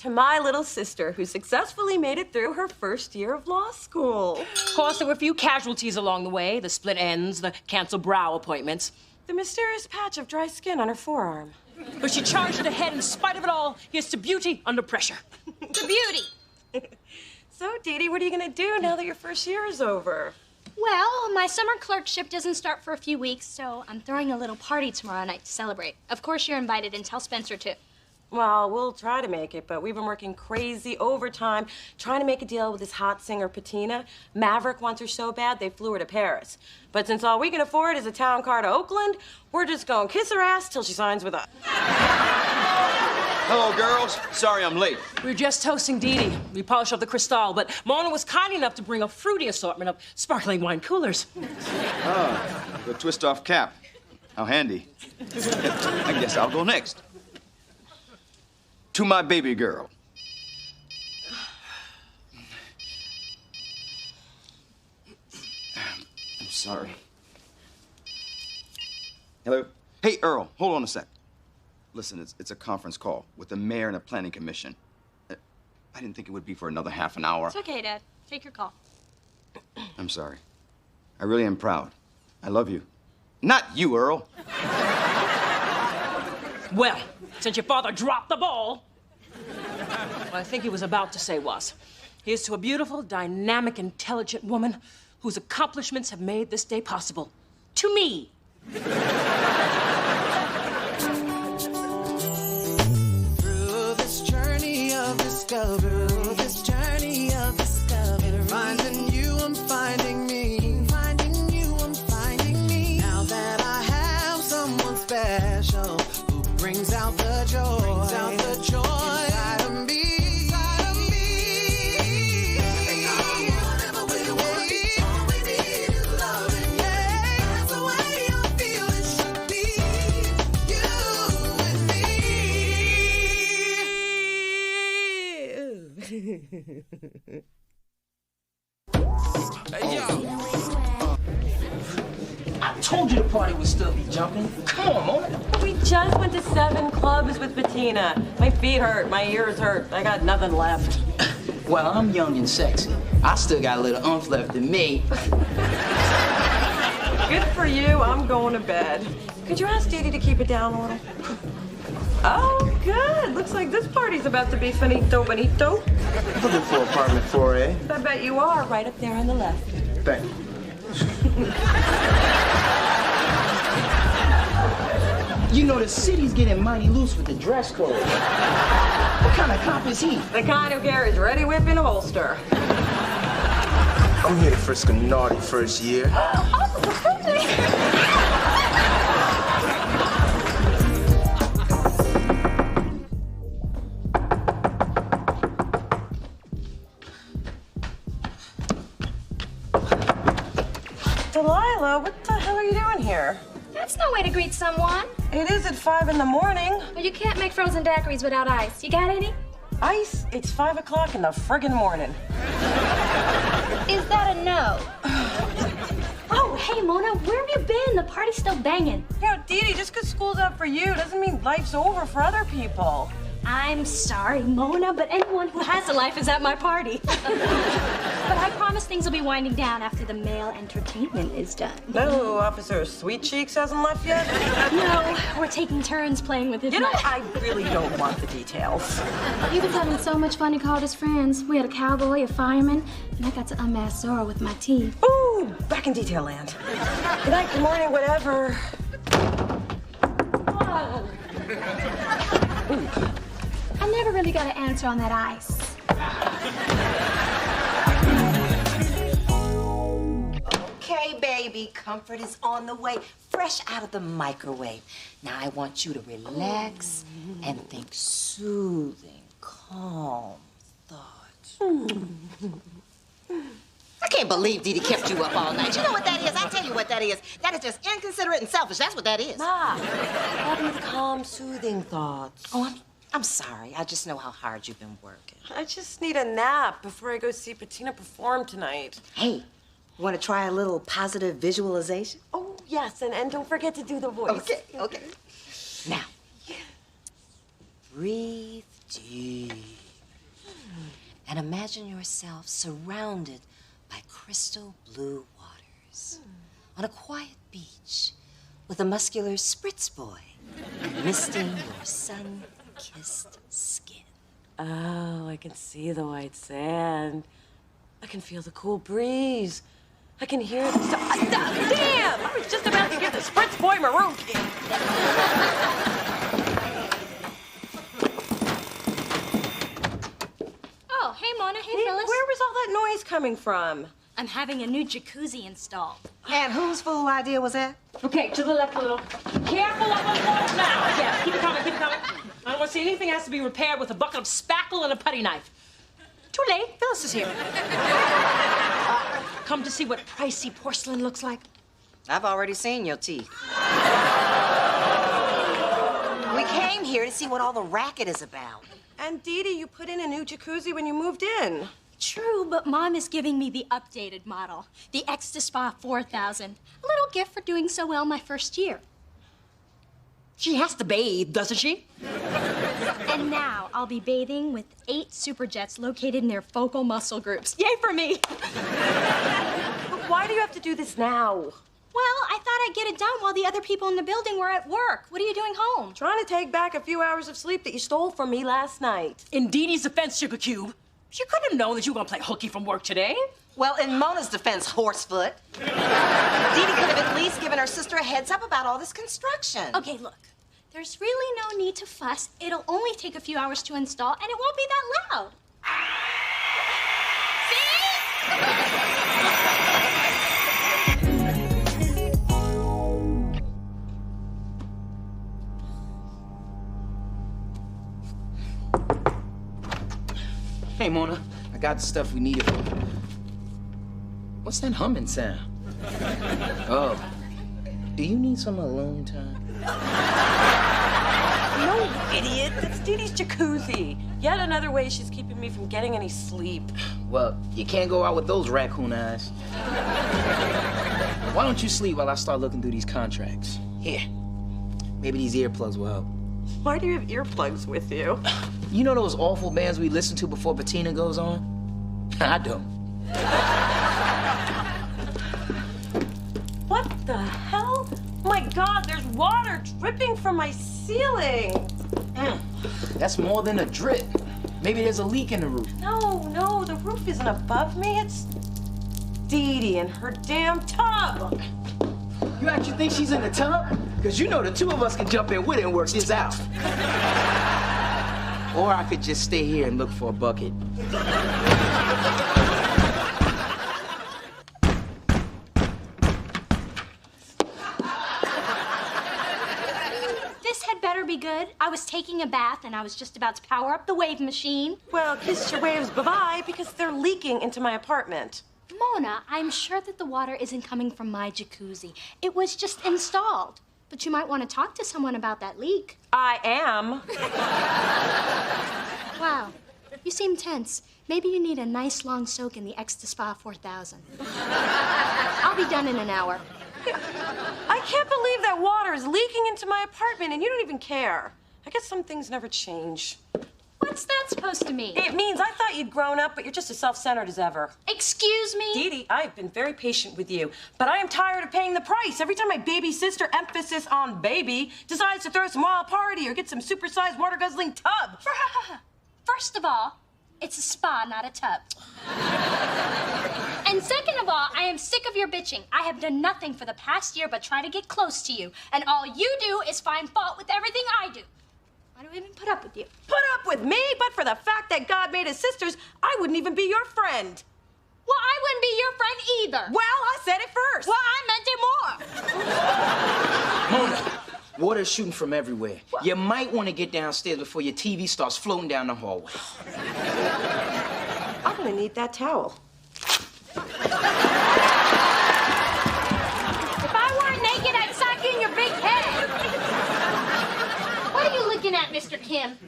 To my little sister, who successfully made it through her first year of law school. Of course, there were a few casualties along the way. The split ends, the canceled brow appointments. The mysterious patch of dry skin on her forearm. But she charged it ahead in spite of it all. Here's to beauty under pressure. To beauty. So, Dee Dee, what are you gonna do now that your first year is over? Well, my summer clerkship doesn't start for a few weeks, so I'm throwing a little party tomorrow night to celebrate. Of course you're invited, and tell Spencer too. Well, we'll try to make it, but we've been working crazy overtime trying to make a deal with this hot singer, Patina. Maverick wants her so bad, they flew her to Paris. But since all we can afford is a town car to Oakland, we're just gonna kiss her ass till she signs with us. Hello, girls. Sorry I'm late. We were just toasting Dee Dee. We polished up the Cristal, but Mona was kind enough to bring a fruity assortment of sparkling wine coolers. Oh, the twist-off cap. How handy. I guess I'll go next. To my baby girl. I'm sorry. Hello? Hey, Earl, hold on a sec. Listen, it's a conference call with the mayor and a planning commission. I didn't think it would be for another half an hour. It's okay, Dad. Take your call. I'm sorry. I really am proud. I love you. Not you, Earl. Well, since your father dropped the ball, what I think he was about to say was, here's to a beautiful, dynamic, intelligent woman whose accomplishments have made this day possible. To me. Through this journey of discovery, finding you, I'm finding me. Finding you, I'm finding me. Now that I have someone special who brings out the joy, inside of me. Whatever we want, all we need is loving. That's the way I feel it should be. You and me. told you the party would still be jumping. Come on, Mona. We just went to 7 clubs with Bettina. My feet hurt, my ears hurt. I got nothing left. Well, I'm young and sexy. I still got a little oomph left in me. Good for you. I'm going to bed. Could you ask Dee Dee to keep it down a little? Oh, good. Looks like this party's about to be finito bonito. Looking for apartment 4A. I bet you are, right up there on the left. Thank you. You know, the city's getting mighty loose with the dress code. What kind of cop is he? The kind who carries ready whip in a holster. I'm here to frisk a naughty first year. Delilah, what the hell are you doing here? That's no way to greet someone. It is at 5 in the morning. Well, you can't make frozen daiquiris without ice. You got any? Ice? It's 5 o'clock in the friggin' morning. Is that a no? Oh, hey, Mona, where have you been? The party's still banging. Yo, Dee Dee, just because school's up for you doesn't mean life's over for other people. I'm sorry, Mona, but anyone who has a life is at my party. But I promise things will be winding down after the male entertainment is done. No, Officer Sweet Cheeks hasn't left yet? No, we're taking turns playing with his You know, I really don't want the details. He was having so much fun, he called his friends. We had a cowboy, a fireman, and I got to unmask Zora with my teeth. Ooh, back in detail land. Good night, good morning, whatever. Whoa. I never really got an answer on that ice. Okay, baby, comfort is on the way, fresh out of the microwave. Now I want you to relax and think soothing, calm thoughts. I can't believe Dee Dee kept you up all night. You know what that is? I'll tell you what that is. That is just inconsiderate and selfish. That's what that is. Ma, help me with calm, soothing thoughts. Oh, I'm sorry. I just know how hard you've been working. I just need a nap before I go see Bettina perform tonight. Hey, you want to try a little positive visualization? Oh, yes, and don't forget to do the voice. Okay. Now, breathe deep. And imagine yourself surrounded by crystal blue waters on a quiet beach with a muscular spritz boy misting your sun-kissed skin. Oh, I can see the white sand. I can feel the cool breeze. I can hear the... Damn! I was just about to give the spritz boy maroon kick. Oh, hey, Mona. Hey, Phyllis. Where was all that noise coming from? I'm having a new jacuzzi installed. And whose fool idea was that? Okay, to the left a little. Careful of those walls now. Yes, keep it coming, keep it coming. I don't want to see anything has to be repaired with a bucket of spackle and a putty knife. Too late. Phyllis is here. Come to see what pricey porcelain looks like? I've already seen your teeth. We came here to see what all the racket is about. And Dee Dee, you put in a new jacuzzi when you moved in. True, but Mom is giving me the updated model, the Extra Spa 4000. A little gift for doing so well my first year. She has to bathe, doesn't she? And now I'll be bathing with 8 superjets located near focal muscle groups. Yay for me! But why do you have to do this now? Well, I thought I'd get it done while the other people in the building were at work. What are you doing home? Trying to take back a few hours of sleep that you stole from me last night. In Dee Dee's defense, Sugar Cube, she couldn't have known that you were going to play hooky from work today. Well, in Mona's defense, Horsefoot, Dee Dee could have at least given her sister a heads up about all this construction. Okay, look. There's really no need to fuss. It'll only take a few hours to install, and it won't be that loud. Hey, Mona, I got the stuff we needed for you. What's that humming sound? Oh, do you need some alone time? No, idiot. That's Dee Dee's jacuzzi. Yet another way she's keeping me from getting any sleep. Well, you can't go out with those raccoon eyes. Why don't you sleep while I start looking through these contracts? Here. Maybe these earplugs will help. Why do you have earplugs with you? You know those awful bands we listen to before Bettina goes on? I don't. What the hell? My God, there's water dripping from my ceiling. That's more than a drip. Maybe there's a leak in the roof. No, the roof isn't above me. It's Dee Dee and her damn tub. You actually think she's in the tub? Because you know the two of us can jump in with it and work this out. Or I could just stay here and look for a bucket. This had better be good. I was taking a bath and I was just about to power up the wave machine. Well, kiss your waves bye-bye because they're leaking into my apartment. Mona, I'm sure that the water isn't coming from my jacuzzi. It was just installed. But you might want to talk to someone about that leak. I am. Wow, you seem tense. Maybe you need a nice long soak in the Extra Spa 4000. I'll be done in an hour. I can't believe that water is leaking into my apartment and you don't even care. I guess some things never change. What's that supposed to mean? It means I thought you'd grown up, but you're just as self-centered as ever. Excuse me? Dee Dee, I've been very patient with you, but I am tired of paying the price. Every time my baby sister, emphasis on baby, decides to throw some wild party or get some supersized water-guzzling tub. First of all, it's a spa, not a tub. And second of all, I am sick of your bitching. I have done nothing for the past year but try to get close to you. And all you do is find fault with everything I do. Why do I even put up with you? Put up with me? But for the fact that God made us sisters, I wouldn't even be your friend. Well, I wouldn't be your friend either. Well, I said it first. Well, I meant it more. Mona, water's shooting from everywhere. What? You might want to get downstairs before your TV starts floating down the hallway. I'm gonna need that towel. If I weren't naked, I'd sock you in your big head. What are you looking at, Mr. Kim?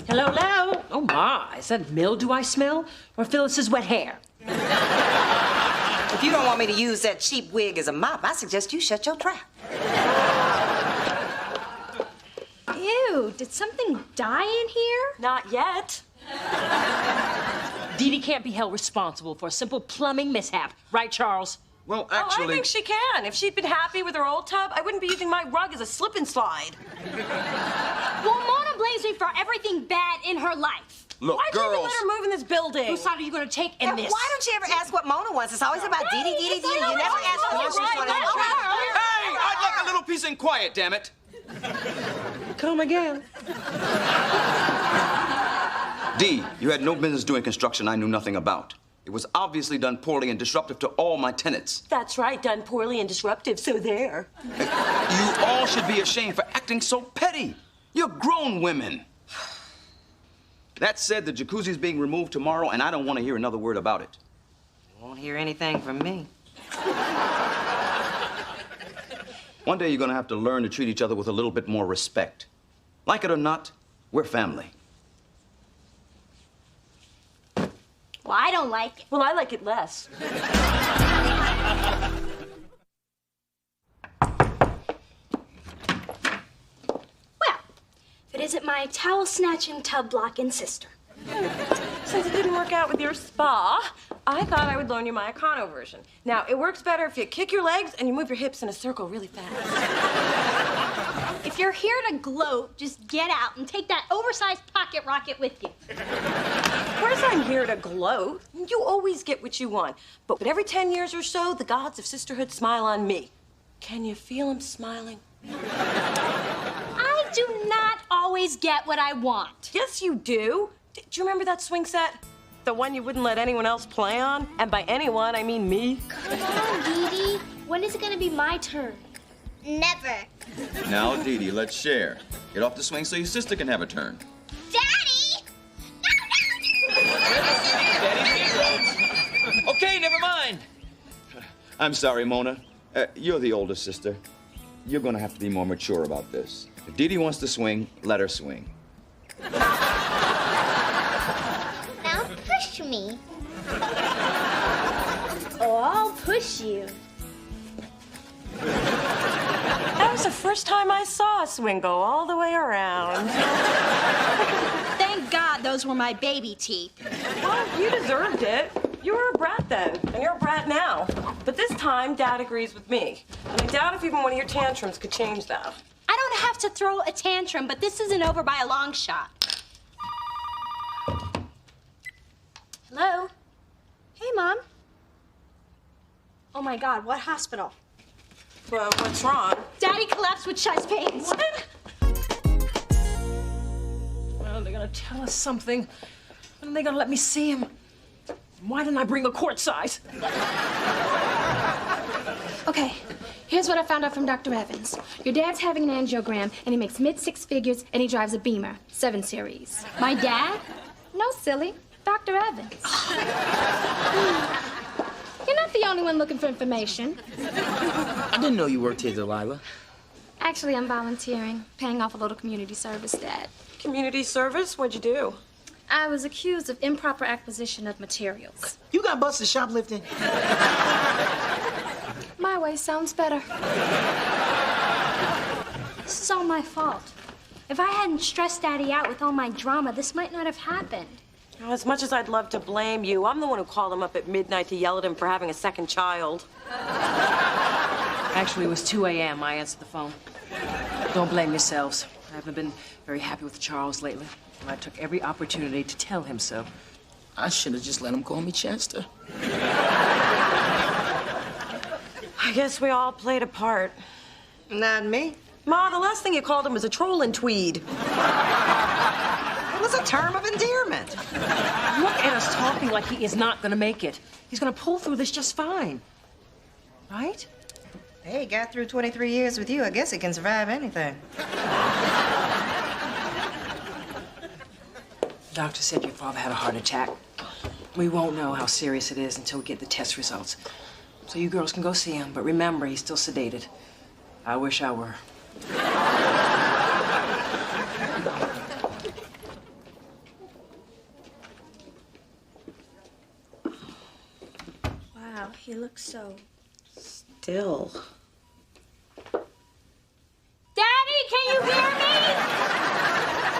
Hello, hello. Oh, my. Is that mildew I smell? Or Phyllis's wet hair? If you don't want me to use that cheap wig as a mop, I suggest you shut your trap. Ew, did something die in here? Not yet. Dee Dee can't be held responsible for a simple plumbing mishap. Right, Charles? Well, Oh, I actually... think she can. If she'd been happy with her old tub, I wouldn't be using my rug as a slip and slide. Well, Mona blames me for everything bad in her life. Look, Why'd you even girls... let her move in this building? Whose side are you going to take in And this? why don't you ever ask what Mona wants? It's always about Dee Dee, Dee Dee, Dee Dee. You never ask her what she's going to have. Hey, I'd like a little peace and quiet, damn it. Come again. Dee, you had no business doing construction I knew nothing about. It was obviously done poorly and disruptive to all my tenants. That's right, done poorly and disruptive, so there. You all should be ashamed for acting so petty. You're grown women. That said, the jacuzzi's being removed tomorrow, and I don't want to hear another word about it. Won't hear anything from me. One day you're gonna have to learn to treat each other with a little bit more respect. Like it or not, we're family. Well, I don't like it. Well, I like it less. Well, if it isn't my towel-snatching, tub-blocking sister. Since it didn't work out with your spa, I thought I would loan you my Econo version. Now, it works better if you kick your legs and you move your hips in a circle really fast. If you're here to gloat, just get out and take that oversized pocket rocket with you. Of course I'm here to gloat. You always get what you want. But every 10 years or so, the gods of sisterhood smile on me. Can you feel them smiling? I do not always get what I want. Yes, you do. Do you remember that swing set? The one you wouldn't let anyone else play on? And by anyone, I mean me. Come on, Dee Dee. When is it gonna be my turn? Never. Now, Dee Dee, let's share. Get off the swing so your sister can have a turn. Daddy! Okay, never mind. I'm sorry, Mona. You're the older sister. You're gonna have to be more mature about this. If Dee Dee wants to swing, let her swing. Now push me. Oh, I'll push you. That was the first time I saw a swing go all the way around. Thank God those were my baby teeth. Well, you deserved it. You were a brat then, and you're a brat now. But this time, Dad agrees with me. And I doubt if even one of your tantrums could change that. I don't have to throw a tantrum, but this isn't over by a long shot. Hello? Hey, Mom. Oh, my God, what hospital? Well, what's wrong? Daddy collapsed with chest pains. What? Well, they're gonna tell us something. When are they gonna let me see him? Why didn't I bring the quart size? Okay, here's what I found out from Dr. Evans. Your dad's having an angiogram, and he makes mid-6 figures, and he drives a Beamer, 7 Series. My dad? No, silly. Dr. Evans. You're not the only one looking for information. I didn't know you worked here, Delilah. Actually, I'm volunteering, paying off a little community service, Dad. Community service? What'd you do? I was accused of improper acquisition of materials. You got busted shoplifting? My way sounds better. This is all my fault. If I hadn't stressed Daddy out with all my drama, this might not have happened. Now, as much as I'd love to blame you, I'm the one who called him up at midnight to yell at him for having a second child. Actually, it was 2 a.m. I answered the phone. Don't blame yourselves. I haven't been very happy with Charles lately, and I took every opportunity to tell him so. I should have just let him call me Chester. I guess we all played a part. Not me. Ma, the last thing you called him was a troll in tweed. It was a term of endearment. Look at us talking like he is not gonna make it. He's gonna pull through this just fine. Right? Hey, got through 23 years with you. I guess he can survive anything. Doctor said your father had a heart attack. We won't know how serious it is until we get the test results. So you girls can go see him, but remember, he's still sedated. I wish I were. Wow, he looks so... Still. Daddy, can you hear me?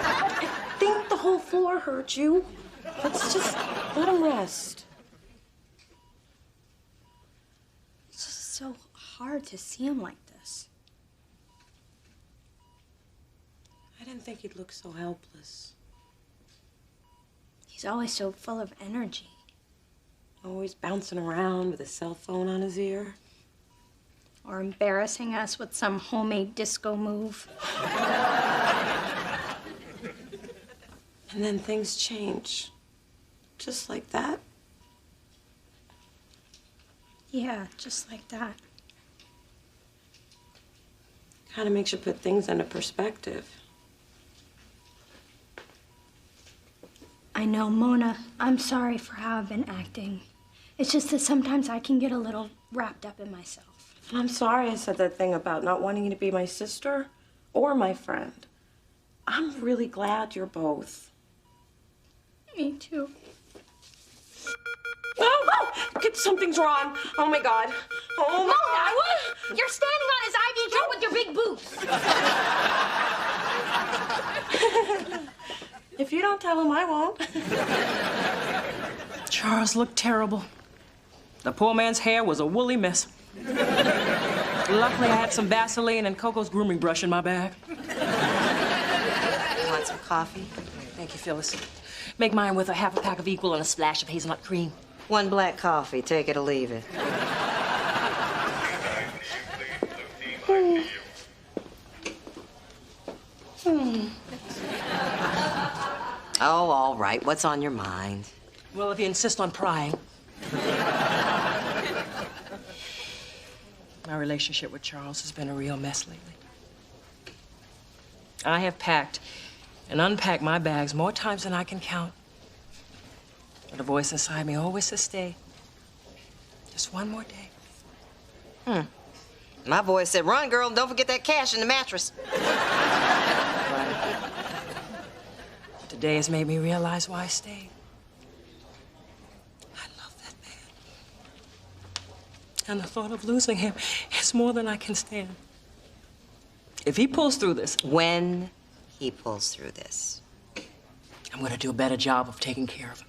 I think the whole floor hurt you. Let's just let him rest. It's just so hard to see him like this. I didn't think he'd look so helpless. He's always so full of energy. Always bouncing around with a cell phone on his ear. Or embarrassing us with some homemade disco move. And then things change. Just like that. Yeah, just like that. Kind of makes you put things into perspective. I know, Mona, I'm sorry for how I've been acting. It's just that sometimes I can get a little wrapped up in myself. And I'm sorry I said that thing about not wanting you to be my sister or my friend. I'm really glad you're both. Me too. Oh, something's wrong. Oh, my God. Oh, my God. What? You're standing on his IV drip with your big boots. If you don't tell him, I won't. Charles looked terrible. The poor man's hair was a woolly mess. Luckily, I had some Vaseline and Coco's grooming brush in my bag. You want some coffee? Thank you, Phyllis. Make mine with a half a pack of Equal and a splash of hazelnut cream. 1 black coffee. Take it or leave it. Oh, all right. What's on your mind? Well, if you insist on prying. My relationship with Charles has been a real mess lately. I have packed and unpacked my bags more times than I can count. But a voice inside me always says stay. Just one more day. My voice said, run, girl, and don't forget that cash in the mattress. Today has made me realize why I stayed. I love that man. And the thought of losing him is more than I can stand. If he pulls through this... When he pulls through this. I'm gonna do a better job of taking care of him.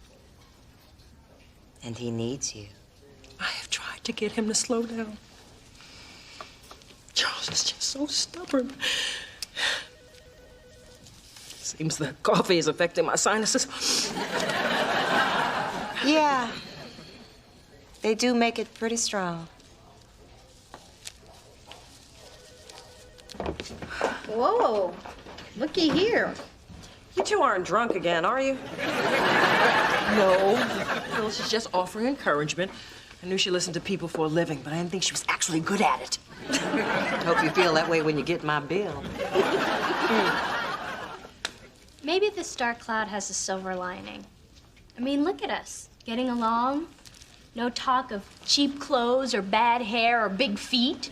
And he needs you. I have tried to get him to slow down. Charles is just so stubborn. Seems the coffee is affecting my sinuses. Yeah. They do make it pretty strong. Whoa, looky here. You two aren't drunk again, are you? No, she's just offering encouragement. I knew she listened to people for a living, but I didn't think she was actually good at it. Hope you feel that way when you get my bill. Maybe this dark cloud has a silver lining. I mean, look at us, getting along. No talk of cheap clothes or bad hair or big feet.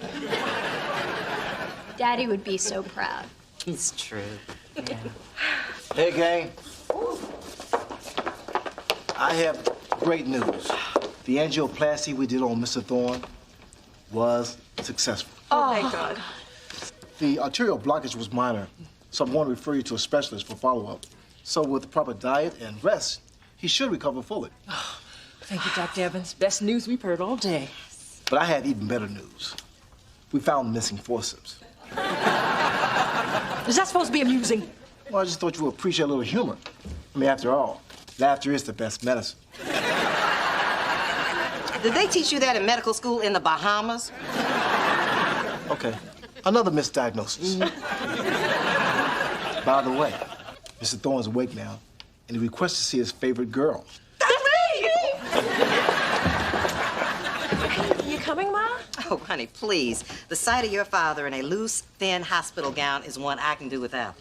Daddy would be so proud. It's true. Yeah. Hey, gang. I have great news. The angioplasty we did on Mr. Thorne was successful. Oh, thank God. The arterial blockage was minor, so I'm going to refer you to a specialist for follow-up. So with the proper diet and rest, he should recover fully. Oh, thank you, Dr. Evans. Best news we've heard all day. But I have even better news. We found the missing forceps. Is that supposed to be amusing? Well, I just thought you would appreciate a little humor. I mean, after all, laughter is the best medicine. Did they teach you that in medical school in the Bahamas? Okay, another misdiagnosis. By the way, Mr. Thorne's awake now, and he requests to see his favorite girl. That's me! You coming, Ma? Oh, honey, please. The sight of your father in a loose, thin hospital gown is one I can do without.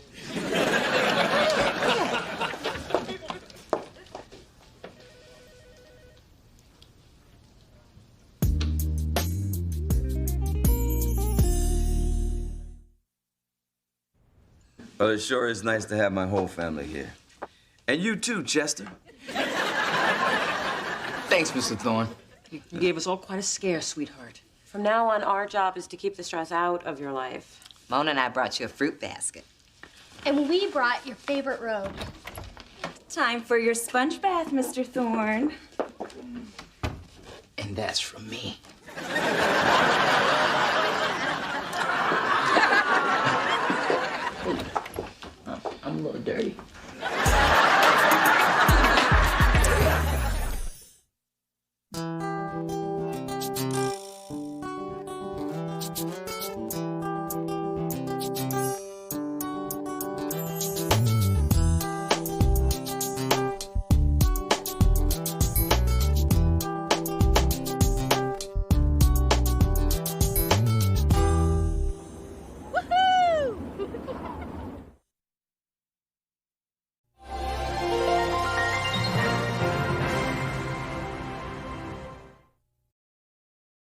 Well, it sure is nice to have my whole family here. And you too, Chester. Thanks, Mr. Thorne. You gave us all quite a scare, sweetheart. From now on, our job is to keep the stress out of your life. Mona and I brought you a fruit basket. And we brought your favorite robe. Time for your sponge bath, Mr. Thorne. And that's from me.